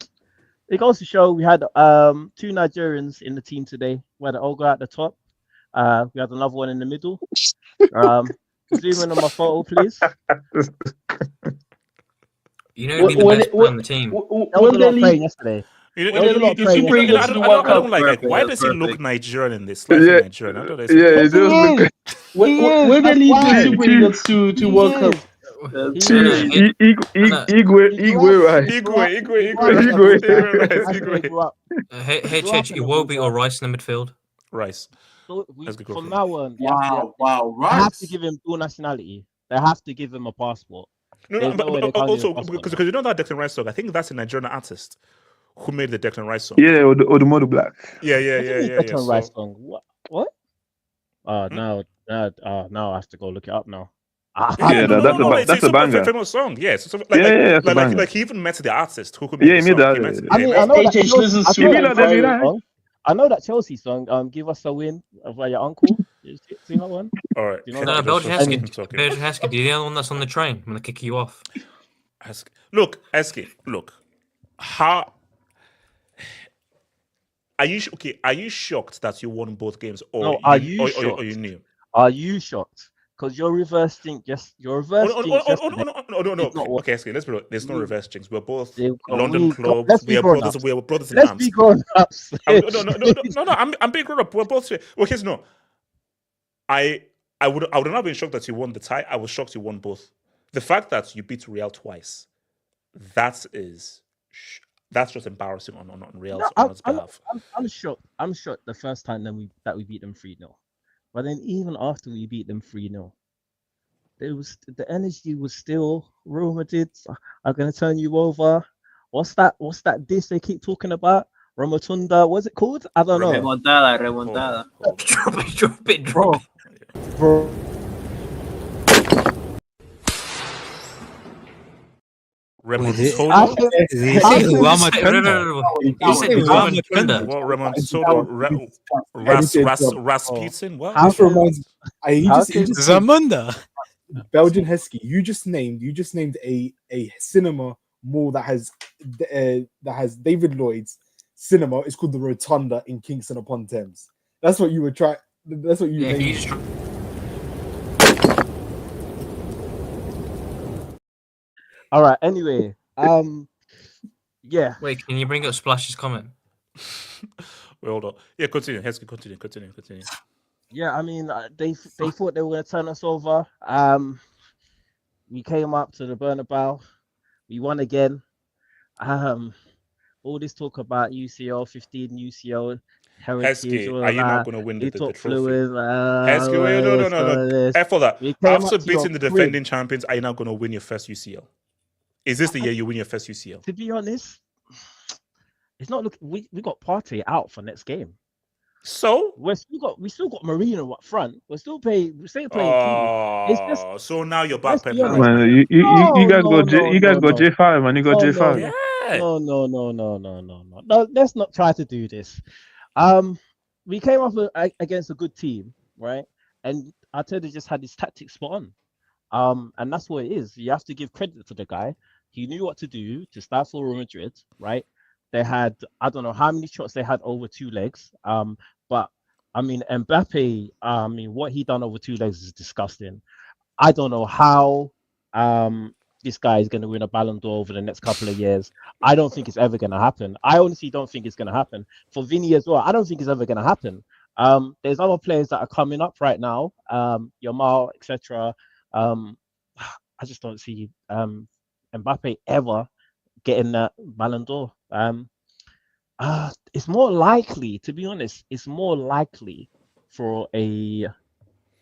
it goes to show we had 2 Nigerians in the team today. We had Olga at the top. We had another one in the middle. Zoom in on my photo, please. You know, be the best player on the team. There was a lot of playing yesterday. I don't like why does he look Nigerian in this? Like Nigerian. I don't know. Yeah, it does look. Where they lead the Super Eagles to World Cup? Hey, Iwobi or Rice in the midfield? Rice. From now on, wow, they have to give him dual nationality. They have to give him a passport. But also because you know that Declan Rice song. I think that's a Nigerian artist who made the Declan Rice song. Yeah, or the Model Black. Yeah. Declan Rice song. What? Now I have to go look it up now. That's a banger. Famous song. Yes. Like he even met the artist who made the song. I mean, I know that I know that Chelsea song. Give us a win by your uncle. You see that one? All right. You know, Belgian Heskey. Do you know the one that's on the train when they kick you off? Heskey. Look. How are you? Okay. Are you shocked that you won both games, or you knew? Are you shocked? Because your reverse jinx, your reverse jinx. No. Okay, let's be real. There's no reverse jinx. We're both London clubs. We are brothers in arms. Let's be grown ups. No. I'm being grown up. We're both. Okay, no. I would not have been shocked that you won the tie. I was shocked you won both. The fact that you beat Real twice, that's just embarrassing on Real's behalf. I'm shocked. I'm shocked the first time that we beat them 3-0. But then even after we beat them 3-0, the energy was still Real Madrid are going to turn you over. What's that dish they keep talking about? Rotunda, what's it called? I don't know. Remontada. Drop it. Bro. Remontada. Rasputin. What? Zamunda. Belgian Heskey. You just named a cinema mall that has David Lloyd's cinema. It's called the Rotunda in Kingston upon Thames. That's what you were trying. That's what you named. All right. Anyway, yeah. Wait, can you bring up Splash's comment? Wait, hold on. Yeah, continue. Heskey, continue. Yeah, I mean, they thought they were going to turn us over. We came up to the Bernabeu. We won again. All this talk about UCL 15, UCL heritage. Heskey, are you not going to win the trophy? Heskey, no. F for that. After beating the defending champions, are you not going to win your first UCL? Is this the year you win your first UCL? To be honest, it's not looking. We got Partey out for next game. So we still got Marino up front. We're still playing. So now you're back. Man, you guys got J5, man. You got J5. Yeah. No. Let's not try to do this. We came up against a good team, right? And Arteta just had his tactics spot on. And that's what it is. You have to give credit to the guy. He knew what to do to start for Real Madrid, right? They had, I don't know how many shots they had over 2 legs. But I mean, Mbappe, what he done over 2 legs is disgusting. I don't know how this guy is going to win a Ballon d'Or over the next couple of years. I don't think it's ever going to happen. I honestly don't think it's going to happen. For Vinny as well, I don't think it's ever going to happen. There's other players that are coming up right now, Yamal, etc. I just don't see Mbappe ever getting that Ballon d'Or. It's more likely, to be honest, for a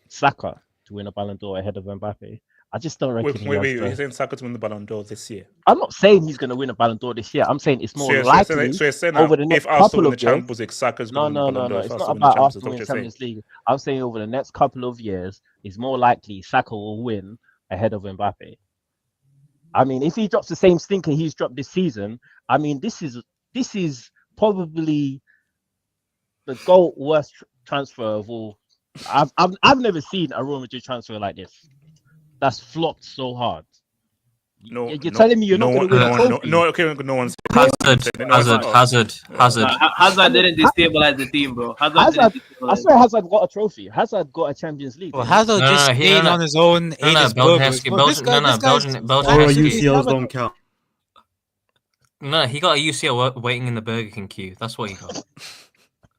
Saka to win a Ballon d'Or ahead of Mbappe. I just don't reckon. Wait, you're saying Saka to win the Ballon d'Or this year? I'm not saying he's going to win a Ballon d'Or this year. I'm saying it's more likely. So you're saying over the next if Arsenal couple win of the Champions League, Saka's going to win the Ballon d'Or. It's not about Arsenal winning Champions League. I'm saying over the next couple of years, it's more likely Saka will win ahead of Mbappe. I mean, if he drops the same stinker he's dropped this season, I mean, this is probably the GOAT worst transfer of all. I've never seen a Real Madrid transfer like this. That's flopped so hard. You're telling me you're not going to win a trophy? No one's Hazard. Hazard didn't destabilize the team, bro. I swear Hazard got a trophy. Hazard got a Champions League. Well, Hazard just stayed on his own. Belgian UCLs don't count. No, he got a UCL waiting in the Burger King queue. That's what he got.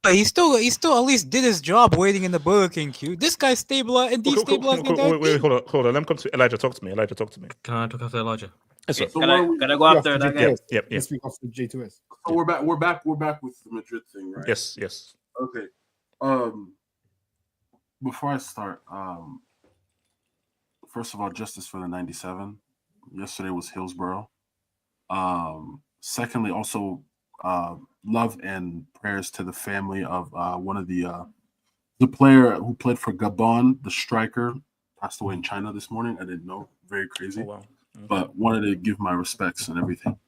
But he still at least did his job waiting in the Burger King queue. This guy stabilized and destabilized the entire Wait, hold on. Let me come to Elijah. Talk to me. Can I talk after Elijah? Yes, sir. Can I go after that guy? Yep. Let's speak after J2S. So we're back with the Madrid thing, right? Yes. Okay. before I start, first of all, justice for the 97. Yesterday was Hillsborough. Secondly, also love and prayers to the family of one of the player who played for Gabon, the striker, passed away in China this morning. I didn't know. Very crazy. Oh, wow. Okay. But wanted to give my respects and everything.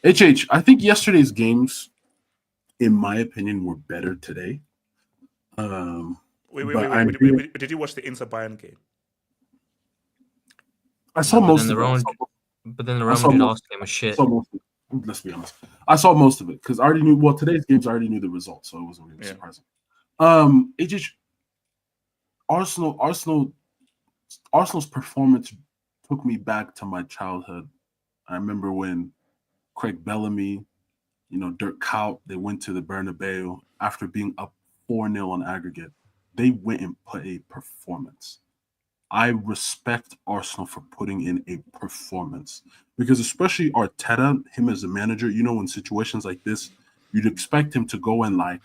HH, I think yesterday's games, in my opinion, were better today. Wait. Did you watch the Inter Bayern game? I saw most of it. But then the Real Madrid last game was shit. Let's be honest. I saw most of it because I already knew. Well, today's games I already knew the results, so it wasn't really surprising. Arsenal's performance took me back to my childhood. I remember when Craig Bellamy, Dirk Kuyt, they went to the Bernabeu after being up 4-0 on aggregate. They went and put a performance. I respect Arsenal for putting in a performance because especially Arteta, him as a manager, in situations like this, you'd expect him to go and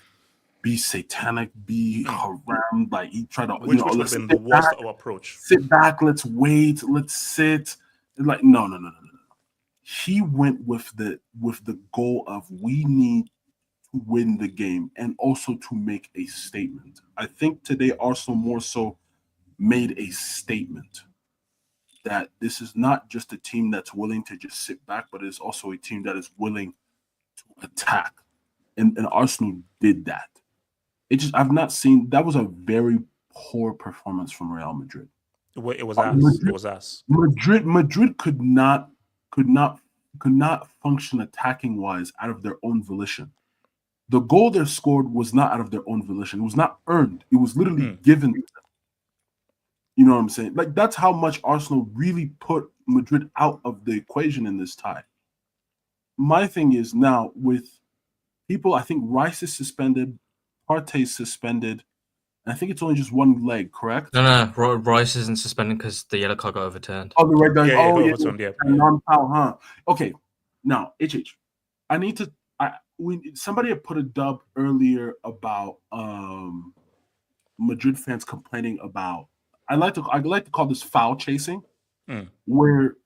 be satanic, be haram, he try to which would have been the worst of approach. Sit back, let's wait, let's sit. No. He went with the goal of we need to win the game and also to make a statement. I think today Arsenal more so made a statement that this is not just a team that's willing to just sit back, but it's also a team that is willing to attack. And Arsenal did that. I've not seen that was a very poor performance from Real Madrid. It was us. It was us. Madrid could not function attacking wise out of their own volition. The goal they scored was not out of their own volition. It was not earned. It was literally given to them. You know what I'm saying? That's how much Arsenal really put Madrid out of the equation in this tie. My thing is now with people, I think Rice is suspended, Partey is suspended, and I think it's only just one leg, correct? No, Rice isn't suspended because the yellow card got overturned. Oh, the red guy. Yeah. Non-foul, huh? Okay, now HH, I need to. Somebody had put a dub earlier about Madrid fans complaining about. I like to call this foul chasing, where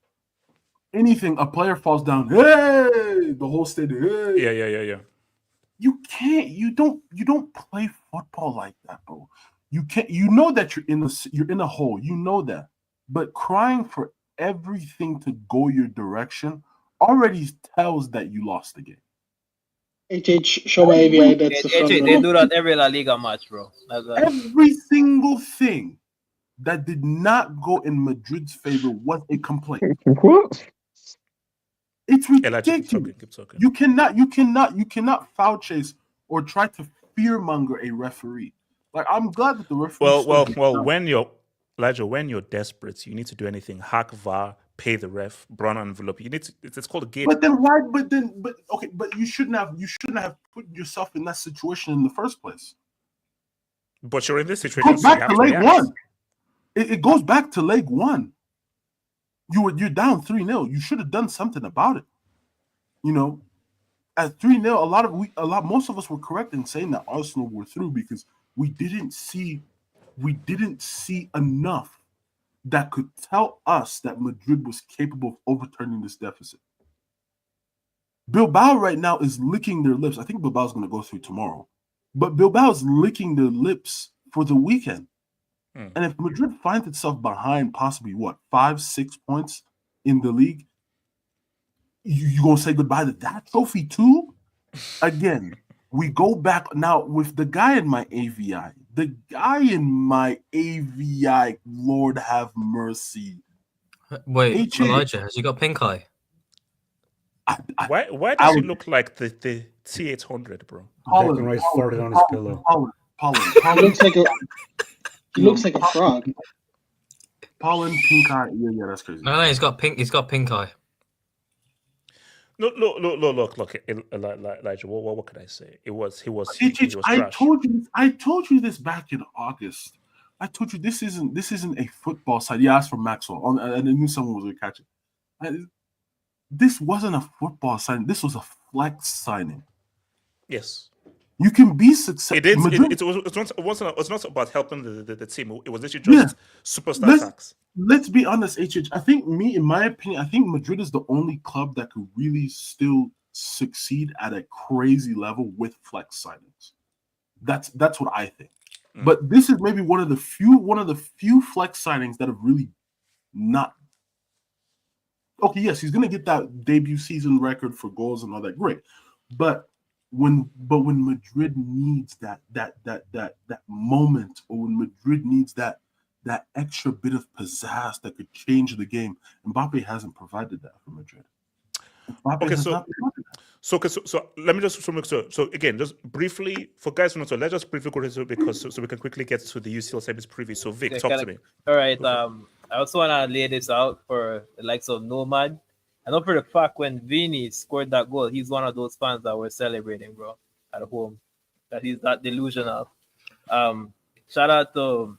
anything a player falls down, hey, the whole stadium, hey. Yeah. You can't. You don't play football like that, bro. You can't. You know that you're in a hole. You know that, but crying for everything to go your direction already tells that you lost the game. Show my AVI. That's the front they do that every La Liga match, bro. Every single thing that did not go in Madrid's favor was a complaint. What? It's ridiculous. Keep talking. You cannot foul chase or try to fearmonger a referee. I'm glad that the referee. Well. When you're desperate, you need to do anything. Hack VAR, pay the ref, brown envelope. You need to. It's called a game. But then why? But you shouldn't have put yourself in that situation in the first place. But you're in this situation. It goes back to leg one. It goes back to leg one. You're down 3-0. You should have done something about it. At 3-0, most of us were correct in saying that Arsenal were through because we didn't see enough that could tell us that Madrid was capable of overturning this deficit. Bilbao right now is licking their lips. I think Bilbao's going to go through tomorrow, but Bilbao's licking their lips for the weekend. And if Madrid finds itself behind possibly 5-6 points in the league, you gonna say goodbye to that trophy too? Again, we go back now with the guy in my AVI. The guy in my AVI, Lord have mercy. Wait, Elijah, has he got pink eye? Why does he look like the T800, bro? Declan Rice farted on his pillow. He looks like a frog. Pollen, pink eye. Yeah, that's crazy. No, he's got pink eye. Look, Elijah. What can I say? He was I told you this back in August. I told you this isn't a football side. Yeah, I asked for Maxwell, and I knew someone was going to catch it. This wasn't a football signing. This was a flex signing. Yes. You can be successful. It's not about helping the team. It was literally just superstar tax. Let's be honest, HH. I think in my opinion, I think Madrid is the only club that could really still succeed at a crazy level with flex signings. That's what I think. But this is maybe one of the few flex signings that have really not. Okay, yes, he's gonna get that debut season record for goals and all that. Great, but when Madrid needs that moment, or when Madrid needs that extra bit of pizzazz that could change the game, Mbappe hasn't provided that for Madrid. So let me just so again, just briefly for guys who know, so let's just briefly go through because so we can quickly get to the UCL semis preview. So Vic, talk to me. All right. I also want to lay this out for the likes of Nomad. I know for the fact when Vini scored that goal, he's one of those fans that were celebrating, bro, at home. That he's that delusional. Shout out to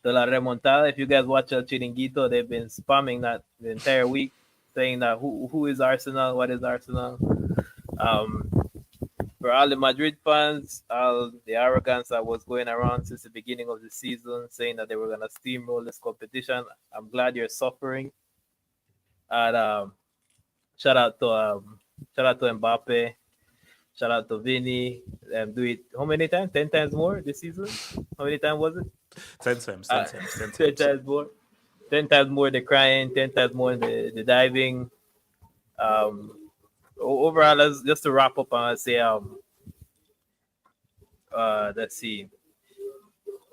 La Remontada. If you guys watch El Chiringuito, they've been spamming that the entire week, saying that who is Arsenal, what is Arsenal. For all the Madrid fans, all the arrogance that was going around since the beginning of the season, saying that they were gonna steamroll this competition, I'm glad you're suffering. And shout out to Mbappe, shout out to Vini. Do it how many times? 10 times more this season? How many times was it? 10 times. 10 times more. 10 times more the crying, 10 times more the diving. Overall, just to wrap up, I say let's see.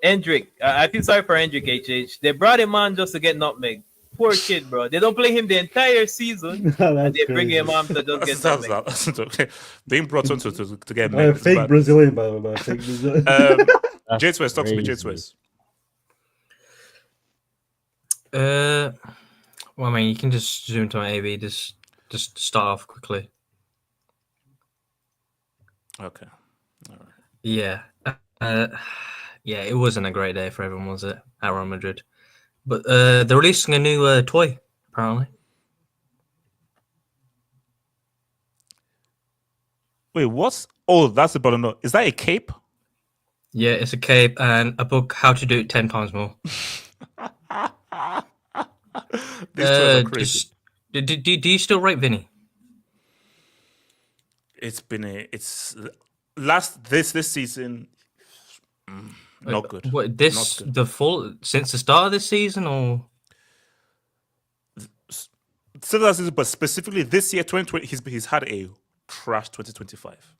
Hendrick. I feel sorry for Hendrick, HH. They brought him on just to get nutmeg. Poor kid, bro. They don't play him the entire season. And they bring him on to just get nutmeg. That's okay. Being brought on to get nutmeg. Fake Brazilian, by the way. Fake Brazilian. J-Swiss, talk to me, J-Swiss. Well, I mean, you can just zoom to my AB. Just start off quickly. Okay. All right. Yeah. Yeah, it wasn't a great day for everyone, was it? At Real Madrid. But they're releasing a new toy, apparently. Wait, what's... Oh, that's the button. Is that a cape? Yeah, it's a cape and a book, How to Do It 10 Times More. These toys are crazy. Do you still rate Vinny? It's this season not good. What, since the start of this season, or still that season, but specifically this year, 2020, he's had a trash 2025,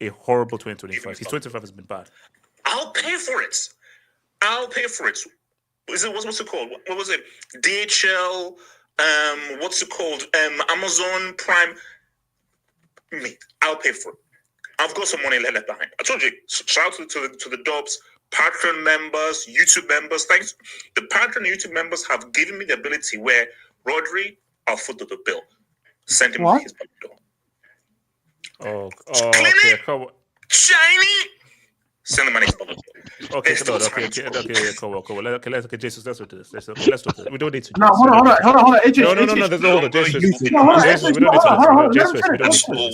a horrible 2025. His 2025 has been bad. I'll pay for it. What's it called? What was it? DHL. What's it called? Amazon Prime. I'll pay for it. I've got some money left behind. I told you. Shout out to the Dubs, Patreon members, YouTube members. Thanks. The Patreon and YouTube members have given me the ability where Rodri, I'll foot the bill. Send him his bill. Oh, okay. Come on. Shiny. Send him money. Okay, come on. Okay, let's Jesus, let's do this. Let's do this. We don't need to. No, hold on. AJ, no. There's no hold on. Jesus, we don't need to.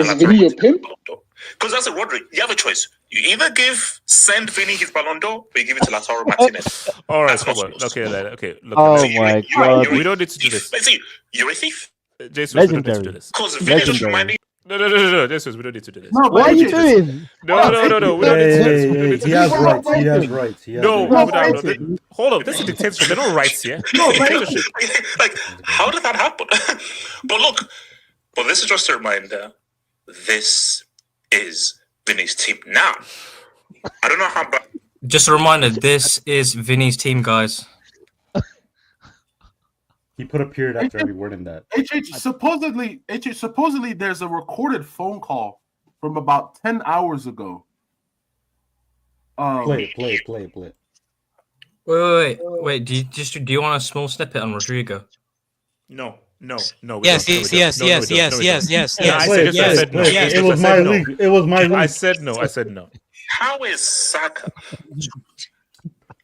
Is Vinny your pimp? Because that's a Rodri. You have a choice. You either send Vinny his Ballon d'Or, or you give it to Lautaro Martinez. All right, come on. Okay. Look, oh my God! We don't need to do this. See, you're a thief. Jesus, we don't need to do this. Because Vinny just reminded me. No, Jesus, we don't need to do this. No, what are you doing? No. We don't need to do this. He has rights. No. Hold on. This is dictatorship. There are no rights here. No, like, how did that happen? But this is just a reminder. This is Vinny's team now. I don't know how bad. Just a reminder, this is Vinny's team, guys. He put a period after every word in that. Supposedly, there's a recorded phone call from about 10 hours ago. Play it. Wait. Do you want a small snippet on Rodrigo? No. Yes. I said no. How is Saka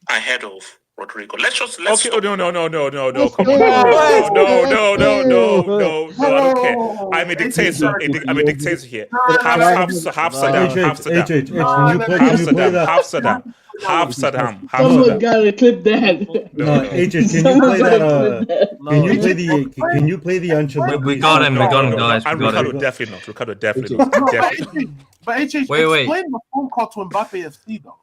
ahead of Rodrigo. Let's Okay. stop. Oh, no. Come on. Let's No. I don't care. I'm a dictator. I'm a dictator here. Half Saddam. Half Saddam. Half Saddam. Someone gotta clip that. No, AJ, can you play the Ancelotti? We got him, guys. And We got Ricardo him. definitely not. Ricardo definitely not. Definitely. But HH, Wait. explain the phone call to Mbappe FC though.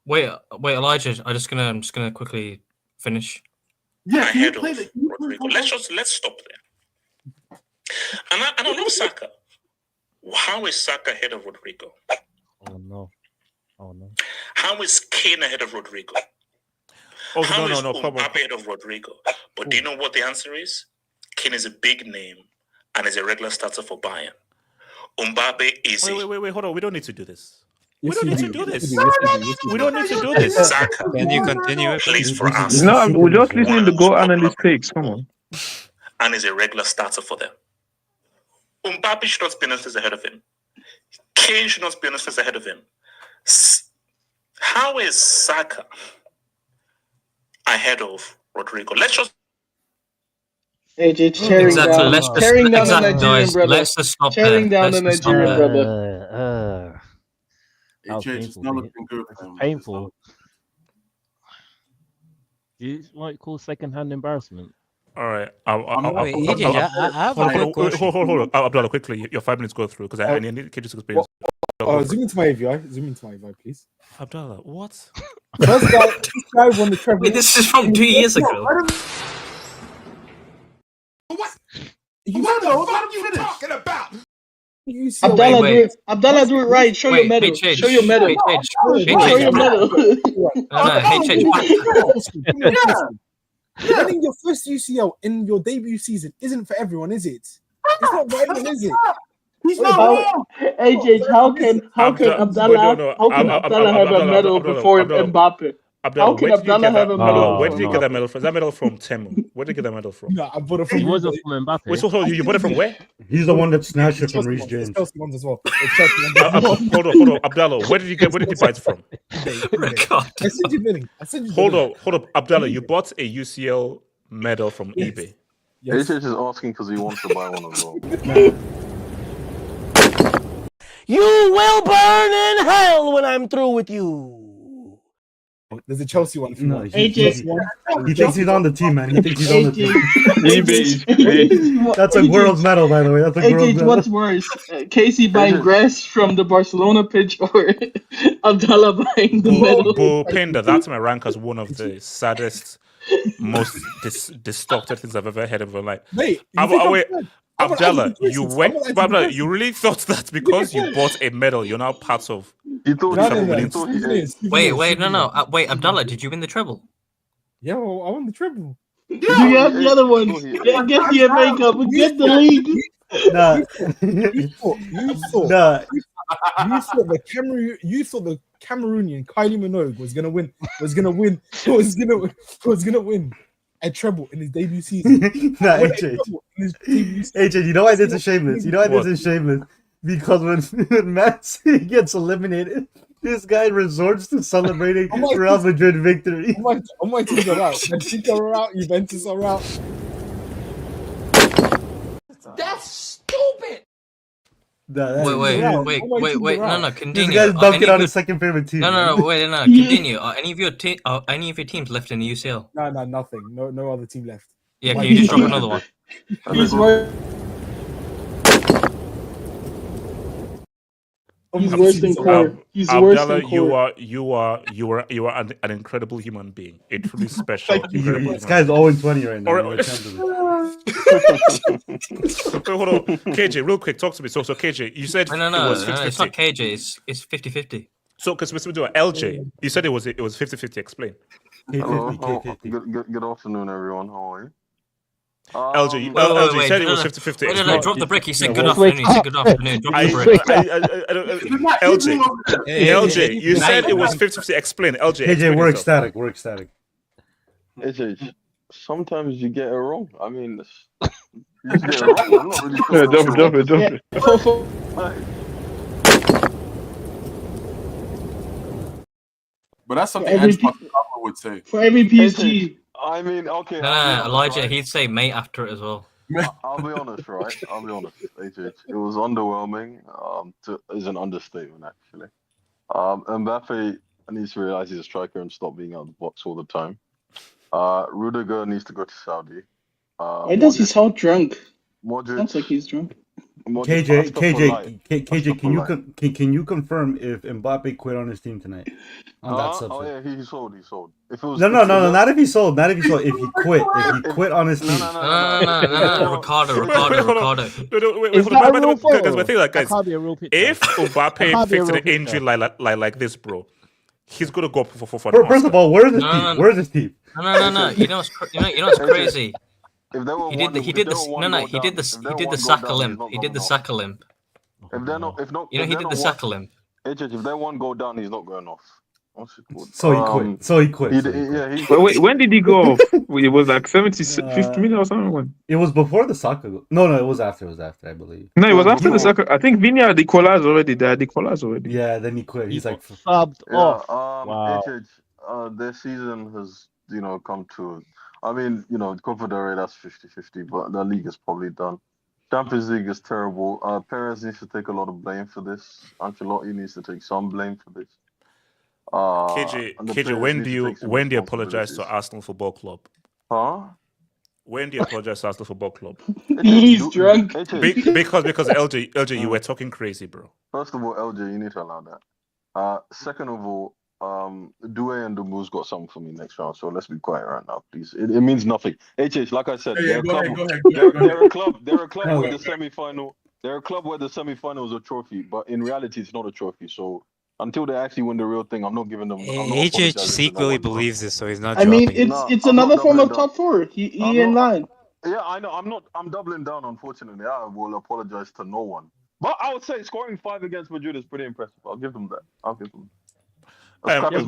Wait, Elijah. I'm just gonna quickly finish. Yeah, can you Ahead play of the? Rodrigo. Let's stop there. And I love Saka. How is Saka ahead of Rodrigo? Oh no. How is Kane ahead of Rodrigo? Oh, How is no. Come on. Mbappe ahead of Rodrigo? But do you know what the answer is? Kane is a big name and is a regular starter for Bayern. Mbappe is Wait. Hold on. We don't need to do this. Yes, We don't you need to do. do this. Yes, you do. We don't need to do this. Saka. Can you continue? Plays for us. No, we're just listening to Go Analyst takes. Come on. And is a regular starter for them. Mbappe should not be on his ahead of him. Kane should not be on his ahead of him. How is Saka ahead of Rodrigo? Let's just AJ tearing Exactly. down, Let's just tearing down the exactly, Nigerian guys. brother. Let's just stop Tearing there. down the Let's just stop Nigerian there. brother. That was HH, it's painful. not mate. looking good. It's painful. Do you want to call second-hand embarrassment? All right. Wait, AJ, I have a quick question. Hold on. Abdullah, quickly. Your 5 minutes go through because I need KJ's experience. Zoom into my AVI. Zoom into my AVI, please. Abdullah, what? First guy won the treble. Wait, this is from 2 years ago. What are you talking about? Abdallah, do it right. Show your medal. Show your medal. Show your medal. Winning your first UCL in your debut season isn't for everyone, is it? It's not for everyone, is it? He's not wrong. AJ, how can Abdallah have a medal before Mbappe? How can Abdallah have a medal? Where did you get that medal from? Is that medal from Temu? Where did you get that medal from? No, I bought it from. It wasn't from Mbappe. Wait, so you bought it from where? He's the one that snatched it from Reece James. Chelsea ones as well. Hold Hold on, Abdallah. Where did you buy it from? I sent you bidding. Hold on, Abdallah. You bought a UCL medal from eBay. Yes. HH is asking because he wants to buy one as well. You will burn in hell when I'm through with you. There's a Chelsea one. No, he thinks he's on the team, man. He thinks he's on the team. That's a world medal, by the way. That's a world medal. What's worse, Casey buying grass from the Barcelona pitch or Abdallah buying the medal? Pinda, that's my rank as one of the saddest, most distorted things I've ever heard of my life. Wait, Abdallah, you really thought that because you bought a medal, you're now part of Wait, no. Wait, Abdallah, did you win the treble? Yo, I won the treble. You got the other one. Get the FA Cup. Get the league. You thought the Cameroonian Kylie Minogue was gonna win a treble in his debut season. AJ, you know why this is shameless? Because when Man City gets eliminated, this guy resorts to celebrating Real Madrid victory. All my teams are out. Benfica are out. Juventus are out. That's stupid. Wait. No, continue. This guy's dunking on his second favorite team. No, continue. Are any of your teams left in the UCL? No, nothing. No other team left. Yeah, can you just drop another one? He's worse than Core. Abdallah, you are an incredible human being. A truly special. This guy's 0-20 right now. Hold on, KJ, real quick, talk to me. So KJ, you said No, it was 50-50. it's not KJ. It's 50-50. So, because we do LJ, you said it was 50-50. Explain. Good afternoon, everyone. How are you? LJ, you said it was 50-50. No, drop the brick. He said good afternoon. Drop the brick. LJ, you said it was 50-50. Explain, LJ. KJ, we're ecstatic. HH, sometimes you get it wrong. I mean, you just get it wrong. I'm not really sure. Drop it. But that's something every Ange Postecoglou would say. For every PSG. I mean, okay. No, Elijah, he'd say mate after it as well. I'll be honest, right? I'll be honest, HH. It was underwhelming. Is an understatement, actually. Mbappe needs to realize he's a striker and stop being out of the box all the time. Rudiger needs to go to Saudi. Why does he sound drunk? Modric. Sounds like he's drunk. KJ, can you confirm if Mbappe quit on his team tonight? On that subject. Oh yeah, he sold. If it was, No, not if he sold. Not if he sold. If he quit. If he quit on his team. No. Ricardo. Wait, hold on. Guys, I think like, guys, if Mbappe fixed an injury like this, bro, he's gonna go for First of all, where's his team? Where's his team? No. You know what's crazy? He did the Saka limp. He did the Saka limp. If they're not, he did the Saka limp. If they one go down, he's not going off. What's it called? So he quit. Wait, when did he go off? It was like 50 minutes or something. When? It was before the Saka goal. No, it was after. It was after, I believe. No, it was after the Saka. I think Vini had equalized already. They had equalized already. Yeah, then he quit. He's like subbed off. Wow. Their season has come to. I mean, Confederate, that's 50-50, but the league is probably done. Champions League is terrible. Perez needs to take a lot of blame for this. Ancelotti needs to take some blame for this. KJ, when do you apologize to Arsenal Football Club? Huh? When do you apologize to Arsenal Football Club? He's drunk. Because LJ, you were talking crazy, bro. First of all, LJ, you need to allow that. Second of all, Doué and Dumou's got something for me next round, so let's be quiet right now, please. It means nothing. HH, like I said, they're a club where the semi-final. They're a club where the semi-final is a trophy, but in reality, it's not a trophy. So until they actually win the real thing, I'm not giving them. HH secretly believes this, so he's not. I mean, it's another form of top four. He in line. Yeah, I know. I'm doubling down. Unfortunately, I will apologize to no one. But I would say scoring 5 against Madrid is pretty impressive. I'll give them that. Wait, hold on.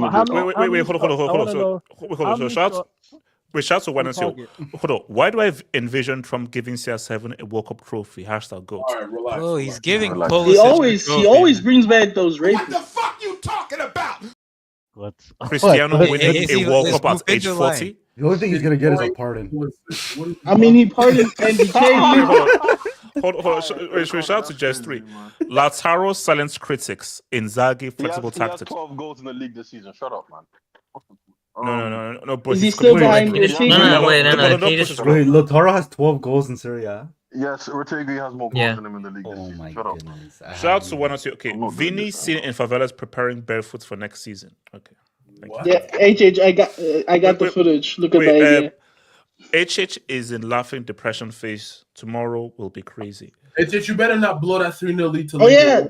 Shout to Wenus. Hold on. Why do I envision Trump giving CR7 a World Cup trophy? #GO. All right, relax. Oh, he's giving. He always brings back those rapists. What the fuck you talking about? What? Cristiano winning a World Cup at age 40? The only thing he's gonna get is a pardon. I mean, he pardoned and became. Hold on. Shout out to Jess 3. Lautaro silenced critics. Inzaghi flexible tactics. He has 12 goals in the league this season. Shut up, man. No. But is he still behind? No. Wait, Lautaro has 12 goals in Serie A. Yes, Retegui has more goals than him in the league this season. My Shut up. goodness. Shout out to one or two. Okay, Vini seen in favelas preparing barefoot for next season. Okay. Yeah, HH, I got the footage. Look at that. HH is in laughing depression phase. Tomorrow will be crazy. HH, you better not blow that 3-0 lead to. Oh yeah.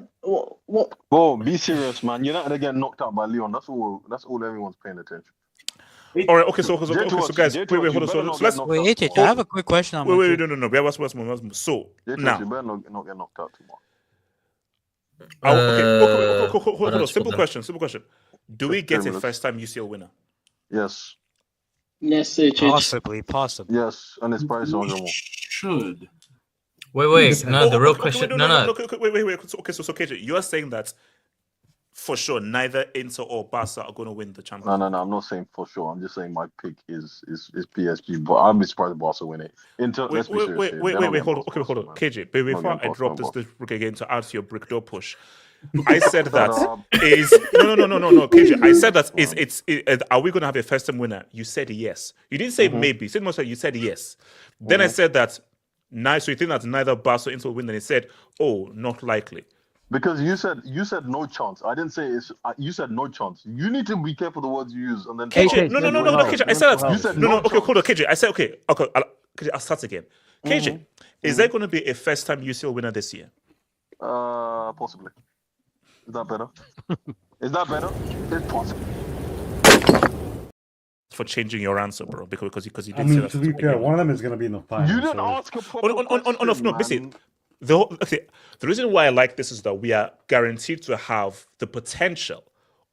Bro, be serious, man. You're not gonna get knocked out by Leon. That's all everyone's paying attention. All right. Okay. So guys, wait. Hold on. So let's. Wait, HH, I have a quick question. On wait. No. We have what's more. So now. You better not get knocked out tomorrow. Hold on. Simple question. Do we get a first-time UCL winner? Yes. Yes, HH. Possibly. Yes, and it's Paris Saint-Germain. Should. Wait. No, the real question. No. Wait. So KJ, you are saying that for sure neither Inter or Barca are going to win the Champions League. No. I'm not saying for sure. I'm just saying my pick is PSG, but I'll be surprised if Barca win it. Inter. Wait. Hold on. KJ, before I drop this brick again to add to your brick door push. I said that is no, KJ. I said that is are we going to have a first time winner? You said yes. You didn't say maybe. You said yes. Then I said that so you think that neither Barca or Inter will win? Then he said, oh, not likely. Because you said no chance. I didn't say it's. You said no chance. You need to be careful the words you use. And then KJ, no, KJ. I said that. You said no. Okay, hold on, KJ. I said okay. KJ, I'll start again. KJ, is there going to be a first time UCL winner this year? Possibly. Is that better? It's possible. For changing your answer, bro, because you did say that. To be fair, one of them is going to be in the final. You didn't ask a proper question, no, basically, the reason why I like this is that we are guaranteed to have the potential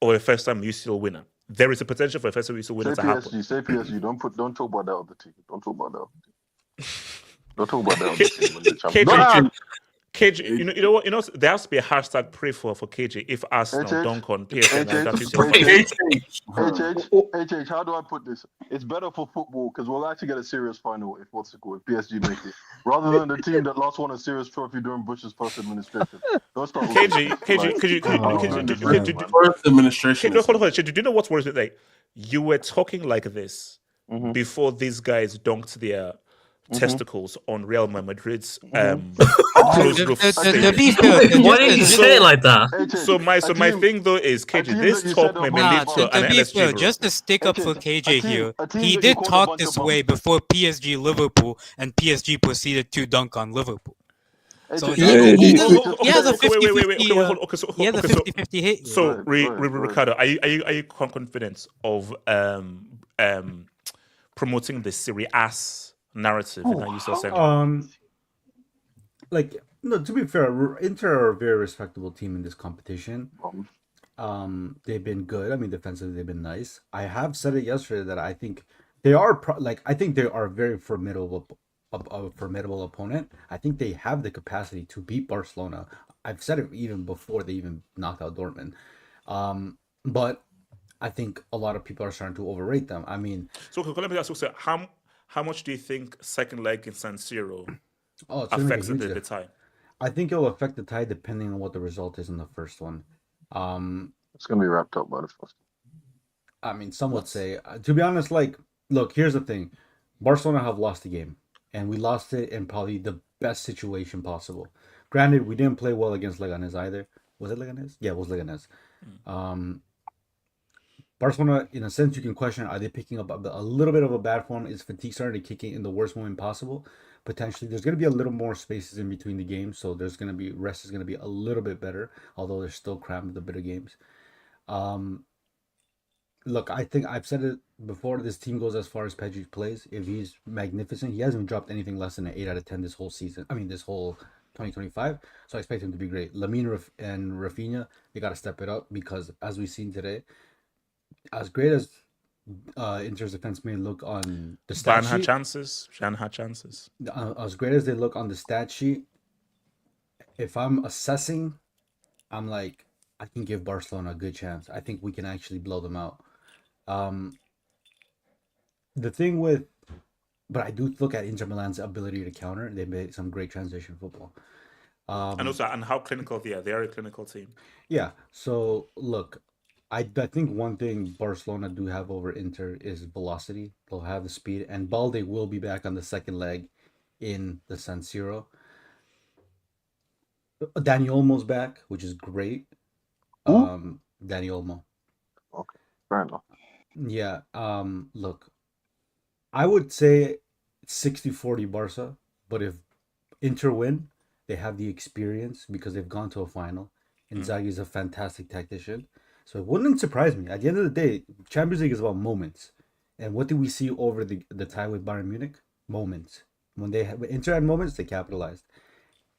of a first-time UCL winner. There is a potential for a first-time UCL winner to happen. Say PSG. Don't talk about that other team. Don't talk about that other team. KJ, you know what? There has to be a hashtag pray for KJ if Arsenal dunk on PSG. HH, how do I put this? It's better for football because we'll actually get a serious final if PSG make it, rather than the team that last won a serious trophy during Bush's first administration. Don't start with first administration. Hold on. Do you know what's worse? Like, you were talking like this before these guys dunked their testicles on Real Madrid's closed roof stadium. Why did you say it like that? So my thing though is KJ, this talk may lead to an LSG. Just to stick up for KJ here, he did talk this way before PSG Liverpool, and PSG proceeded to dunk on Liverpool. So he has a 50-50 hit. So Ricardo, are you confident of promoting the Serie A narrative? To be fair, Inter are a very respectable team in this competition. They've been good. I mean, defensively, they've been nice. I have said it yesterday that I think they are I think they are a very formidable opponent. I think they have the capacity to beat Barcelona. I've said it even before they even knocked out Dortmund. But I think a lot of people are starting to overrate them. I mean, so let me ask you, how much do you think second leg in San Siro affects the tie? I think it'll affect the tie depending on what the result is in the first one. It's gonna be wrapped up by the first. I mean, some would say, to be honest, look, here's the thing: Barcelona have lost the game, and we lost it in probably the best situation possible. Granted, we didn't play well against Leganés either. Was it Leganés? Yeah, it was Leganés. Barcelona, in a sense, you can question: are they picking up a little bit of a bad form? Is fatigue starting to kick in the worst moment possible? Potentially, there's going to be a little more spaces in between the games, so there's going to be rest is going to be a little bit better, although they're still crammed with a bit of games. Look, I think I've said it before. This team goes as far as Pedri plays. If he's magnificent, he hasn't dropped anything less than an 8 out of 10 this whole season. I mean, this whole 2025. So I expect him to be great. Lamine and Rafinha, they got to step it up because, as we've seen today, as great as Inter's defense may look on the stat sheet, Jan had chances. As great as they look on the stat sheet, if I'm assessing, I'm like, I can give Barcelona a good chance. I think we can actually blow them out. The thing with, but I do look at Inter Milan's ability to counter. They made some great transition football. And how clinical they are. They are a clinical team. Yeah. So look, I think one thing Barcelona do have over Inter is velocity. They'll have the speed, and Balde will be back on the second leg in the San Siro. Dani Olmo's back, which is great. Dani Olmo. Okay, fair enough. Yeah. Look, I would say 60-40 Barca, but if Inter win, they have the experience because they've gone to a final. Inzaghi is a fantastic tactician. So it wouldn't surprise me. At the end of the day, Champions League is about moments. And what did we see over the tie with Bayern Munich? Moments. When Inter had moments, they capitalized.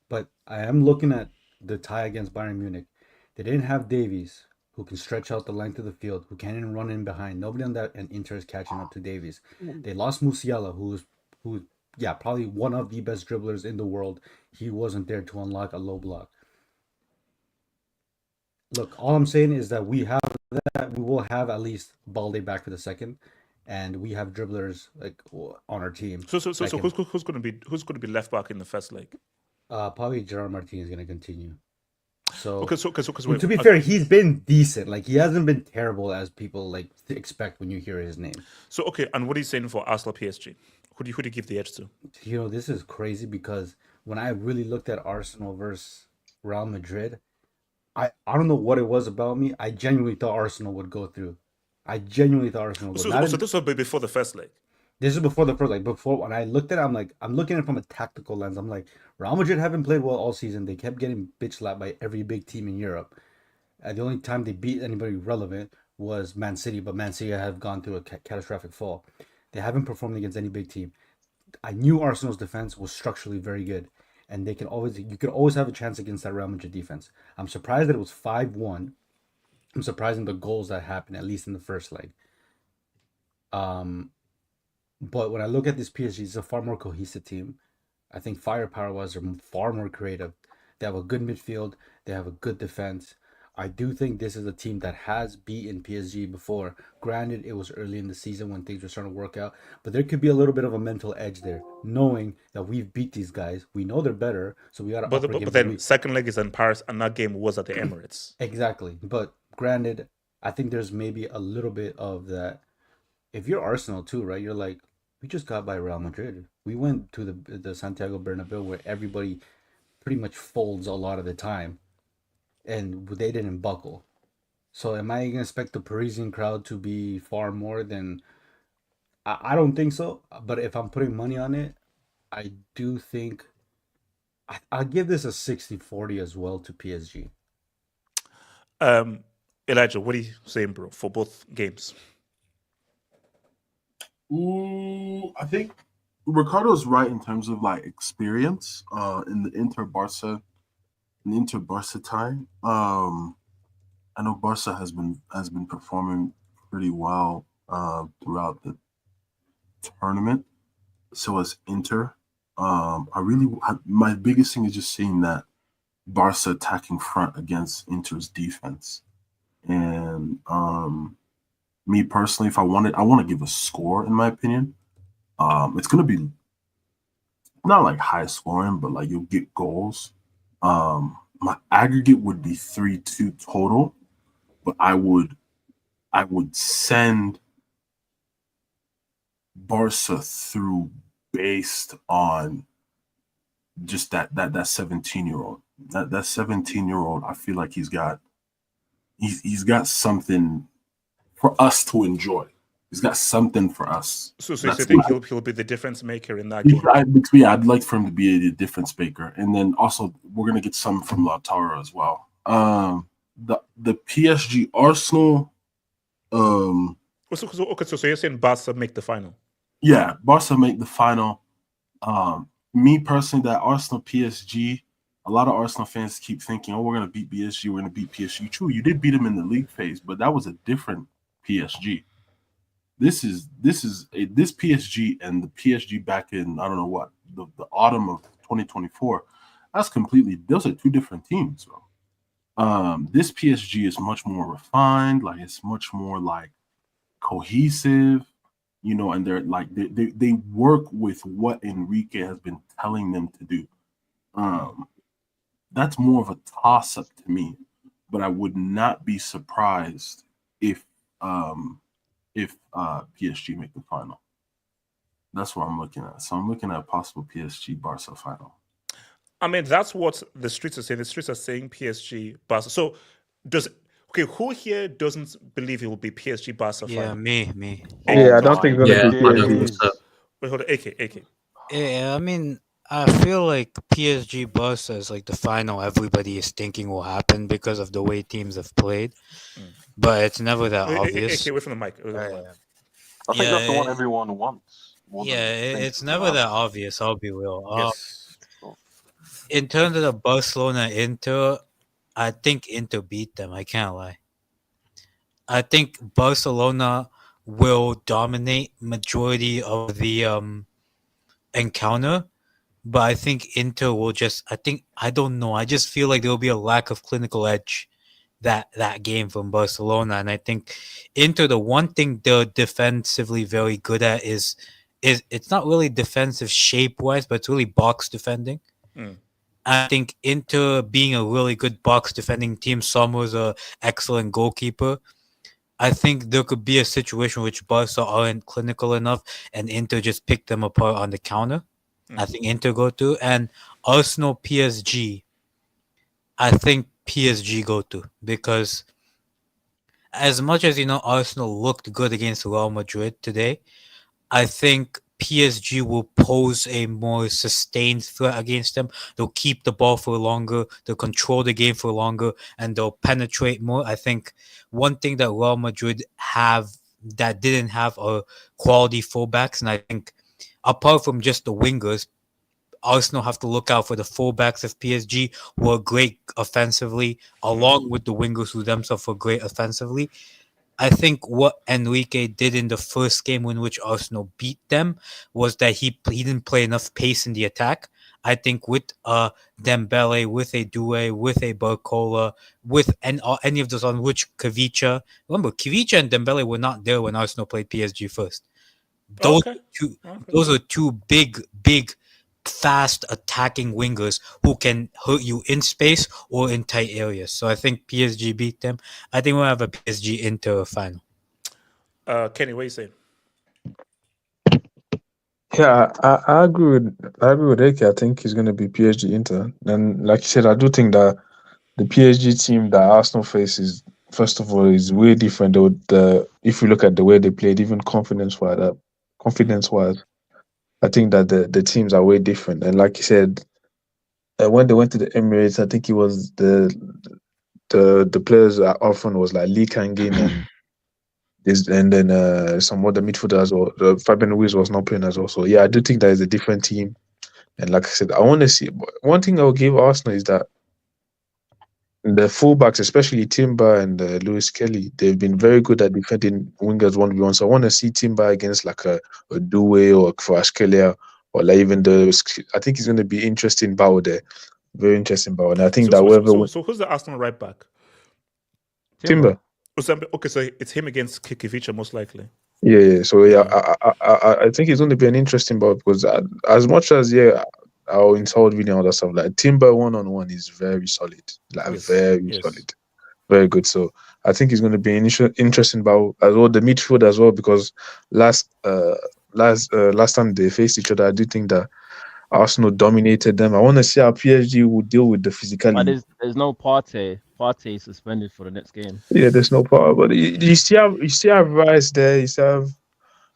But I am looking at the tie against Bayern Munich. They didn't have Davies, who can stretch out the length of the field, who can even run in behind. Nobody on that, and Inter is catching up to Davies. They lost Musiala, who probably one of the best dribblers in the world. He wasn't there to unlock a low block. Look, all I'm saying is that we will have at least Balde back for the second, and we have dribblers on our team. So who's going to be left back in the first leg? Probably Gerard Martin is going to continue. So to be fair, he's been decent. Like, he hasn't been terrible as people expect when you hear his name. So and what are you saying for Arsenal PSG? Who do you give the edge to? This is crazy because when I really looked at Arsenal versus Real Madrid, I don't know what it was about me. I genuinely thought Arsenal would go through. So this will be before the first leg. This is before the first, before when I looked at it, I'm looking at it from a tactical lens. I'm like, Real Madrid haven't played well all season. They kept getting bitch slapped by every big team in Europe. The only time they beat anybody relevant was Man City, but Man City have gone through a catastrophic fall. They haven't performed against any big team. I knew Arsenal's defense was structurally very good, and you could always have a chance against that Real Madrid defense. I'm surprised that it was 5-1. I'm surprised in the goals that happened, at least in the first leg. But when I look at this PSG, it's a far more cohesive team. I think firepower-wise, they're far more creative. They have a good midfield. They have a good defense. I do think this is a team that has beaten PSG before. Granted, it was early in the season when things were starting to work out, but there could be a little bit of a mental edge there, knowing that we've beat these guys. We know they're better, so we got to up our game. But then second leg is in Paris, and that game was at the Emirates. Exactly. But granted, I think there's maybe a little bit of that. If you're Arsenal too, right? You're like, we just got by Real Madrid. We went to the Santiago Bernabeu where everybody pretty much folds a lot of the time, and they didn't buckle. So am I gonna expect the Parisian crowd to be far more than? I don't think so. But if I'm putting money on it, I do think I'll give this a 60-40 as well to PSG. Elijah, what are you saying, bro, for both games? I think Ricardo's right in terms of like experience in the Inter Barca tie. I know Barca has been performing pretty well throughout the tournament. So has Inter. My biggest thing is just seeing that Barca attacking front against Inter's defense. And me personally, I want to give a score in my opinion. It's gonna be not like high scoring, but like you'll get goals. My aggregate would be 3-2 total, but I would send Barca through based on just that 17-year-old. That 17-year-old, I feel like he's got something for us to enjoy. He's got something for us. So you think he'll be the difference maker in that game? I'd like for him to be a difference maker, and then also we're gonna get some from Lautaro as well. The PSG Arsenal. So you're saying Barca make the final? Yeah, Barca make the final. Me personally, that Arsenal PSG. A lot of Arsenal fans keep thinking, "Oh, we're gonna beat PSG. We're gonna beat PSG." True, you did beat them in the league phase, but that was a different PSG. This PSG and the PSG back in I don't know what the autumn of 2024. Those are two different teams, bro. This PSG is much more refined, like it's much more like cohesive, and they're like they work with what Enrique has been telling them to do. That's more of a toss up to me, but I would not be surprised if PSG make the final. That's what I'm looking at. So I'm looking at a possible PSG Barca final. I mean, that's what the streets are saying. The streets are saying PSG Barca. So who here doesn't believe it will be PSG Barca final? Yeah, me. Yeah, I don't think it's gonna be PSG. Wait, hold on, AK. Yeah, I mean, I feel like PSG Barca is like the final everybody is thinking will happen because of the way teams have played. But it's never that obvious. AK, away from the mic. I think that's the one everyone wants. It's never that obvious, I'll be real. Yes. In terms of the Barcelona Inter, I think Inter beat them. I can't lie. I think Barcelona will dominate majority of the encounter, but I think Inter will I don't know. I just feel like there will be a lack of clinical edge that game from Barcelona, and I think Inter, the one thing they're defensively very good at is it's not really defensive shape wise, but it's really box defending. I think Inter being a really good box defending team, Sommer's an excellent goalkeeper. I think there could be a situation which Barca aren't clinical enough and Inter just pick them apart on the counter. I think Inter go to. And Arsenal PSG, I think PSG go to, because as much as Arsenal looked good against Real Madrid today, I think PSG will pose a more sustained threat against them. They'll keep the ball for longer, they'll control the game for longer, and they'll penetrate more. I think one thing that Real Madrid didn't have are quality fullbacks, and I think apart from just the wingers, Arsenal have to look out for the fullbacks of PSG who are great offensively, along with the wingers who themselves are great offensively. I think what Enrique did in the first game in which Arsenal beat them was that he didn't play enough pace in the attack. I think with Dembele, with a Doué, with a Barcola, with any of those on which Kavicha. Remember, Kavicha and Dembele were not there when Arsenal played PSG first. Those are two big, fast attacking wingers who can hurt you in space or in tight areas. So I think PSG beat them. I think we'll have a PSG Inter final. Kenny, what are you saying? Yeah, I agree with Eke. I think he's going to be PSG Inter. And like you said, I do think that the PSG team that Arsenal faces, first of all, is way different. If you look at the way they played, even confidence-wise, I think that the teams are way different. And like you said, when they went to the Emirates, I think it was the players often was like Lee Kangin and then some other midfielders as well. Fabian Ruiz was not playing as well. So yeah, I do think that is a different team. And like I said, I want to see. One thing I'll give Arsenal is that the fullbacks, especially Timber and Lewis Kelly, they've been very good at defending wingers 1v1. So I want to see Timber against like a Doué or Kvaratskhelia or like even I think it's going to be interesting battle there. Very interesting battle. And I think So who's the Arsenal right back? Timber. Okay, so it's him against Kikivicha most likely. Yeah. So yeah, I think it's going to be an interesting battle because as much as I'll insult Vinny and all that stuff, like Timber 1-on-1 is very solid, solid, very good. So I think it's going to be an interesting battle as well. The midfield as well, because last time they faced each other, I do think that Arsenal dominated them. I want to see how PSG will deal with the physicality. But there's no Partey. Partey is suspended for the next game. Yeah, there's no power, but you still have Rice there. You still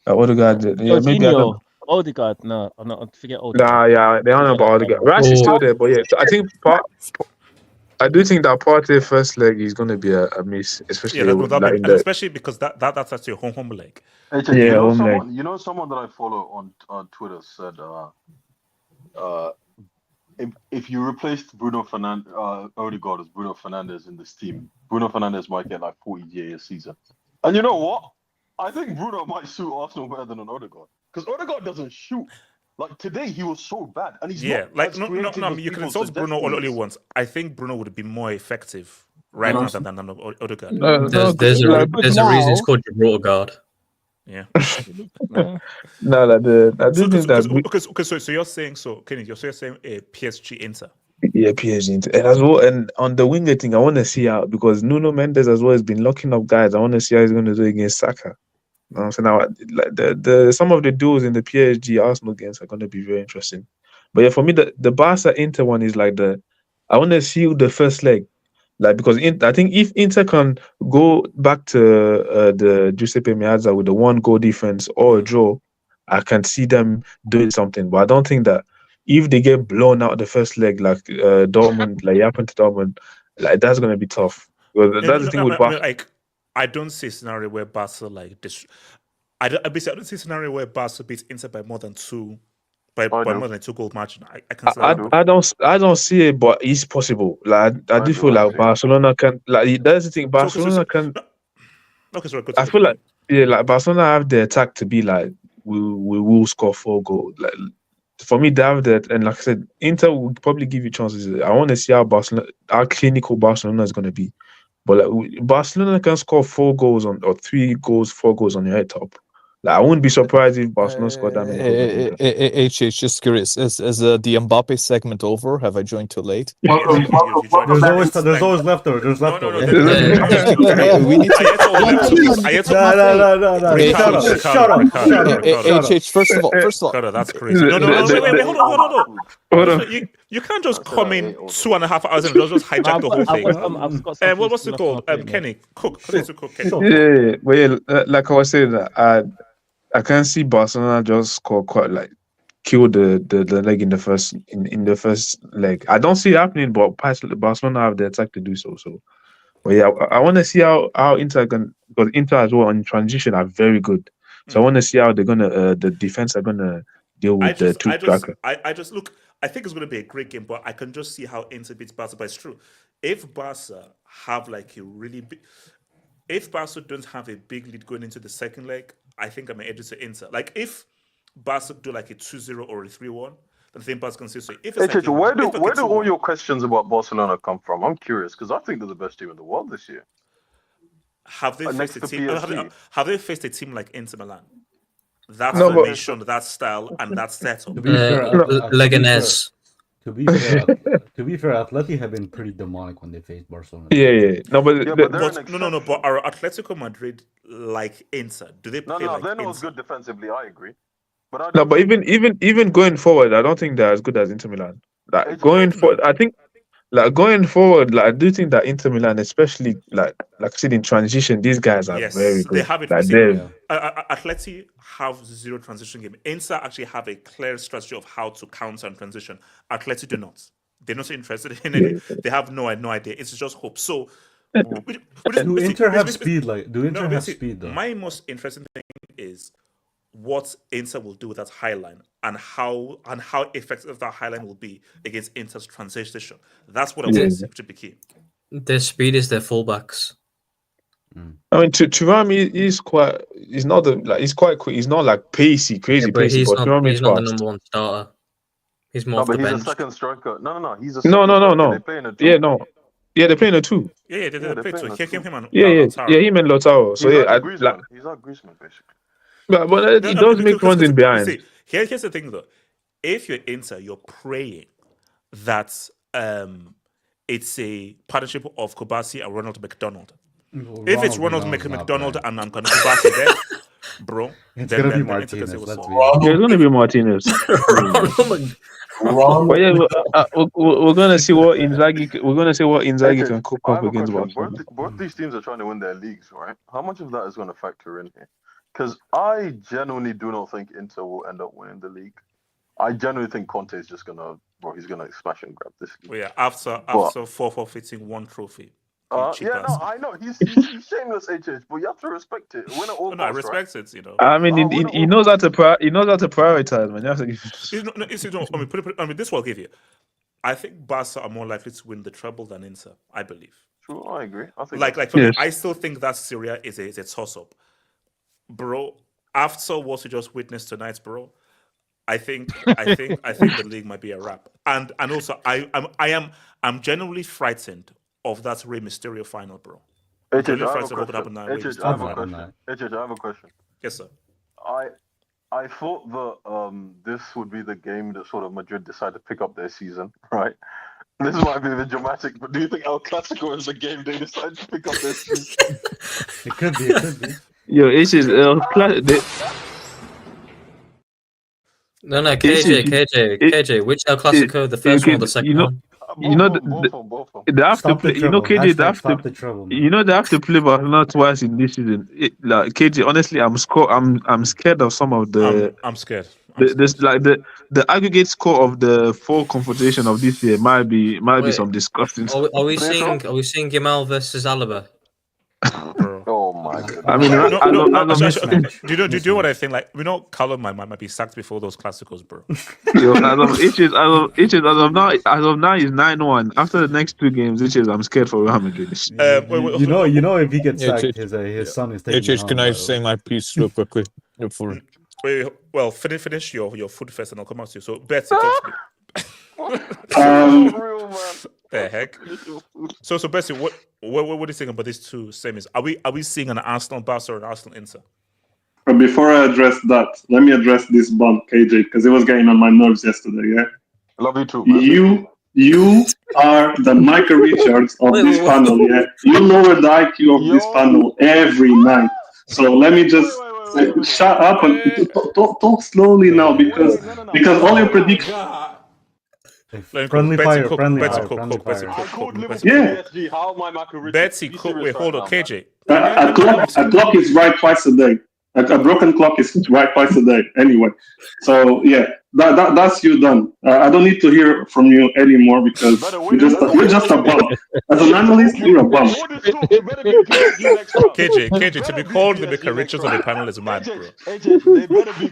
have Odegaard. Yeah, maybe I don't. Odegaard, no, I'm not. Forget Odegaard. Nah, yeah, they don't know about Odegaard. Rice is still there, but yeah, I think I do think that Partey first leg is going to be a miss, especially especially because that's actually a home leg. You know, someone that I follow on Twitter said, if you replaced Bruno Fernandes, Odegaard as Bruno Fernandes in this team, Bruno Fernandes might get like 40 GA a season. And you know what? I think Bruno might suit Arsenal better than an Odegaard because Odegaard doesn't shoot. Like today, he was so bad, and he's not. Like no, you can insult Bruno all you want. I think Bruno would be more effective right now than Odegaard. There's a reason it's called Gibraltar Guard. Yeah. So you're saying Kenny, you're saying a PSG Inter. Yeah, PSG Inter. And as well, and on the winger thing, I want to see how, because Nuno Mendes as well has been locking up guys. I want to see how he's going to do against Saka. You know what I'm saying? Now, like some of the duels in the PSG Arsenal games are going to be very interesting. But yeah, for me, the Barca Inter one is like I want to see the first leg. Like, because I think if Inter can go back to the Giuseppe Meazza with the 1-goal defense or a draw, I can see them doing something. But I don't think that if they get blown out the first leg, like Dortmund, like happened to Dortmund, like that's going to be tough. Because that's the thing with Barca. I don't see a scenario where Barca I don't see a scenario where Barca beats Inter by more than 2. By more than 2-goal margin, I can say I don't see it, but it's possible. Like I do feel like Barcelona can. Like that's the thing. Barcelona can. Okay, sorry. I feel like like Barcelona have the attack to be like we will score 4 goals. Like for me, they have that, and like I said, Inter will probably give you chances. I want to see how clinical Barcelona is going to be. But like Barcelona can score 4 goals or 3 goals, 4 goals on your head top. Like, I wouldn't be surprised if Barcelona scored that many goals. HH, just curious, is the Mbappe segment over? Have I joined too late? There's always leftover. There's leftover. We need to. No. Shut up. HH, first of all. That's crazy. No, wait, hold on. You can't just come in 2.5 hours and just hijack the whole thing. What's it called? Kenny, cook. Yeah. Well, like I was saying, I can see Barcelona just score kill the leg in the first leg. I don't see it happening, but Barcelona have the attack to do so. So, but yeah, I want to see how Inter can, because Inter as well on transition are very good. So I want to see how they're gonna the defense are gonna deal with the two tracker. I think it's going to be a great game, but I can just see how Inter beats Barca. But it's true. If Barca have if Barca don't have a big lead going into the second leg, I think I'm edge to Inter. Like if Barca do like a 2-0 or a 3-1, the same pass consistency. If it's HH, like where do all your questions about Barcelona come from? I'm curious because I think they're the best team in the world this year. Have they faced a team? Have they faced a team like Inter Milan? That No, but- formation, that style, and that setup. To be fair, Leganés. To be fair, Atleti have been pretty demonic when they faced Barcelona. Yeah. No, but But are Atletico Madrid like Inter? Do they play like they're not Inter? as good defensively. I agree. But but even going forward, I don't think they're as good as Inter Milan. Like going forward, I think going forward, I do think that Inter Milan, especially like I said in transition, these guys are very good. They have it. Atleti have zero transition game. Inter actually have a clear strategy of how to counter and transition. Atleti do not. They're not interested in it. They have no idea. It's just hope. So, do Inter have speed? Do Inter have speed though? My most interesting thing is what Inter will do with that high line and how effective that high line will be against Inter's transition. That's what I want to be key. Their speed is their fullbacks. I mean, Thuram he's quite. He's not he's quite quick. He's not like pacey, crazy. But pacey. he's But not Thuram is the fast. number one starter. He's more No, off the but he's bench. a second striker. No. He's a second No. striker. They play in a two. Yeah, no. Yeah, they're playing a two. Yeah, they play two. Here came him and Yeah, Lautaro. him and Lautaro. So He's yeah, like Griezmann. He's like Griezmann, basically. but he does make runs in behind. See, here's the thing though. If you're Inter, you're praying that it's a partnership of Kubasi and Ronald McDonald. If it's Ronald McDonald and Kubasi there, bro, it's then gonna be Martinez. Martinez. It's gonna be Martinez. Wrong. But yeah, we're gonna see what Inzaghi can cook up against Barcelona. Both these teams are trying to win their leagues, right? How much of that is going to factor in here? Because I genuinely do not think Inter will end up winning the league. I genuinely think Conte is just he's gonna smash and grab this league. Well, yeah, after forfeiting one trophy. I know he's shameless, HH, but you have to respect it. Win at all costs, I respect it. I mean, he knows how to prioritize, man. You have to give. This will give you. I think Barca are more likely to win the treble than Inter. I believe. True, I agree. I think I still think that Serie is a toss-up, bro. After what we just witnessed tonight, bro, I think the league might be a wrap. And also, I'm genuinely frightened of that Rey Mysterio final, bro. I have a question. Yes, sir. I thought that this would be the game that sort of Madrid decided to pick up their season, right? This might be a bit dramatic, but do you think El Clasico is the game they decide to pick up their season? It could be. Yo, it's just No, KJ. Which El Clasico? The first one or the second one? They have to play. KJ, they have to play Barcelona twice in this season. KJ, honestly, I'm scared of some of the. I'm scared. The aggregate score of the full confrontation of this year might be some disgusting. Are we seeing Yamal versus Alaba? Oh my god! I mean, do you know what I think? Like, we know Callum might be sacked before those classicals, bro. As of now, is 9-1. After the next two games, I'm scared for Real Madrid. You know, if he gets sacked, his son is taking. Can I say my piece real quickly? Well, finish your food first, and I'll come out to you. So, Betsy, talk to me. The heck? So Bessie, what do you think about these two semis? Are we seeing an Arsenal Barca or an Arsenal Inter? But before I address that, let me address this bump, KJ, because it was getting on my nerves yesterday. Yeah, love you too, man. You are the Michael Richards of this panel. Yeah, you lower the IQ of this panel every night. So let me just shut up and talk slowly now, because all your predictions. Friendly fire. Yeah. Betsy Cook. Wait, hold on, KJ. A clock is right twice a day. A broken clock is right twice a day. Anyway, so yeah, that's you done. I don't need to hear from you anymore because you're just a bum. As an analyst, you're a bum. KJ, to be called the Mika Richards of the panel is mad, bro.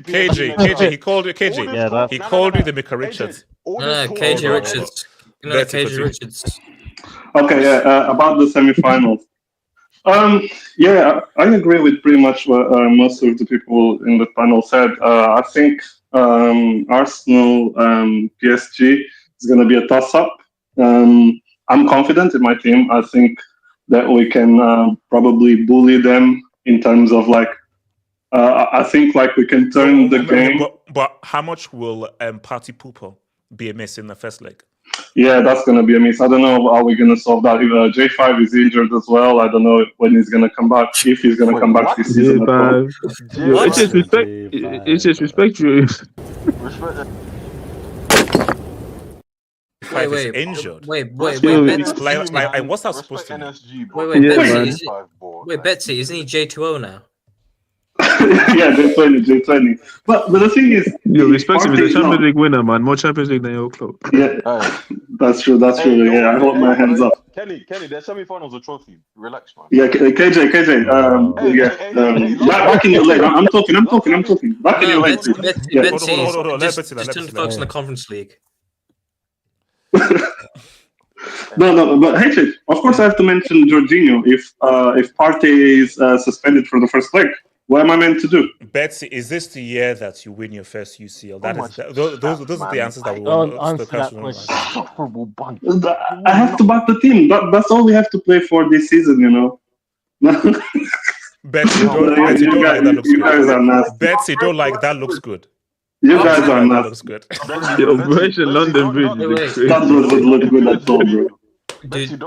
KJ, he called you KJ. He called you the Mika Richards. KJ Richards. KJ Richards. Okay, about the semifinals. Yeah, I agree with pretty much what most of the people in the panel said. I think Arsenal, PSG is going to be a toss-up. I'm confident in my team. I think that we can probably bully them in terms of like. I think like we can turn the game. But how much will Party Pooper be a miss in the first leg? Yeah, that's going to be a miss. I don't know how we're going to solve that. J5 is injured as well. I don't know when he's going to come back, if he's going to come back this season at all. It's just respect. It's just respect you. Wait, injured. Wait, like, what's that supposed to mean? Wait, Betsy, isn't he J2O now? Yeah, J20. But the thing is, you respect him. He's a Champions League winner, man. More Champions League than your club. Yeah, that's true. Yeah, I hold my hands up. Kelly, their semi-finals a trophy. Relax, man. Yeah, KJ. Back in your lane. I'm talking. Back in your lane. Betsy, Hold on. just turn the focus on the Conference League. No, but hey, of course I have to mention Jorginho. If Partey is suspended for the first leg, what am I meant to do? Betsy, is this the year that you win your first UCL? Those are the answers that we want. I have to back the team. That's all we have to play for this season, you know. Betsy, don't like that looks good. Betsy, don't like that looks good. You guys are that nuts. looks good. The Operation London Bridge. That doesn't look good at all, bro. Did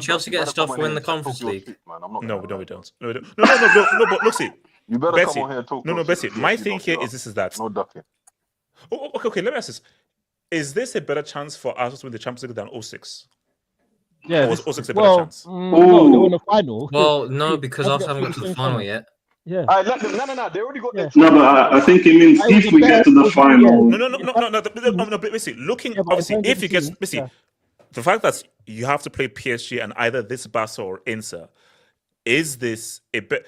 Chelsea get stuff to win the Conference League? No, we don't. No, but look, see. You better Betsy, come on here and talk. No, Betsy. My thing here is that. No ducking. Okay. Let me ask this: is this a better chance for us to win the Champions League than 06? Yeah, or was 06 a better chance? No, they won the final. Well, no, because Arsenal haven't got to the final yet. Yeah. No. They already got their. No, but I think it means if we get to the final. No. Basically, looking obviously, if you get basically, the fact that you have to play PSG and either this Barca or Inter, is this a bit?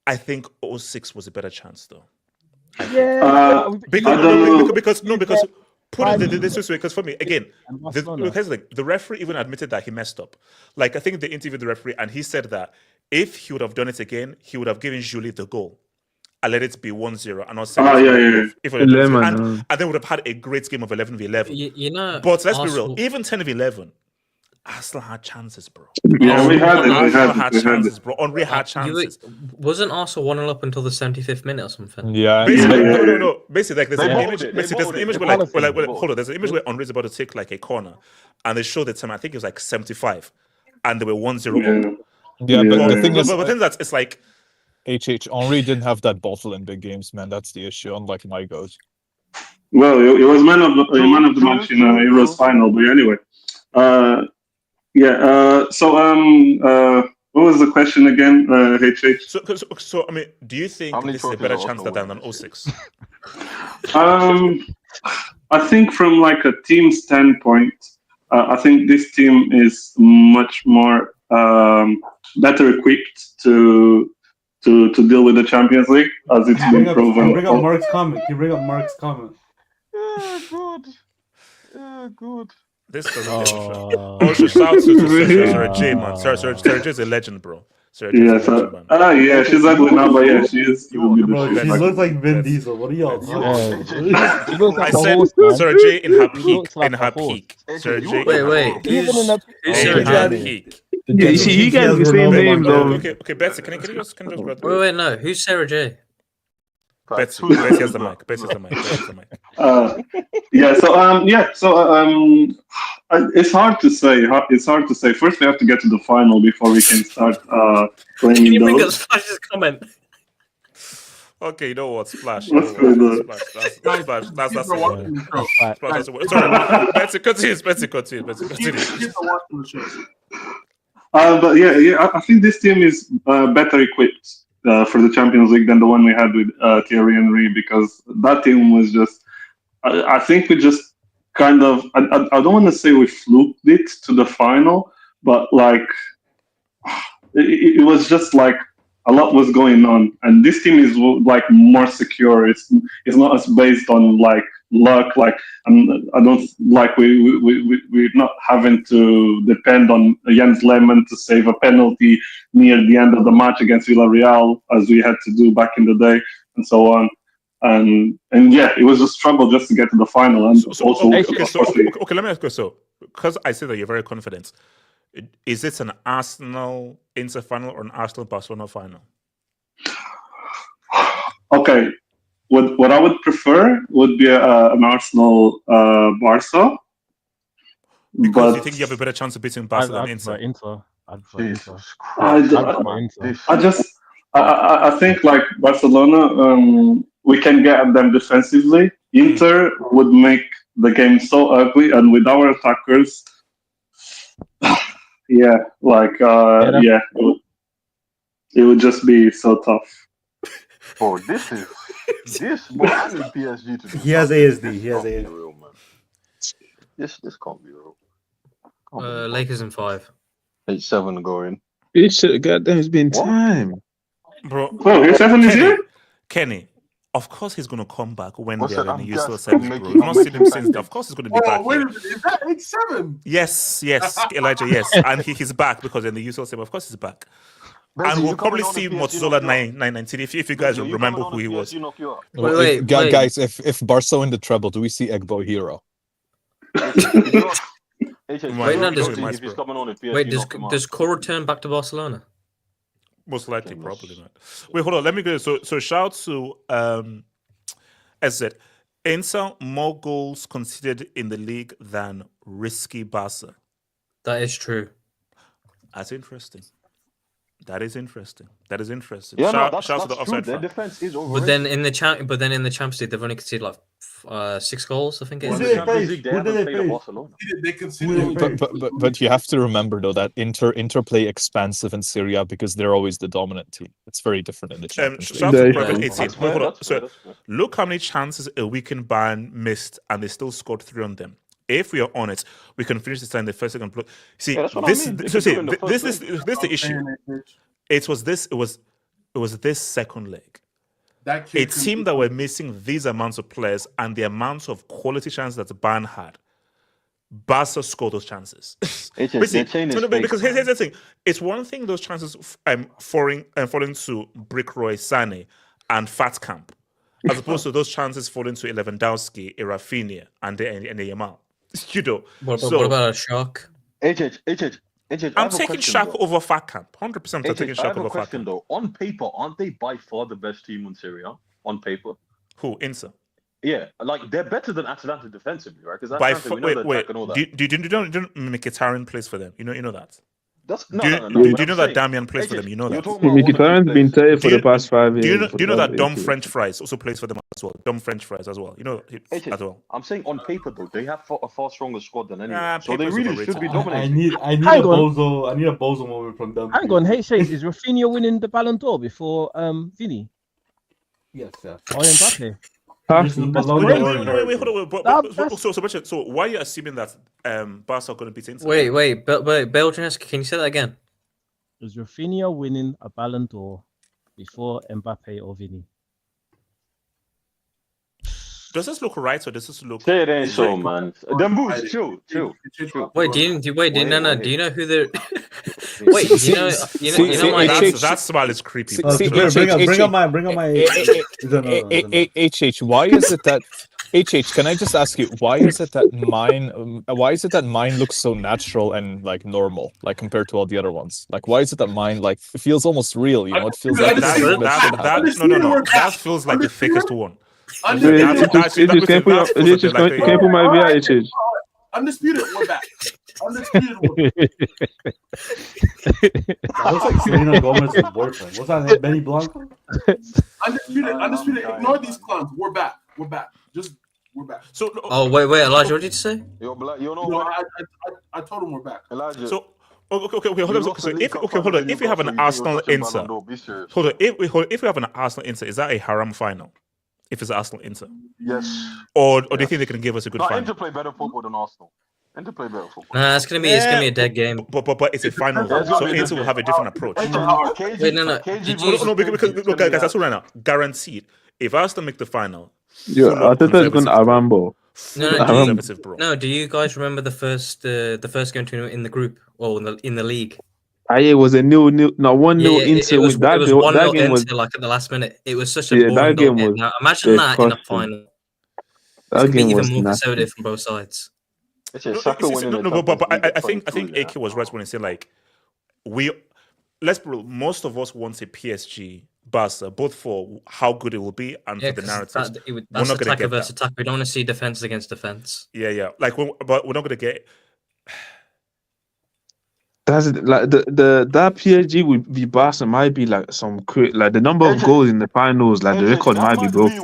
I think 06 was a better chance, though. Because put it this way, because for me, again, the referee even admitted that he messed up. Like, I think they interviewed the referee and he said that if he would have done it again, he would have given Julie the goal and let it be 1-0 and not 7-0. And then would have had a great game of 11v11. But let's be real, even 10v11, Arsenal had chances, bro. Yeah, we had chances, bro. Henry had chances. Wasn't Arsenal 1-0 up until the 75th minute or something? Yeah. No. Basically, like there's an image. There's an image where hold on. There's an image where Henry's about to take like a corner, and they show the time. I think it was like 75, and they were 1-0 up. Yeah, but the thing is, that it's like Henry didn't have that bottle in big games, man. That's the issue. Unlike my goes. Well, it was man of the match in Euros final, but anyway. What was the question again, HH? So I mean, do you think this is a better chance than 06? I think from like a team standpoint, I think this team is much more better equipped to deal with the Champions League, as it's been proven. Bring up Mark's comment. Yeah, good. This doesn't shout to Sarah J, man. Sarah J is a legend, bro. Sarah J is a legend, man. Yeah, she's ugly now, but yeah, she is. She looks like Vin Diesel. What are y'all talking about? I said Sarah J in her peak. Sarah J. Wait. Who's Sarah J? Peak? Yeah, you guys have the same name, though. Okay, Betsy, can you just Wait, no. Who's Sarah J? Betsy has the mic. It's hard to say. First, we have to get to the final before we can start claiming Can you bring those. us Splash's comment? Okay, you know what? Splash. That's Sorry, Betsy, continue. But yeah, I think this team is better equipped for the Champions League than the one we had with Thierry Henry, because that team was just. I think we just kind of. I don't want to say we fluked it to the final, but like it was just like a lot was going on, and this team is like more secure. It's not as based on like luck. Like I don't like we're not having to depend on Jens Lehmann to save a penalty near the end of the match against Villarreal, as we had to do back in the day, and so on. and yeah, it was a struggle just to get to the final. And okay, let me ask you. So, because I say that you're very confident, is it an Arsenal Inter final or an Arsenal Barcelona final? Okay, what I would prefer would be an Arsenal Barca. Because you think you have a better chance of beating Barca than Inter. I think like Barcelona, we can get at them defensively. Inter would make the game so ugly, and with our attackers, it would just be so tough. Oh, this. But I need PSG to do. He has ASD. He has ASD. Real, man. This can't be real. Lakers in 5. 8-7 going. Goddamn, it's been time. Bro, 8-7 is here? Kenny, of course he's going to come back when they're in the UCL semi, bro. You've not seen him since. Of course he's going to be back. Wait a minute, is that 8-7? Yes, Elijah, yes. And he's back because in the UCL semi, of course he's back. And we'll probably see Motsola 919 if you guys remember who he was. Wait, guys, if Barca win the treble, do we see Egbo hero? Does Cole return back to Barcelona? Most likely, probably not. Wait, hold on. Let me go. So shout out to SZ. Inter more goals conceded in the league than risky Barca. That is true. That's interesting. That is interesting. Yeah, shout that's to the true. offside Their front. defense is over. But then in the Champions League, they've only conceded like 6 goals. I think. Who did they face? But you have to remember though that Inter play expansive in Serie because they're always the dominant team. It's very different in the Champions League. Shout out to Private 18. Hold on. So look how many chances a weakened Bayern missed, and they still scored 3 on them. If we are on it, we can finish this in the first second. See, this is the issue. It was this second leg. A team that were missing these amounts of players and the amounts of quality chances that Bayern had. Barca scored those chances. Because here's the thing: it's one thing those chances falling to Brickroy, Sane, and Fat Camp, as opposed to those chances falling to Lewandowski, Rafinha, and the Yamal. What about a shock? I'm taking Shaq over Fat Camp. 100%. I'm taking Shaq over Fat Camp. Though. On paper, aren't they by far the best team in Serie? On paper, who Inter? Yeah, like they're better than Atalanta defensively, right? Because wait. Do you know Mkhitaryan plays for them? You know that. Do you know that Damian plays for them? You know that. Mkhitaryan's been tired for the past 5 years. Do you know that Dom French Fries also plays for them as well? Dom French Fries as well. You know as well. I'm saying on paper though, they have a far stronger squad than anyone. So they really should be dominating. I need a bozo moment from them. Hang on, is Rafinha winning the Ballon d'Or before Vini? Yes, sir. Or Mbappe? Wait, hold on. So why are you assuming that Barca are going to beat Inter? Wait, Belgian, can you say that again? Is Rafinha winning a Ballon d'Or before Mbappe or Vini? Does this look right or does this look? Say it ain't so, man. Them boys, chill. Wait, do you know who the? Wait, you know that smile is creepy. Bring on my. HH, why is it that? HH, can I just ask you, why is it that mine looks so natural and like normal, like compared to all the other ones? Like, why is it that mine like it feels almost real? You know, it feels like no. That feels like the thickest one. Can you put my VIH? Undisputed, we're back. Undisputed, we're back. Looks like Selena Gomez's boyfriend. What's that name? Benny Blanco? Undisputed. Ignore these clowns. We're back. We're back. We're back. So. Oh wait, Elijah, what did you say? I told him we're back. Elijah. So. Okay, hold on. So hold on. If you have an Arsenal Inter, if we have an Arsenal Inter, is that a haram final? If it's Arsenal Inter, yes. Or do you think they can give us a good final? Inter play better football than Arsenal. Inter play better football. Nah, it's gonna be a dead game. But it's a final, so Inter will have a different approach. Wait, no. Because look, guys, that's all right now. Guaranteed, if Arsenal make the final, I thought that's going to Arambo. No, do you guys remember the first game in the group or in the league? It was a 0-0, no 1-0 Inter. It was That 1-0 game was Inter, like at the last minute. It was such a boring that game goal. was Now, imagine that in a disgusting. final. It's That gonna be game even was more nasty. conservative from both sides. But I think AK was right when he said like let's be real, most of us want a PSG Barca, both for how good it will be and for the narratives. That's attacker versus attacker. We don't want to see defense against defense. Yeah. Like, but we're not gonna get. That's like that PSG with the Barca might be like like the number of goals in the finals, like the record might be broken.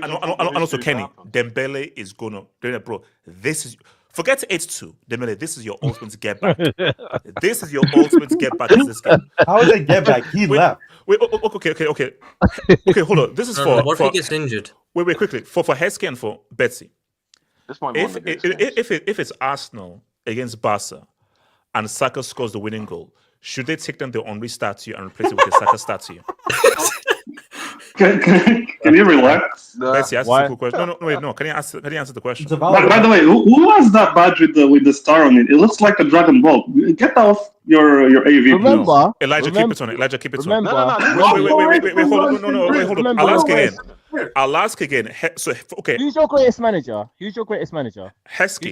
And also Kenny Dembele is gonna, bro. This is. Forget 8-2. Dembele, this is your ultimate get back. This is your ultimate get back in this game. How is it get back? He left. Wait, okay. Okay, hold on. This is for. What if he gets injured? Wait, quickly. For Heskey and for Betsy. This might be if it's Arsenal against Barca and Saka scores the winning goal, should they take down the Henry statue and replace it with a Saka statue? Can you relax? Betsy, ask a simple question. No. Can you answer the question? By the way, who was that badge with the star on it? It looks like a Dragon Ball. Get off your AV. Remember, Elijah, keep it on. Remember, Wait, hold on. I'll ask again. So, okay. Who's your greatest manager? Heskey. Who's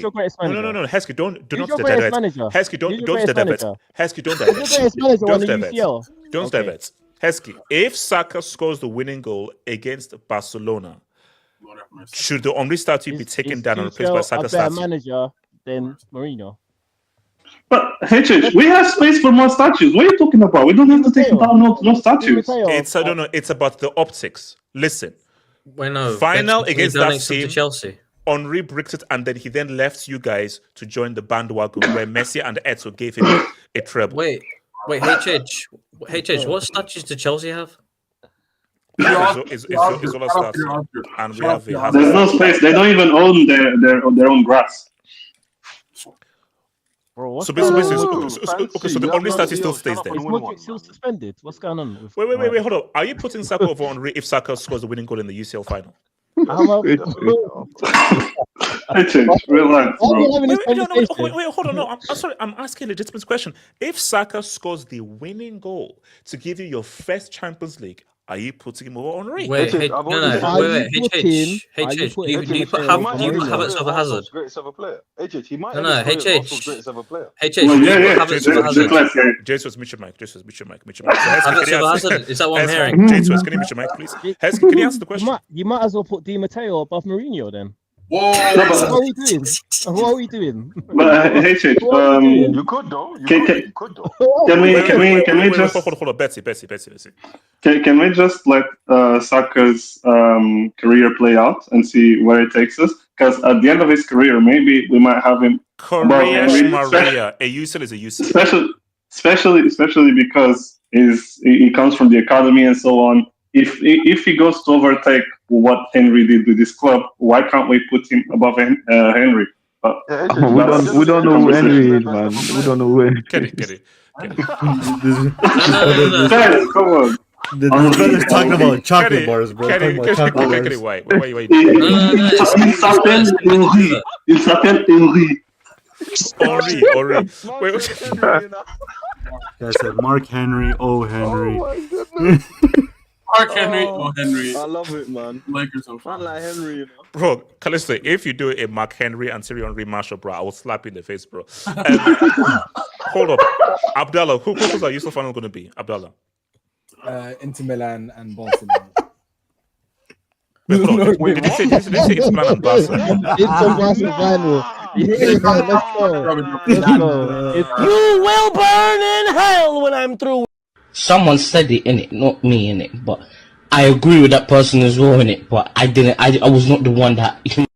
your greatest manager? No. Heskey, do not your divert. greatest manager? Heskey, don't Who's your divert. greatest Heskey, don't Who's your greatest manager on the divert. UCL? Don't divert. Heskey, if Saka scores the winning goal against Barcelona, should the Henry statue be taken down and replaced by Saka statue? statue? Manager than Mourinho. But HH, we have space for more statues. What are you talking about? We don't have to take down no statues. I don't know. It's about the optics. Listen. Final against that team. Chelsea. Henry bricked it, and then he left you guys to join the bandwagon where Messi and Eto'o gave him a treble. Wait, HH, what statues do Chelsea have? It's all stats. And we have There's no space. They don't even own their own grass. Bro, so basically, so the Henry statue still stays there. Is Modric still suspended? What's going on? Wait, hold up. Are you putting Saka over Henry if Saka scores the winning goal in the UCL final? Relax, bro. Wait, hold on. No, I'm sorry. I'm asking a legitimate question. If Saka scores the winning goal to give you your first Champions League, are you putting him over Henry? Wait, HH, do you put Havertz over Hazard? Greatest ever player. HH, he might. Greatest ever player. Havertz over Hazard. Jesus, mute your mic. Havertz over Hazard. Is that what I'm hearing? Jesus, can you mute your mic, please? Heskey, can you answer the question? You might as well put Di Matteo above Mourinho then. Whoa! What are we doing? But HH, you could though. Can we just hold on, Betsy. Can we just let Saka's career play out and see where it takes us? Because at the end of his career, maybe we might have him. Maria, a UCL is a UCL. Especially because he comes from the academy and so on. If he goes to overtake what Henry did with his club, why can't we put him above Henry? We don't know who Henry is, man. We don't know who. Get it. Guys, come on. This brother's talking about chocolate bars, bro. Wait. Il s'appelle Henry. Henry. I said Mark Henry, Henry. Mark Henry, Henry. I love it, man. Lakers so far. Like Henry, you know. Bro, Callisto, if you do a Mark Henry and Thierry Henry mashup, bro, I will slap you in the face, bro. Hold up. Abdallah, who's our UCL final going to be? Abdallah. Inter Milan and Barcelona. Wait, hold on. Did you say Inter Milan and Barcelona? Inter Barcelona. Let's go. You will burn in hell when I'm through. Someone said it, innit? Not me, innit? But I agree with that person as well, innit? But I didn't. I was not the one that. Wait,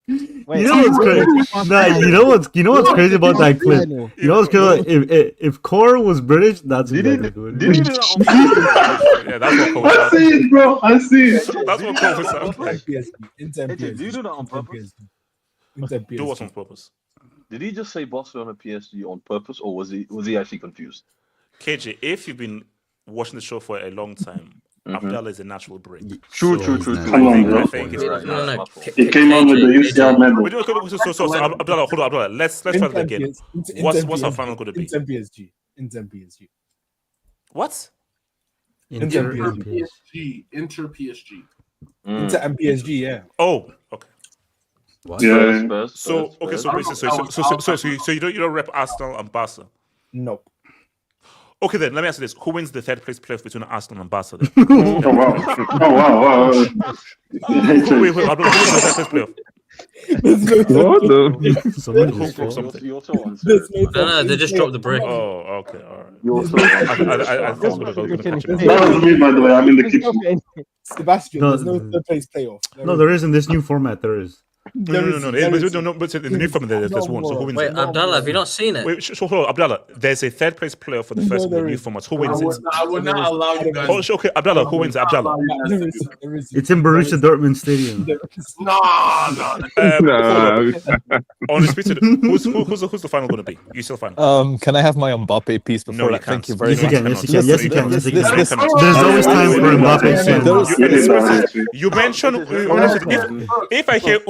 you know what's crazy? Nah, you know what's crazy about that clip? You know what's crazy? If Core was British, that's what they do. Yeah, that's what Core I see it, bro. I see it. That's what Core sounds like. Do you do that on purpose? Do what on purpose? Did he just say Barcelona PSG on purpose, or was he actually confused? KJ, if you've been watching the show for a long time, Abdallah is a natural break. True. Come on, bro. No. He came on with the UCL medal. So Abdallah, hold on, Abdallah. Let's try it again. What's our final going to be? Inter PSG. Inter and PSG. What? Inter PSG. Inter PSG. Inter and PSG, yeah. Oh, okay. What? Yeah. So you don't rep Arsenal and Barca? Nope. Okay, then let me ask you this: who wins the third place playoff between Arsenal and Barca? Then? Oh wow! Wait, who wins the third place playoff? No, they just dropped the brick. Oh, okay, all right. That was me, by the way. I'm in the kitchen. Sebastian, there's no third place playoff. There is in this new format. There is. No. But in the new format, there's one. So who wins? Wait, it? Abdallah, have you not seen it? Wait, hold on, Abdallah. There's a third place player for the first one in the new format. Who wins it? I would not allow you guys. Okay, Abdallah, who wins it? Abdallah. It's in Borussia Dortmund Stadium. No. Who's the final going to be? You still final? Can I have my Mbappe piece before that? Thank you very much. Yes, you can. There's always time for Mbappe. You mentioned if I hear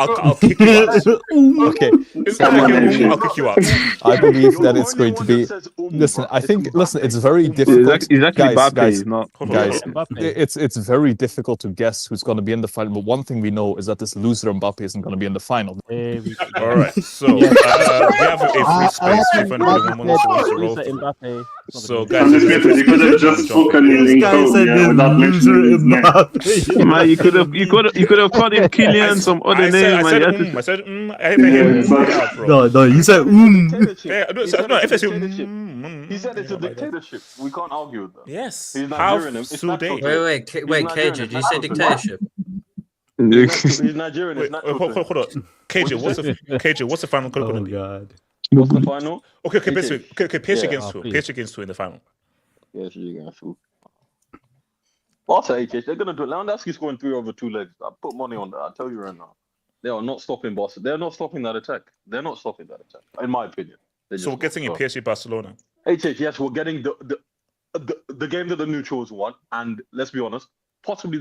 I'll kick you out. Okay. If I hear I'll kick you out. I believe that it's going to be. Listen, it's very difficult. He's actually guys, Mbappe. It's very difficult to guess who's going to be in the final. But one thing we know is that this loser Mbappe isn't going to be in the final. All right, so we have a free space if anybody wants to roll. So guys, you could have just spoken in code without mentioning his name. Man, you could have called him Kylian, some other name. I said, No, you said Yeah, no, if I say he said it's a dictatorship. We can't argue with that. Yes. He's How Nigerian. Wait, KJ, did you say dictatorship? He's Nigerian. Wait, hold on. KJ, what's the final code going to be? God. What's the final? Okay, PSG against who? PSG against who in the final? PSG against who? Also, HH, they're going to do it. Lewandowski's scoring 3 over 2 legs. I put money on that. I tell you right now. They are not stopping Barcelona. They're not stopping that attack. In my opinion. So we're getting a PSG Barcelona. HH, yes, we're getting the game that the neutrals won, and let's be honest, possibly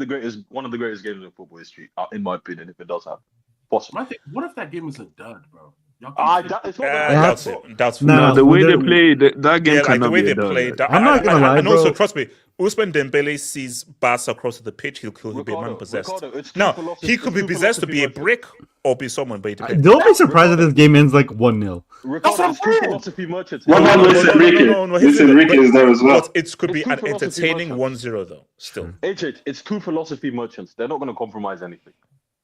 one of the greatest games in football history, in my opinion, if it does happen. Possibly. What if that game is a dud, bro? No, the way they play, that game cannot be a dud. I'm not gonna lie, and also, bro. trust me, Ousmane Dembele sees Barca across the pitch, he'll be a man possessed. Now, he could be possessed to be a brick or be someone, but it depends. Don't be surprised if this game ends like 1-0. Philosophy merchants. Luis Enrique is there as well. But it could be an entertaining 1-0 though, still. HH, it's 2 philosophy merchants. They're not going to compromise anything.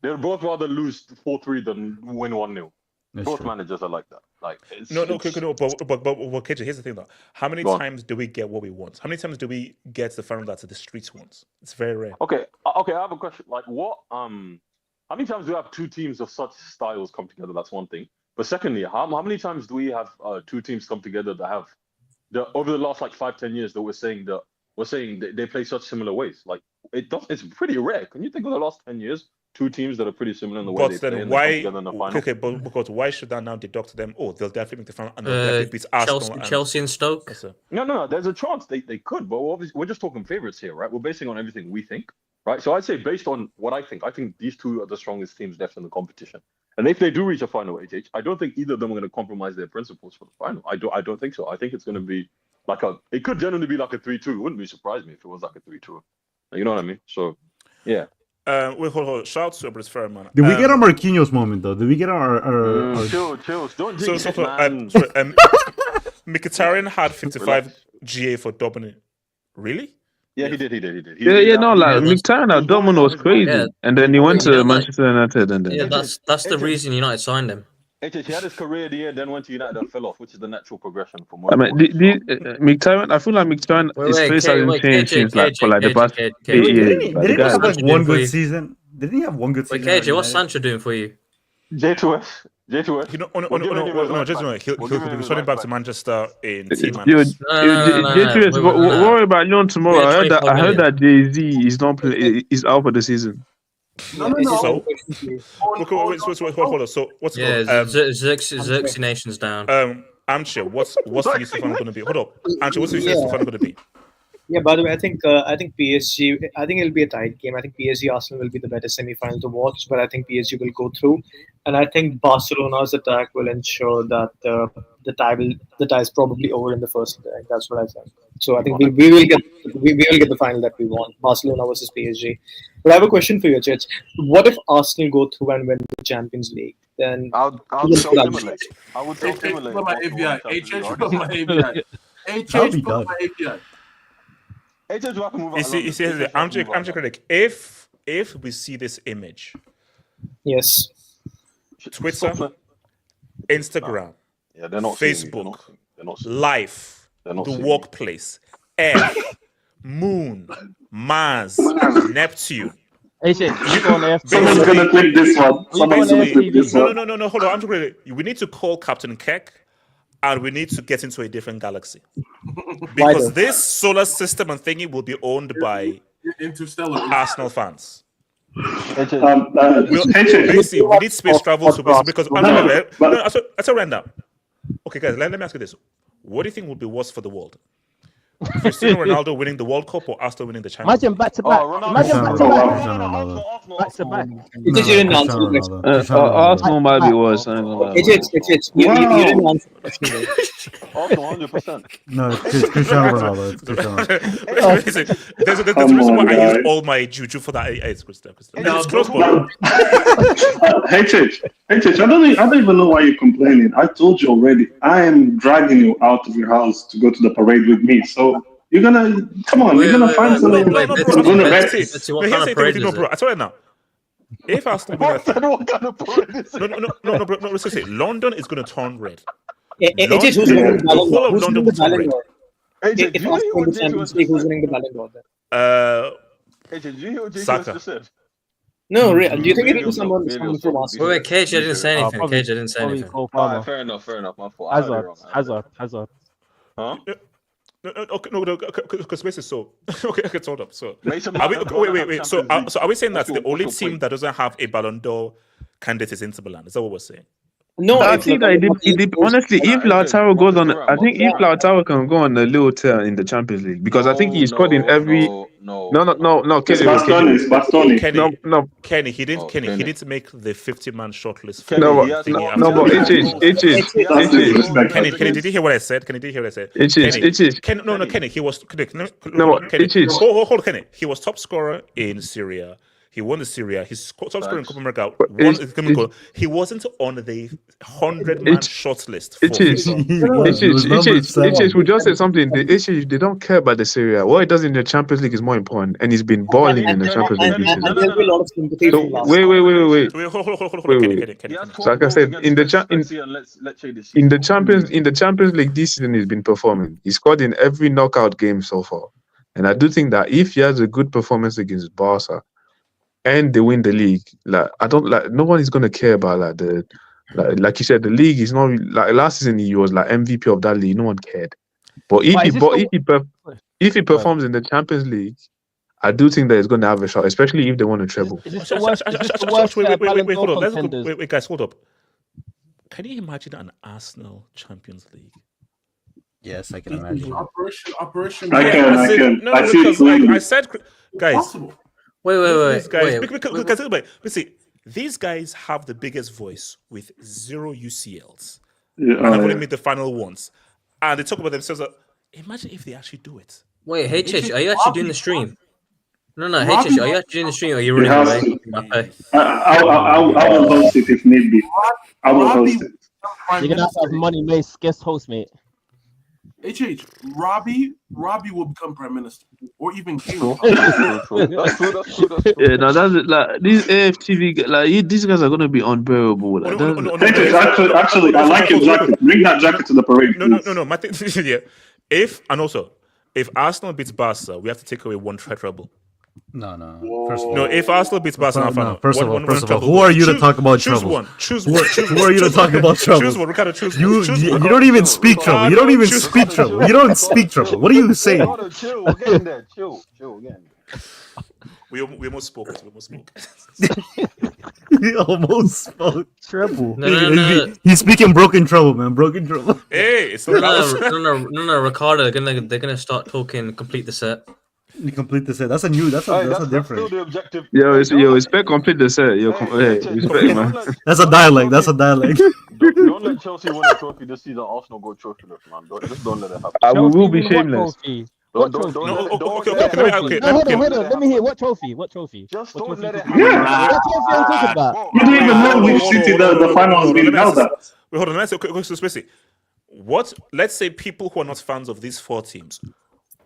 They'd both rather lose 4-3 than win 1-0. Both managers are like that. But KJ, here's the thing though. How many times do we get what we want? How many times do we get the final that the streets want? It's very rare. Okay, I have a question. Like what how many times do we have 2 teams of such styles come together? That's one thing. But secondly, how many times do we have 2 teams come together that have over the last 5-10 years that we're saying they play such similar ways? Like it's pretty rare. Can you think of the last 10 years? 2 teams that are pretty similar in the way they play and they come together in the final. Okay, but because why should that now deduct them? Oh, they'll definitely make the final and they'll definitely beat Arsenal. Chelsea and Stoke. No. There's a chance they could, but we're just talking favorites here, right? We're basing on everything we think, right? So I'd say based on what I think these 2 are the strongest teams left in the competition. And if they do reach a final, HH, I don't think either of them are going to compromise their principles for the final. I don't think so. I think it's going to be it could generally be like a 3-2. It wouldn't be surprise me if it was like a 3-2. You know what I mean? So yeah. Wait, hold. Shout out to Abris Ferryman. Did we get our Marquinhos moment though? Did we get our chills? Don't jinx it, man. Mkhitaryan had 55 GA for Dublin. Really? Yeah, he did. Mkhitaryan at Dortmund was crazy, and then he went to Manchester United, and then that's the reason United signed him. He had his career the year, then went to United and fell off, which is the natural progression for most. I mean, Mkhitaryan. I feel like Mkhitaryan, his face hasn't changed since for the past 8 years. Did he have one good season? Didn't he have one good season? Wait, KJ, what's Sancho doing for you? J2S. He'll be returning back to Manchester in T-minus. J2S, worry about Lyon tomorrow. I heard that Jay-Z is not out for the season. No. So, hold on. So, what's it called? Xerxes Nation's down. Amche, what's the UCF final going to be? Hold up. Amche, what's the UCF final going to be? Yeah, by the way, I think PSG. I think it'll be a tight game. I think PSG Arsenal will be the better semi-final to watch, but I think PSG will go through, and I think Barcelona's attack will ensure that the tie is probably over in the first leg. That's what I think. So I think we will get the final that we want, Barcelona versus PSG. But I have a question for you, Chich. What if Arsenal go through and win the Champions League? Then I'll tell Timberlake. I would tell Timberlake. Put my API. Put my API. Put my API. You see, I'm just critic. If we see this image, yes, Twitter, Instagram, they're not Facebook, Life, the workplace, Earth, Moon, Mars, Neptune. Someone's gonna click this one. Someone's gonna click this one. No. Hold on. I'm just critic. We need to call Captain Keck. And we need to get into a different galaxy because this solar system and thingy will be owned by interstellar Arsenal fans. Basically, we need space travel to because I said random. Okay, guys, let me ask you this: what do you think would be worse for the world? Cristiano Ronaldo winning the World Cup or Arsenal winning the Champions League? Imagine back to back. Imagine back to back. You didn't answer the question. Arsenal might be worse. I ain't gonna lie. You didn't answer the question. Arsenal 100%. No, it's Cristiano Ronaldo. There's a reason why I use all my juju for that. It's Cristiano. It's close ball. I don't even know why you're complaining. I told you already. I am dragging you out of your house to go to the parade with me. So you're gonna come on. You're gonna find something. No, bro. I tell you now. If Arsenal win, what kind of parade is it? No, bro. No, let's say London is gonna turn red. The whole of London will turn red. If Arsenal win the Champions League, who's winning the Ballon d'Or then? Did you hear what Saka. just said? No, do you think it was someone from Arsenal? Wait, Cage, I didn't say anything. Fair enough. My fault. Hazard. Huh? No, because basically, so okay, hold up. So, wait. So, are we saying that the only team that doesn't have a Ballon d'Or candidate is Inter Milan? Is that what we're saying? No, I think that honestly, if Lautaro goes on, I think if Lautaro can go on a little tear in the Champions League, because I think he's scored in every. No. Bastoni. Kenny, he didn't make the 50-man shortlist. Kenny, did you hear what I said? Kenny, he was hold Kenny. He was top scorer in Serie. He won the Serie. He's top scorer in Copa America. He wasn't on the 100-man shortlist. We just said something. They don't care about the Serie. What he does in the Champions League is more important, and he's been balling in the Champions League. There'll be a lot of sympathy. Wait. So like I said, in the Champions League this season, he's been performing. He scored in every knockout game so far, and I do think that if he has a good performance against Barca, and they win the league, no one is gonna care about like you said, the league is not like last season he was like MVP of that league. No one cared. But if he performs in the Champions League, I do think that he's gonna have a shot, especially if they want to treble. Wait, hold on. Wait, guys, hold up. Can you imagine an Arsenal Champions League? Yes, I can imagine. Operation. I can. No, because I said, guys. Possible. Wait. Because see, these guys have the biggest voice with 0 UCLs. And I've only made the final ones. And they talk about themselves. Imagine if they actually do it. Wait, HH, are you actually doing the stream? No, HH, are you actually doing the stream or are you running away? I will host it if need be. I will host it. You're going to have money Mace guest host, mate. HH, Robbie will become prime minister, or even king. That's true. Yeah, now that's like these AFTV, like these guys are gonna be unbearable. Like, actually, I like your jacket. Bring that jacket to the parade. No. My thing, yeah. If Arsenal beats Barca, we have to take away one treble. No. If Arsenal beats Barcelona, first of all, who are you to talk about trouble? Choose one. Who are you to talk about trouble? Choose one, Ricardo. Choose one. You don't even speak trouble. You don't even speak trouble. You don't speak trouble. What are you saying? Chill. We're getting there. Chill. We're getting there. We almost spoke. He almost spoke treble. No. He's speaking broken trouble, man. Broken trouble. Hey, it's no, Ricardo. They're gonna start talking. Complete the set. You complete the set. That's a new. That's a different. Still the objective. Yo, respect complete the set. Yo, respect, man. That's a dialect. That's a dialect. Don't let Chelsea win a trophy this season. Arsenal go trophyless, man. Just don't let it happen. We will be shameless. Don't Okay. Hold on. Let me hear what trophy. Just what don't trophy let it trophy? happen. What trophy are you talking about? You don't even know which city the final has been held at. Wait, hold on. Let's so Spacey. Let's say people who are not fans of these four teams,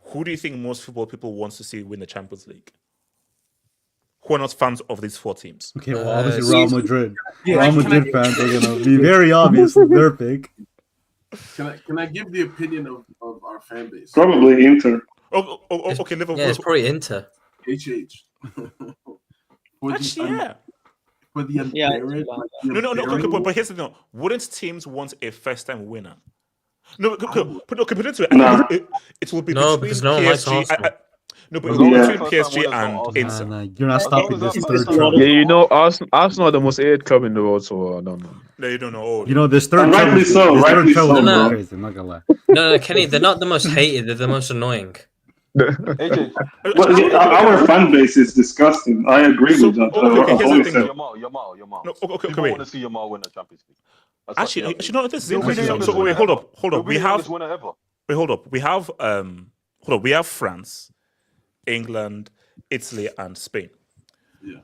who do you think most football people wants to see win the Champions League? Who are not fans of these four teams? Okay, well, obviously Real Madrid. Real Madrid fans are gonna be very obvious their pick. Can I give the opinion of our fan base? Probably Inter. Okay, Liverpool. Yeah, it's probably Inter. HH. Actually, yeah. For the unfair, No, but here's the thing. Wouldn't teams want a first-time winner? No, put it into it. It will be between because no one likes PSG. Arsenal. No, but between PSG and Inter. Nah, you're not stopping this third trouble. Yeah, you know, Arsenal are the most hated club in the world, so I don't know. No, you don't know. You know, this third trouble. Rightly so. Rightly so. No. Crazy, I'm not gonna lie. No, Kenny, they're not the most hated. They're the most annoying. Our fan base is disgusting. I agree with that. Yamal. Okay, People wait. want to see Yamal win the Champions League. Actually, no, this is interesting. So wait, hold up. We have. Wait, hold up. We have. We have France, England, Italy, and Spain. Yeah.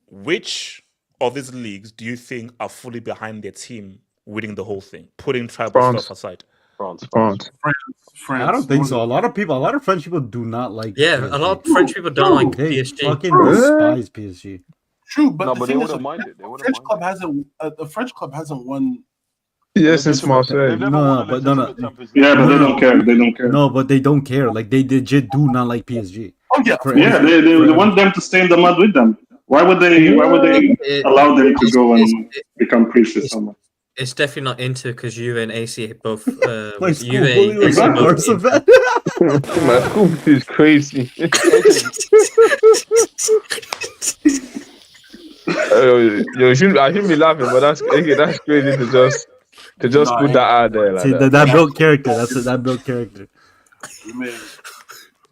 Which of these leagues do you think are fully behind their team winning the whole thing, putting tribal stuff aside? France. I don't think so. A lot of French people do not like. Yeah, PSG. a lot of French people don't like They PSG. fucking despise PSG. True, but the they thing is, wouldn't mind it. the French club hasn't won. Yes, since Marseille. No. Yeah, but they don't care. They don't care. No, but they don't care. Like they legit do not like PSG. Oh yeah, they want them to stay in the mud with them. Why would they allow them to go and become priests somewhere? It's definitely not Inter because Juve and AC both. My school bully was a Barca fan. My school is crazy. I shouldn't be laughing, but that's crazy to just put that out there. Like See, that built character. That built character.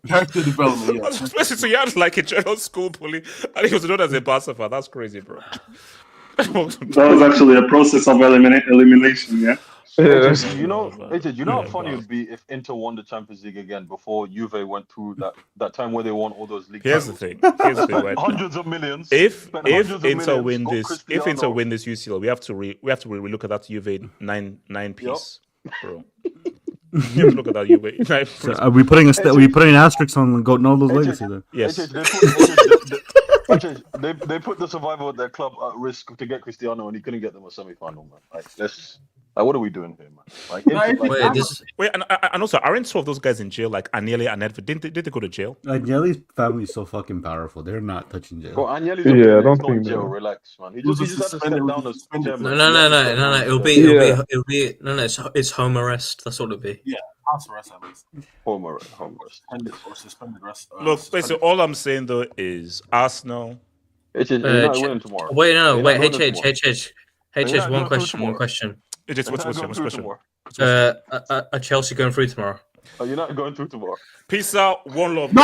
Character development, yeah. Especially so you had like a general school bully, and he was known as a Barca fan. That's crazy, bro. That was actually a process of elimination, yeah. You know how funny it would be if Inter won the Champions League again before Juve went through that time where they won all those leagues. Here's the thing. Right? Hundreds of millions. If Inter win this UCL, we have to relook at that Juve nine piece, bro. You have to look at that Juve. So are we putting an asterisk on Ronaldo's legacy then? Yes. They put the survival of their club at risk to get Cristiano, and he couldn't get them a semi-final, man. What are we doing here, man? And also, aren't two of those guys in jail? Like Agnelli and Nedved, did they go to jail? Agnelli's family is so fucking powerful; they're not touching jail. Bro, Agnelli's I don't think jail. Relax, man. He just had to step down as chairman. No. It'll be it's home arrest. That's what it'll be. Yeah, house arrest at least. Home arrest. Suspended arrest. Look, basically, all I'm saying though is Arsenal. You're not winning tomorrow. HH, one question. What's question? Are Chelsea going through tomorrow? You're not going through tomorrow. Peace out. One love. No,